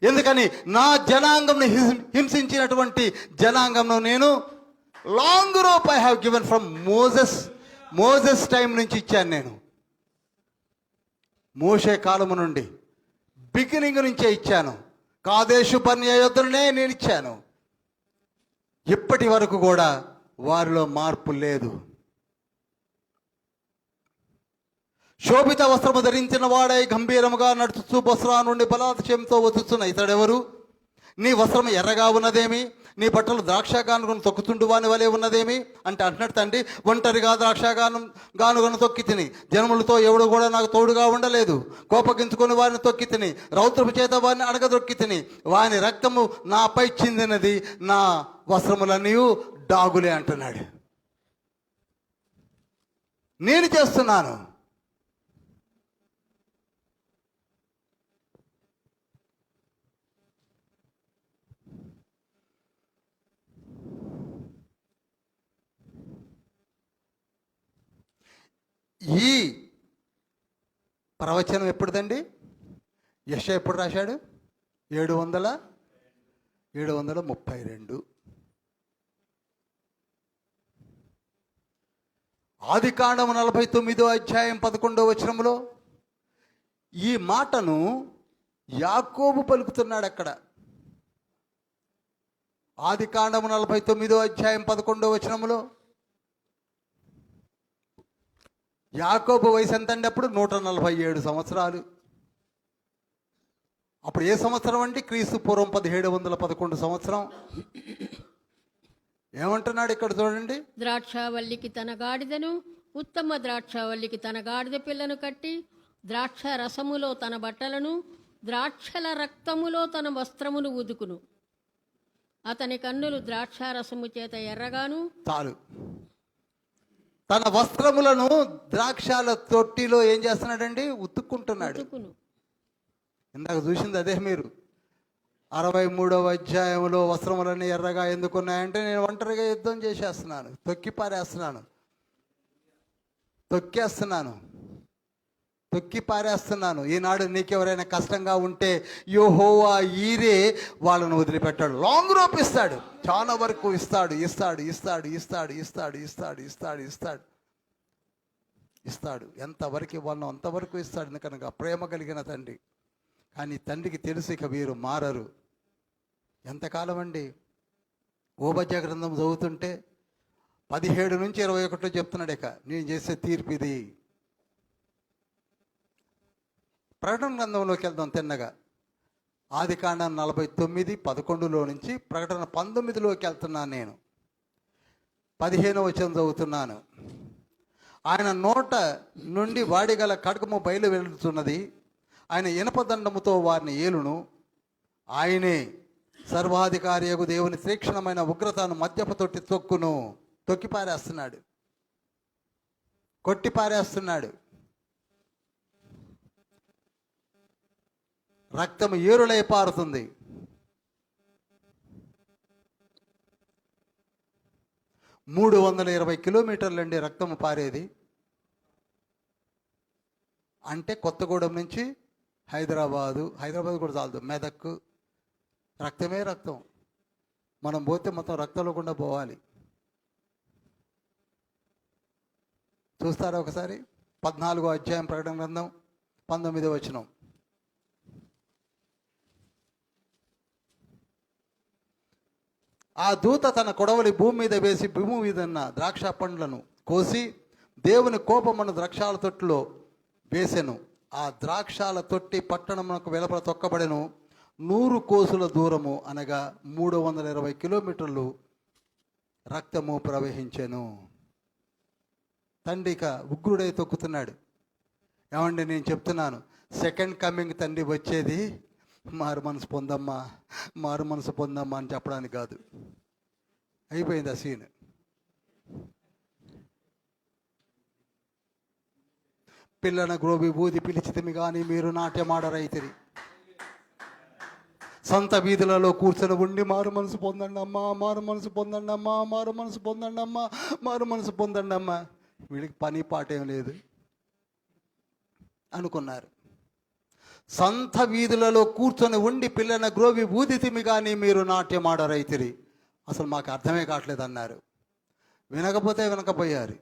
ఎందుకని? నా జనాంగంను హింసించినటువంటి జనాంగంను నేను long rope I have given from Moses time నుంచి ఇచ్చాను నేను. మోషే కాలము నుండి, బిగినింగ్ నుంచే ఇచ్చాను. కాదేశు బర్నేయ యుద్ధనే నేను ఇచ్చాను. ఇప్పటి వరకు కూడా వారిలో మార్పు లేదు. శోభిత వస్త్రము ధరించిన వాడై గంభీరముగా నడుచుచు బొస్రా నుండి బలాతిశయంతో వచ్చుచున్న ఇతడెవరు? నీ వస్త్రం ఎర్రగా ఉన్నదేమి? నీ బట్టలు ద్రాక్షగానుగను తొక్కుతుండు వాని వలె ఉన్నదేమి అంటే అంటున్నాడు తండ్రి. ఒంటరిగా గానుగను తొక్కి తిని, జనములతో ఎవడు కూడా నాకు తోడుగా ఉండలేదు. కోపగించుకొని వారిని తొక్కి తిని, రౌద్రపు చేత వారిని అడగదొక్కి తిని, వాని రక్తము నాపై చిందినది, నా వస్త్రములన్నీ డాగులే అంటున్నాడు. నేను చేస్తున్నాను. ఈ ప్రవచనం ఎప్పుడుదండి? యెషయా ఎప్పుడు రాశాడు? 732. ఆదికాండము 49వ అధ్యాయం 11వ వచనంలో ఈ మాటను యాకోబు పలుకుతున్నాడు. అక్కడ ఆదికాండము 49వ అధ్యాయం 11వ వచనంలో యాకోబు వయసు ఎంత అండి? అప్పుడు 147 సంవత్సరాలు. అప్పుడు ఏ సంవత్సరం అండి? క్రీస్తు పూర్వం 1711 సంవత్సరం. ఏమంటున్నాడు ఇక్కడ చూడండి. ద్రాక్షావల్లికి తన గాడిదను, ఉత్తమ ద్రాక్షావల్లికి తన గాడిద పిల్లను కట్టి ద్రాక్ష రసములో తన బట్టలను, ద్రాక్షల రక్తములో తన వస్త్రమును ఉదుకును. అతని కన్నులు ద్రాక్షారసము చేత ఎర్రగాను, చాలు. తన వస్త్రములను ద్రాక్షాల తొట్టిలో ఏం చేస్తున్నాడండి? ఉతుక్కుంటున్నాడు. ఉతుకును. ఇందాక చూసింది అదే మీరు. 63వ అధ్యాయంలో వస్త్రములన్నీ ఎర్రగా ఎందుకున్నాయంటే నేను ఒంటరిగా యుద్ధం చేసేస్తున్నాను, తొక్కి పారేస్తున్నాను, తొక్కి పారేస్తున్నాను. ఈనాడు నీకెవరైనా కష్టంగా ఉంటే యెహోవా ఈరే వాళ్ళను వదిలిపెట్టాడు. లాంగ్ రోప్ ఇస్తాడు, చాలా వరకు ఇస్తాడు, ఎంతవరకు ఇవ్వాలనో అంతవరకు ఇస్తాడు. ఎందుకనగా ప్రేమ కలిగిన తండ్రి. కానీ తండ్రికి తెలుసు ఇక వీరు మారరు. ఎంతకాలం అండి? ఓబద్య గ్రంథం చదువుతుంటే 17 నుంచి 21 చెప్తున్నాడు. ఇక నేను చేసే తీర్పు ఇది. ప్రకటన గ్రంథంలోకి వెళ్దాం తిన్నగా. ఆదికాండం 49:11 నుంచి ప్రకటన 19లోకి వెళ్తున్నాను. నేను 15వ వచనం చదువుతున్నాను. ఆయన నోట నుండి వాడిగల ఖడ్గము బయలు వెళ్తున్నది. ఆయన ఇనపదండముతో వారిని ఏలును. ఆయనే సర్వాధికారియగు దేవుని తీక్షణమైన ఉగ్రతను మద్యపు తొట్టి తొక్కి పారేస్తున్నాడు, కొట్టి పారేస్తున్నాడు. రక్తం ఏరులై పారుతుంది. మూడు 320 కిలోమీటర్లండి రక్తము పారేది. అంటే కొత్తగూడెం నుంచి హైదరాబాద్ కూడా చాలదు, మెదక్ రక్తమే రక్తం. మనం పోతే మొత్తం రక్తంలో గుండా పోవాలి. చూస్తారా ఒకసారి? 14వ అధ్యాయం ప్రకటన గ్రంథం 19వ వచనం. ఆ దూత తన కొడవలి భూమి మీద వేసి భూమి మీద ఉన్న ద్రాక్ష పండ్లను కోసి దేవుని కోపమును ద్రాక్షాల తొట్టిలో వేసెను. ఆ ద్రాక్షాల తొట్టి పట్టణమునకు వెలుపల తొక్కబడెను. 100 కోసుల దూరము, అనగా 320 కిలోమీటర్లు రక్తము ప్రవహించెను. తండ్రి ఇక ఉగ్రుడై తొక్కుతున్నాడు. ఏమండి, నేను చెప్తున్నాను, సెకండ్ కమింగ్ తండ్రి వచ్చేది మారు మనసు పొందమ్మా అని చెప్పడానికి కాదు. అయిపోయింది ఆ సీన్. పిల్లన గ్రోబి బూది పిలిచితిమి కానీ మీరు నాట్యమాడరైతిరి. సంత వీధులలో కూర్చొని ఉండి మారు మనసు పొందండి అమ్మా. వీళ్ళకి పని పాట ఏం లేదు అనుకున్నారు. సంత వీధులలో కూర్చొని ఉండి పిల్లన గ్రోవి ఊదితిమి కానీ మీరు నాట్యమాడరైతిరి. అసలు మాకు అర్థమే కావట్లేదు అన్నారు. వినకపోతే వినకపోయారు.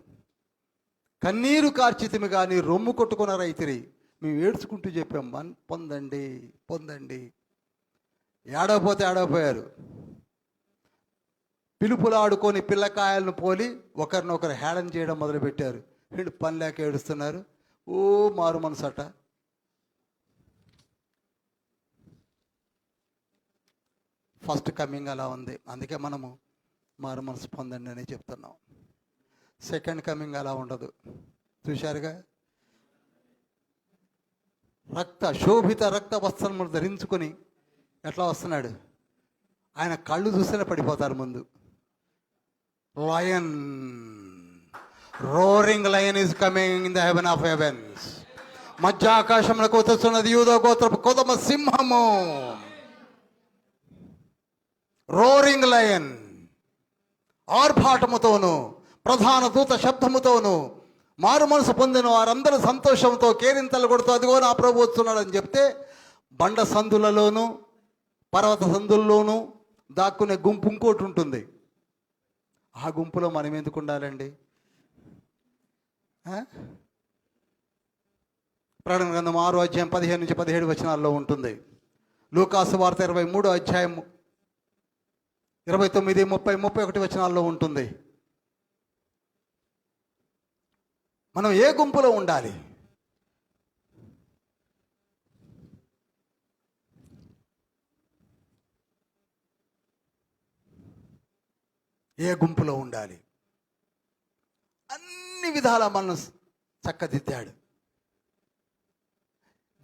కన్నీరు కార్చితిమి కానీ రొమ్ము కొట్టుకున్న రైతిరి. మేము ఏడ్చుకుంటూ చెప్పాం, పొందండి. ఏడవపోతే ఏడవపోయారు. పిలుపులు ఆడుకొని పిల్లకాయలను పోలి ఒకరినొకరు హేళన చేయడం మొదలుపెట్టారు. వీళ్ళు పని లేక ఏడుస్తున్నారు. ఓ మారు మనసట. ఫస్ట్ కమింగ్ అలా ఉంది, అందుకే మనము మారు మనసు పొందండి అని చెప్తున్నాం. సెకండ్ కమింగ్ అలా ఉండదు. చూశారుగా, శోభిత రక్త వస్త్రములు ధరించుకొని ఎట్లా వస్తున్నాడు. ఆయన కళ్ళు చూస్తేనే పడిపోతారు ముందు. Lion, roaring lion is coming in the heaven of heavens. మధ్య ఆకాశంలోకి వస్తున్నది యూదా గోత్రపు కొదమ సింహము. రోరింగ్ లయన్ ఆర్భాటముతోను ప్రధాన దూత శబ్దముతోను మారు మనసు పొందిన వారందరూ సంతోషంతో కేరింతలు కొడుతూ అదిగో నా ప్రభు వస్తున్నాడు అని చెప్తే, బండ సందులలోను పర్వత సందుల్లోనూ దాక్కునే గుంపు ఇంకోటి ఉంటుంది. ఆ గుంపులో మనం ఎందుకు ఉండాలండి? ప్రకటన గ్రంథం 6వ అధ్యాయం 15 నుంచి 17 వచనాల్లో ఉంటుంది. లూకాసు వార్త 23వ అధ్యాయం 29, 30, 31 వచనాల్లో ఉంటుంది. మనం ఏ గుంపులో ఉండాలి? ఏ గుంపులో ఉండాలి? అన్ని విధాలా మనల్ని చక్కదిద్దాడు.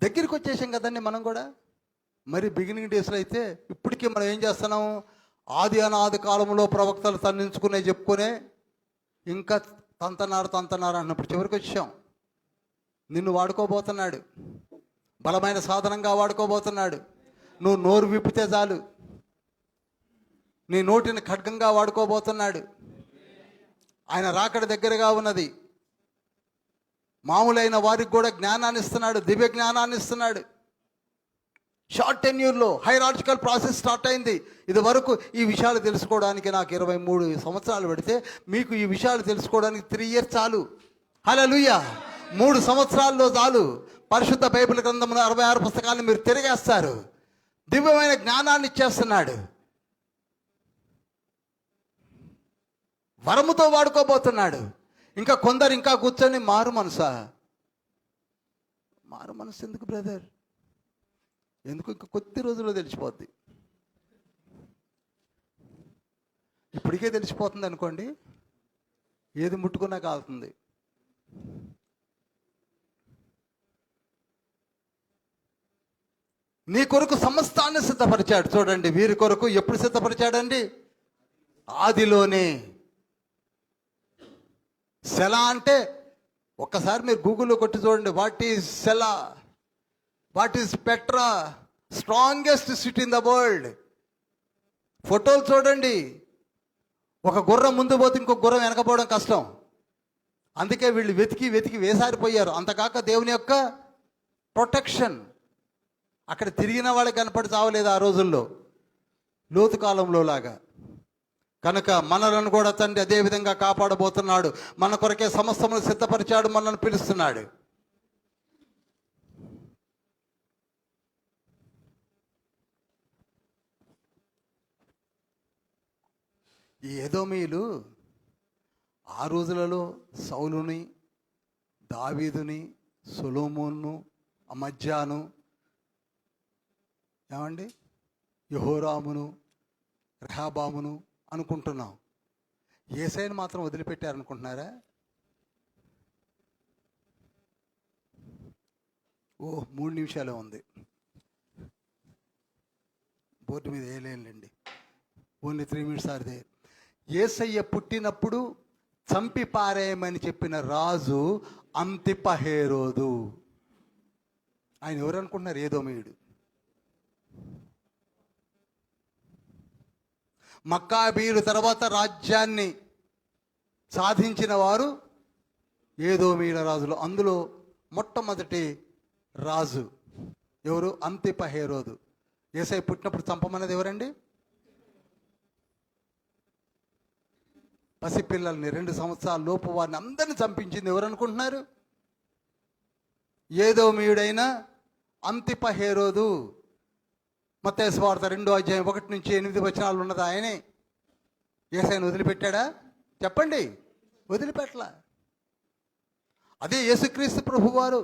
దగ్గరికి వచ్చేసాం కదండి మనం కూడా. మరి బిగినింగ్ డేస్లో అయితే ఇప్పటికీ మనం ఏం చేస్తున్నాం? ఆది అనాది కాలంలో ప్రవక్తలు తన్నించుకునే చెప్పుకునే ఇంకా తంతనారు అన్నప్పుడు చివరికి వచ్చాం. నిన్ను వాడుకోబోతున్నాడు, బలమైన సాధనంగా వాడుకోబోతున్నాడు. నువ్వు నోరు విప్పితే చాలు, నీ నోటిని ఖడ్గంగా వాడుకోబోతున్నాడు. ఆయన రాకడ దగ్గరగా ఉన్నది. మామూలైన వారికి కూడా జ్ఞానాన్ని ఇస్తున్నాడు, దివ్య జ్ఞానాన్ని ఇస్తున్నాడు. షార్ట్ టెన్యూర్లో హైరార్చికల్ ప్రాసెస్ స్టార్ట్ అయింది. ఇది వరకు ఈ విషయాలు తెలుసుకోవడానికి నాకు 23 సంవత్సరాలు పడితే, మీకు ఈ విషయాలు తెలుసుకోవడానికి 3 years చాలు. హల్లెలూయా. 3 సంవత్సరాల్లో చాలు. పరిశుద్ధ బైబిల్ గ్రంథంలో 66 పుస్తకాలను మీరు తిరిగేస్తారు. దివ్యమైన జ్ఞానాన్ని ఇచ్చేస్తున్నాడు. వరముతో వాడుకోబోతున్నాడు. ఇంకా కొందరు ఇంకా కూర్చొని మారు మనసు ఎందుకు బ్రదర్? ఎందుకు? ఇంకా కొద్ది రోజుల్లో తెలిసిపోద్ది. ఇప్పటికే తెలిసిపోతుంది అనుకోండి, ఏది ముట్టుకున్నా కాలుతుంది. నీ కొరకు సమస్తాన్ని సిద్ధపరిచాడు. చూడండి, వీరి కొరకు ఎప్పుడు సిద్ధపరిచాడండి? ఆదిలోనే. సెల అంటే ఒక్కసారి మీరు గూగుల్లో కొట్టి చూడండి. వాట్ ఈజ్ సెల? What is Petra? Strongest city in the world. ఫోటోలు చూడండి. ఒక గుర్రం ముందు పోతే ఇంకొక గుర్రం వెనకపోవడం కష్టం. అందుకే వీళ్ళు వెతికి వెతికి వేసారిపోయారు. అంతకాక దేవుని యొక్క ప్రొటెక్షన్. అక్కడ తిరిగిన వాళ్ళకి కనపడి చావలేదు ఆ రోజుల్లో, లోతు కాలంలో లాగా. కనుక మనలను కూడా తండ్రి అదే విధంగా కాపాడబోతున్నాడు. మన కొరకే సమస్తమును సిద్ధపరిచాడు, మనల్ని పిలుస్తున్నాడు. ఈ ఎదోమీయులు ఆ రోజులలో సౌలుని, దావీదుని, సొలొమోనును, అమజ్యాను, ఏమండి, యెహోరామును, రెహబామును అనుకుంటున్నాం. యేసయ్యను మాత్రం వదిలిపెట్టారనుకుంటున్నారా? ఓ 3 నిమిషాలే ఉంది. బోర్డు మీద వేయలేండి. Only 3 minutes are there. యేసయ్య పుట్టినప్పుడు చంపి పారేయమని చెప్పిన రాజు అంతిప హేరోదు. ఆయన ఎవరు అనుకుంటున్నారు? ఏదోమీయుడు. మక్కాబీయుల తర్వాత రాజ్యాన్ని సాధించిన వారు ఏదోమీయుల రాజులు. అందులో మొట్టమొదటి రాజు ఎవరు? అంతిప హేరోదు. యేసయ్య పుట్టినప్పుడు చంపమన్నది ఎవరండి? పసిపిల్లల్ని, 2 సంవత్సరాల లోపు వారిని అందరిని చంపించింది ఎవరు అనుకుంటున్నారు? ఏదోమీయుడైన అంతిప హేరోదు. మత్తయి సువార్త 2వ అధ్యాయం 1 నుంచి 8 వచనాలు ఉన్నది. ఆయనే యేసయ్యను వదిలిపెట్టాడా? చెప్పండి. వదిలిపెట్టలా. అదే యేసుక్రీస్తు ప్రభువారు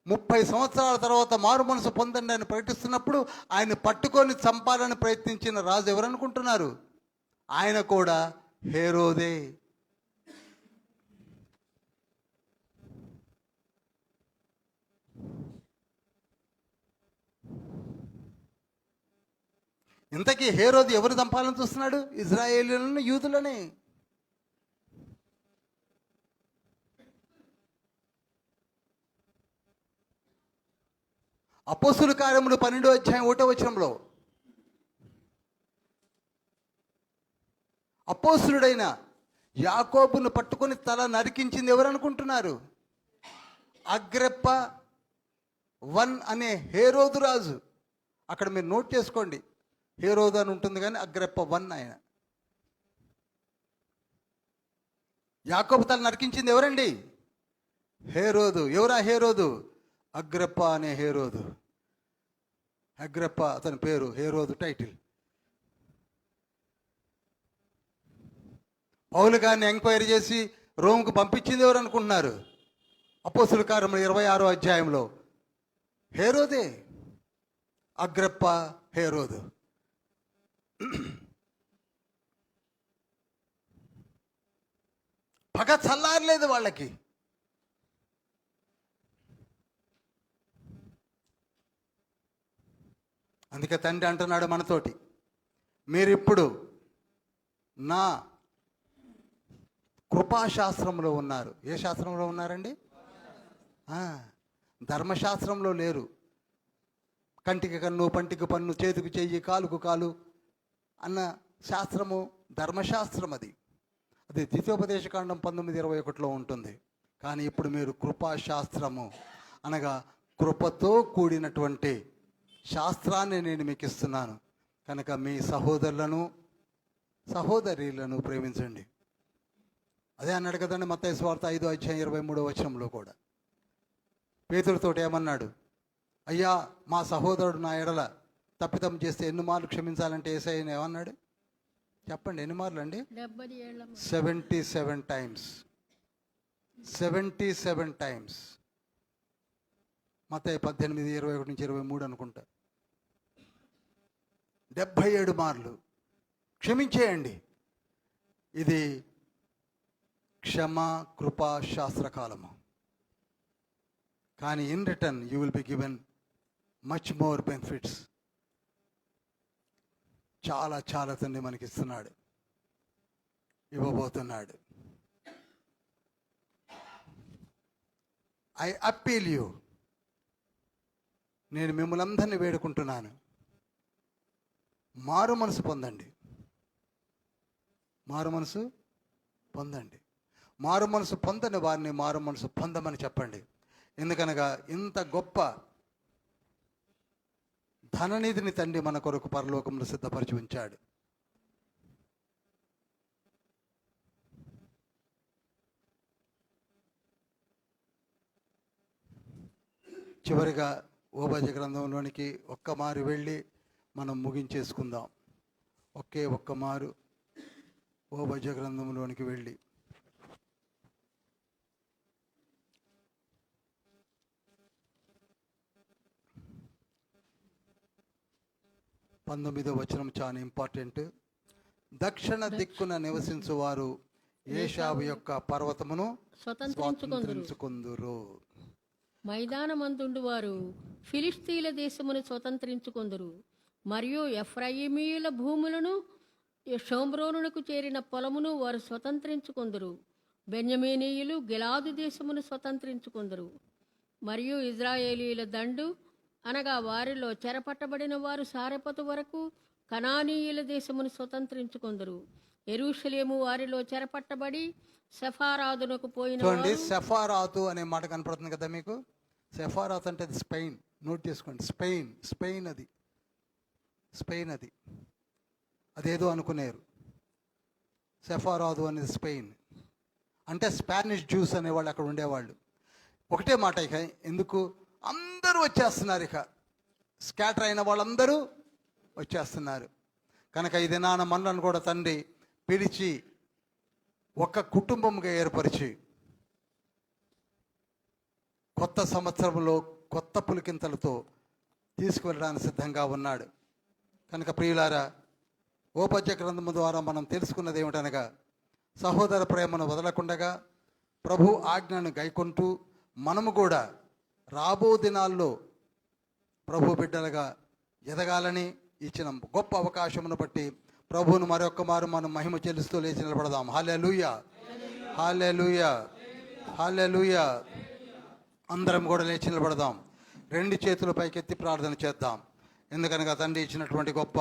30 సంవత్సరాల తర్వాత మారు మనసు పొందండి అని ప్రకటిస్తున్నప్పుడు ఆయన పట్టుకొని చంపాలని ప్రయత్నించిన రాజు ఎవరనుకుంటున్నారు? ఆయన కూడా హేరోదే. ఇంతకీ హేరోదు ఎవరు చంపాలని చూస్తున్నాడు? ఇజ్రాయేలీయులను, యూదులని. అపోస్తుల కార్యములు 12వ అధ్యాయం 1వ వచనంలో అపోస్తులుడైన యాకోబును పట్టుకొని తల నరికించింది ఎవరు అనుకుంటున్నారు? అగ్రిప్ప I అనే హేరోదు రాజు. అక్కడ మీరు నోట్ చేసుకోండి, హేరోదు అని ఉంటుంది కానీ అగ్రిప్ప I ఆయన. యాకోబు తల నరికించింది ఎవరండి? హేరోదు. ఎవరా హేరోదు? అగ్రిప్ప అనే హేరోదు. అగ్రిప్ప అతని పేరు, హేరోదు టైటిల్. పౌలు గారిని ఎంక్వైరీ చేసి రోమ్కు పంపించింది ఎవరు అనుకుంటున్నారు? అపోస్తుల కార్యములు 26వ అధ్యాయంలో హేరోదే. అగ్రిప్ప, హేరోదు. పగ చల్లారలేదు వాళ్ళకి. అందుకే తండ్రి అంటున్నాడు మనతోటి, మీరిప్పుడు నా కృపాశాస్త్రంలో ఉన్నారు. ఏ శాస్త్రంలో ఉన్నారండి? ధర్మశాస్త్రంలో లేరు. కంటికి కన్ను, పంటికి పన్ను, చేతికి చెయ్యి, కాలుకు కాలు అన్న శాస్త్రము ధర్మశాస్త్రం. అది ద్వితీయోపదేశకాండం 19:21లో ఉంటుంది. కానీ ఇప్పుడు మీరు కృపాశాస్త్రము అనగా కృపతో కూడినటువంటి శాస్త్రాన్ని నేను మీకు ఇస్తున్నాను. కనుక మీ సహోదరులను సహోదరీలను ప్రేమించండి. అదే అన్నాడు కదండి మత్తయి సువార్త 5:23 కూడా. పేతురుతోటి ఏమన్నాడు? అయ్యా, మా సహోదరుడు నా ఎడల తప్పిదం చేస్తే ఎన్ని మార్లు క్షమించాలంటే యేసయ్య ఏమన్నాడు? చెప్పండి, ఎన్ని మార్లు అండి? 77 టైమ్స్. 77 టైమ్స్. మత్తయి 18:21-23 అనుకుంటా. 77 మార్లు క్షమించేయండి. ఇది క్షమా కృపా శాస్త్రకాలము. కానీ in return you will be given much more benefits. చాలా చాలా తండ్రి మనకి ఇస్తున్నాడు, ఇవ్వబోతున్నాడు. ఐ అప్పీల్ యూ, నేను మిమ్మల్ని అందరినీ వేడుకుంటున్నాను, మారు మనసు పొందండి. మారు మనసు పొందండి. మారు మనసు పొందని వారిని మారు మనసు పొందమని చెప్పండి. ఎందుకనగా ఇంత గొప్ప ధననిధిని తండ్రి మన కొరకు పరలోకంలో సిద్ధపరిచి ఉంచాడు. చివరిగా ఓబద్య గ్రంథంలోనికి ఒక్క మారు వెళ్ళి మనం ముగించేసుకుందాం. ఒక్క మారు ఓబద్య గ్రంథంలోనికి వెళ్ళి 19వ వచనం చాలా ఇంపార్టెంట్. దక్షిణ దిక్కున నివసించు వారు ఏషావు యొక్క పర్వతమును స్వతంత్రించుకొందురు. మైదానమందుండు వారు ఫిలిస్తీన్ల దేశమును స్వతంత్రించుకొందురు. మరియు ఎఫ్రాయిమీయుల భూములను, షోమ్రోనునకు చేరిన పొలమును వారు స్వతంత్రించుకొందురు. బెన్యమీనీయులు గిలాదు దేశమును స్వతంత్రించుకొందురు. మరియు ఇజ్రాయేలీల దండు అనగా వారిలో చెరపట్టబడిన వారు సారెపతు వరకు కనానీయుల దేశమును స్వతంత్రించుకొందురు. యెరూషలేము వారిలో చెరపట్టబడి సెఫారాదునకు పోయిన. చూడండి, సెఫారాతు అనే మాట కనపడుతుంది కదా మీకు. సెఫారాత్ అంటే అది స్పెయిన్. నోట్ చేసుకోండి, స్పెయిన్ అది అదేదో అనుకునేరు. సెఫారాదు అనేది స్పెయిన్ అంటే స్పానిష్ జ్యూస్ అనేవాళ్ళు అక్కడ ఉండేవాళ్ళు. ఒకటే మాట, ఇక ఎందుకు అందరూ వచ్చేస్తున్నారు, ఇక స్కాటర్ అయిన వాళ్ళందరూ వచ్చేస్తున్నారు. కనుక ఇది నాన్న మనలను కూడా తండ్రి పిలిచి ఒక కుటుంబంగా ఏర్పరిచి కొత్త సంవత్సరంలో కొత్త పులికింతలతో తీసుకువెళ్ళడానికి సిద్ధంగా ఉన్నాడు. కనుక ప్రియులారా, ఓబద్య గ్రంథము ద్వారా మనం తెలుసుకున్నది ఏమిటనగా, సహోదర ప్రేమను వదలకుండగా ప్రభు ఆజ్ఞను గైకొంటూ మనము కూడా రాబో దినాల్లో ప్రభు బిడ్డలుగా ఎదగాలని ఇచ్చిన గొప్ప అవకాశమును బట్టి ప్రభువును మరొక్క మారు మనం మహిమ చెల్లిస్తూ లేచి నిలబడదాం. హల్లెలూయా, హల్లెలూయా, హల్లెలూయా. అందరం కూడా లేచి నిలబడదాం. రెండు చేతుల పైకెత్తి ప్రార్థన చేద్దాం. ఎందుకనగా తండ్రి ఇచ్చినటువంటి గొప్ప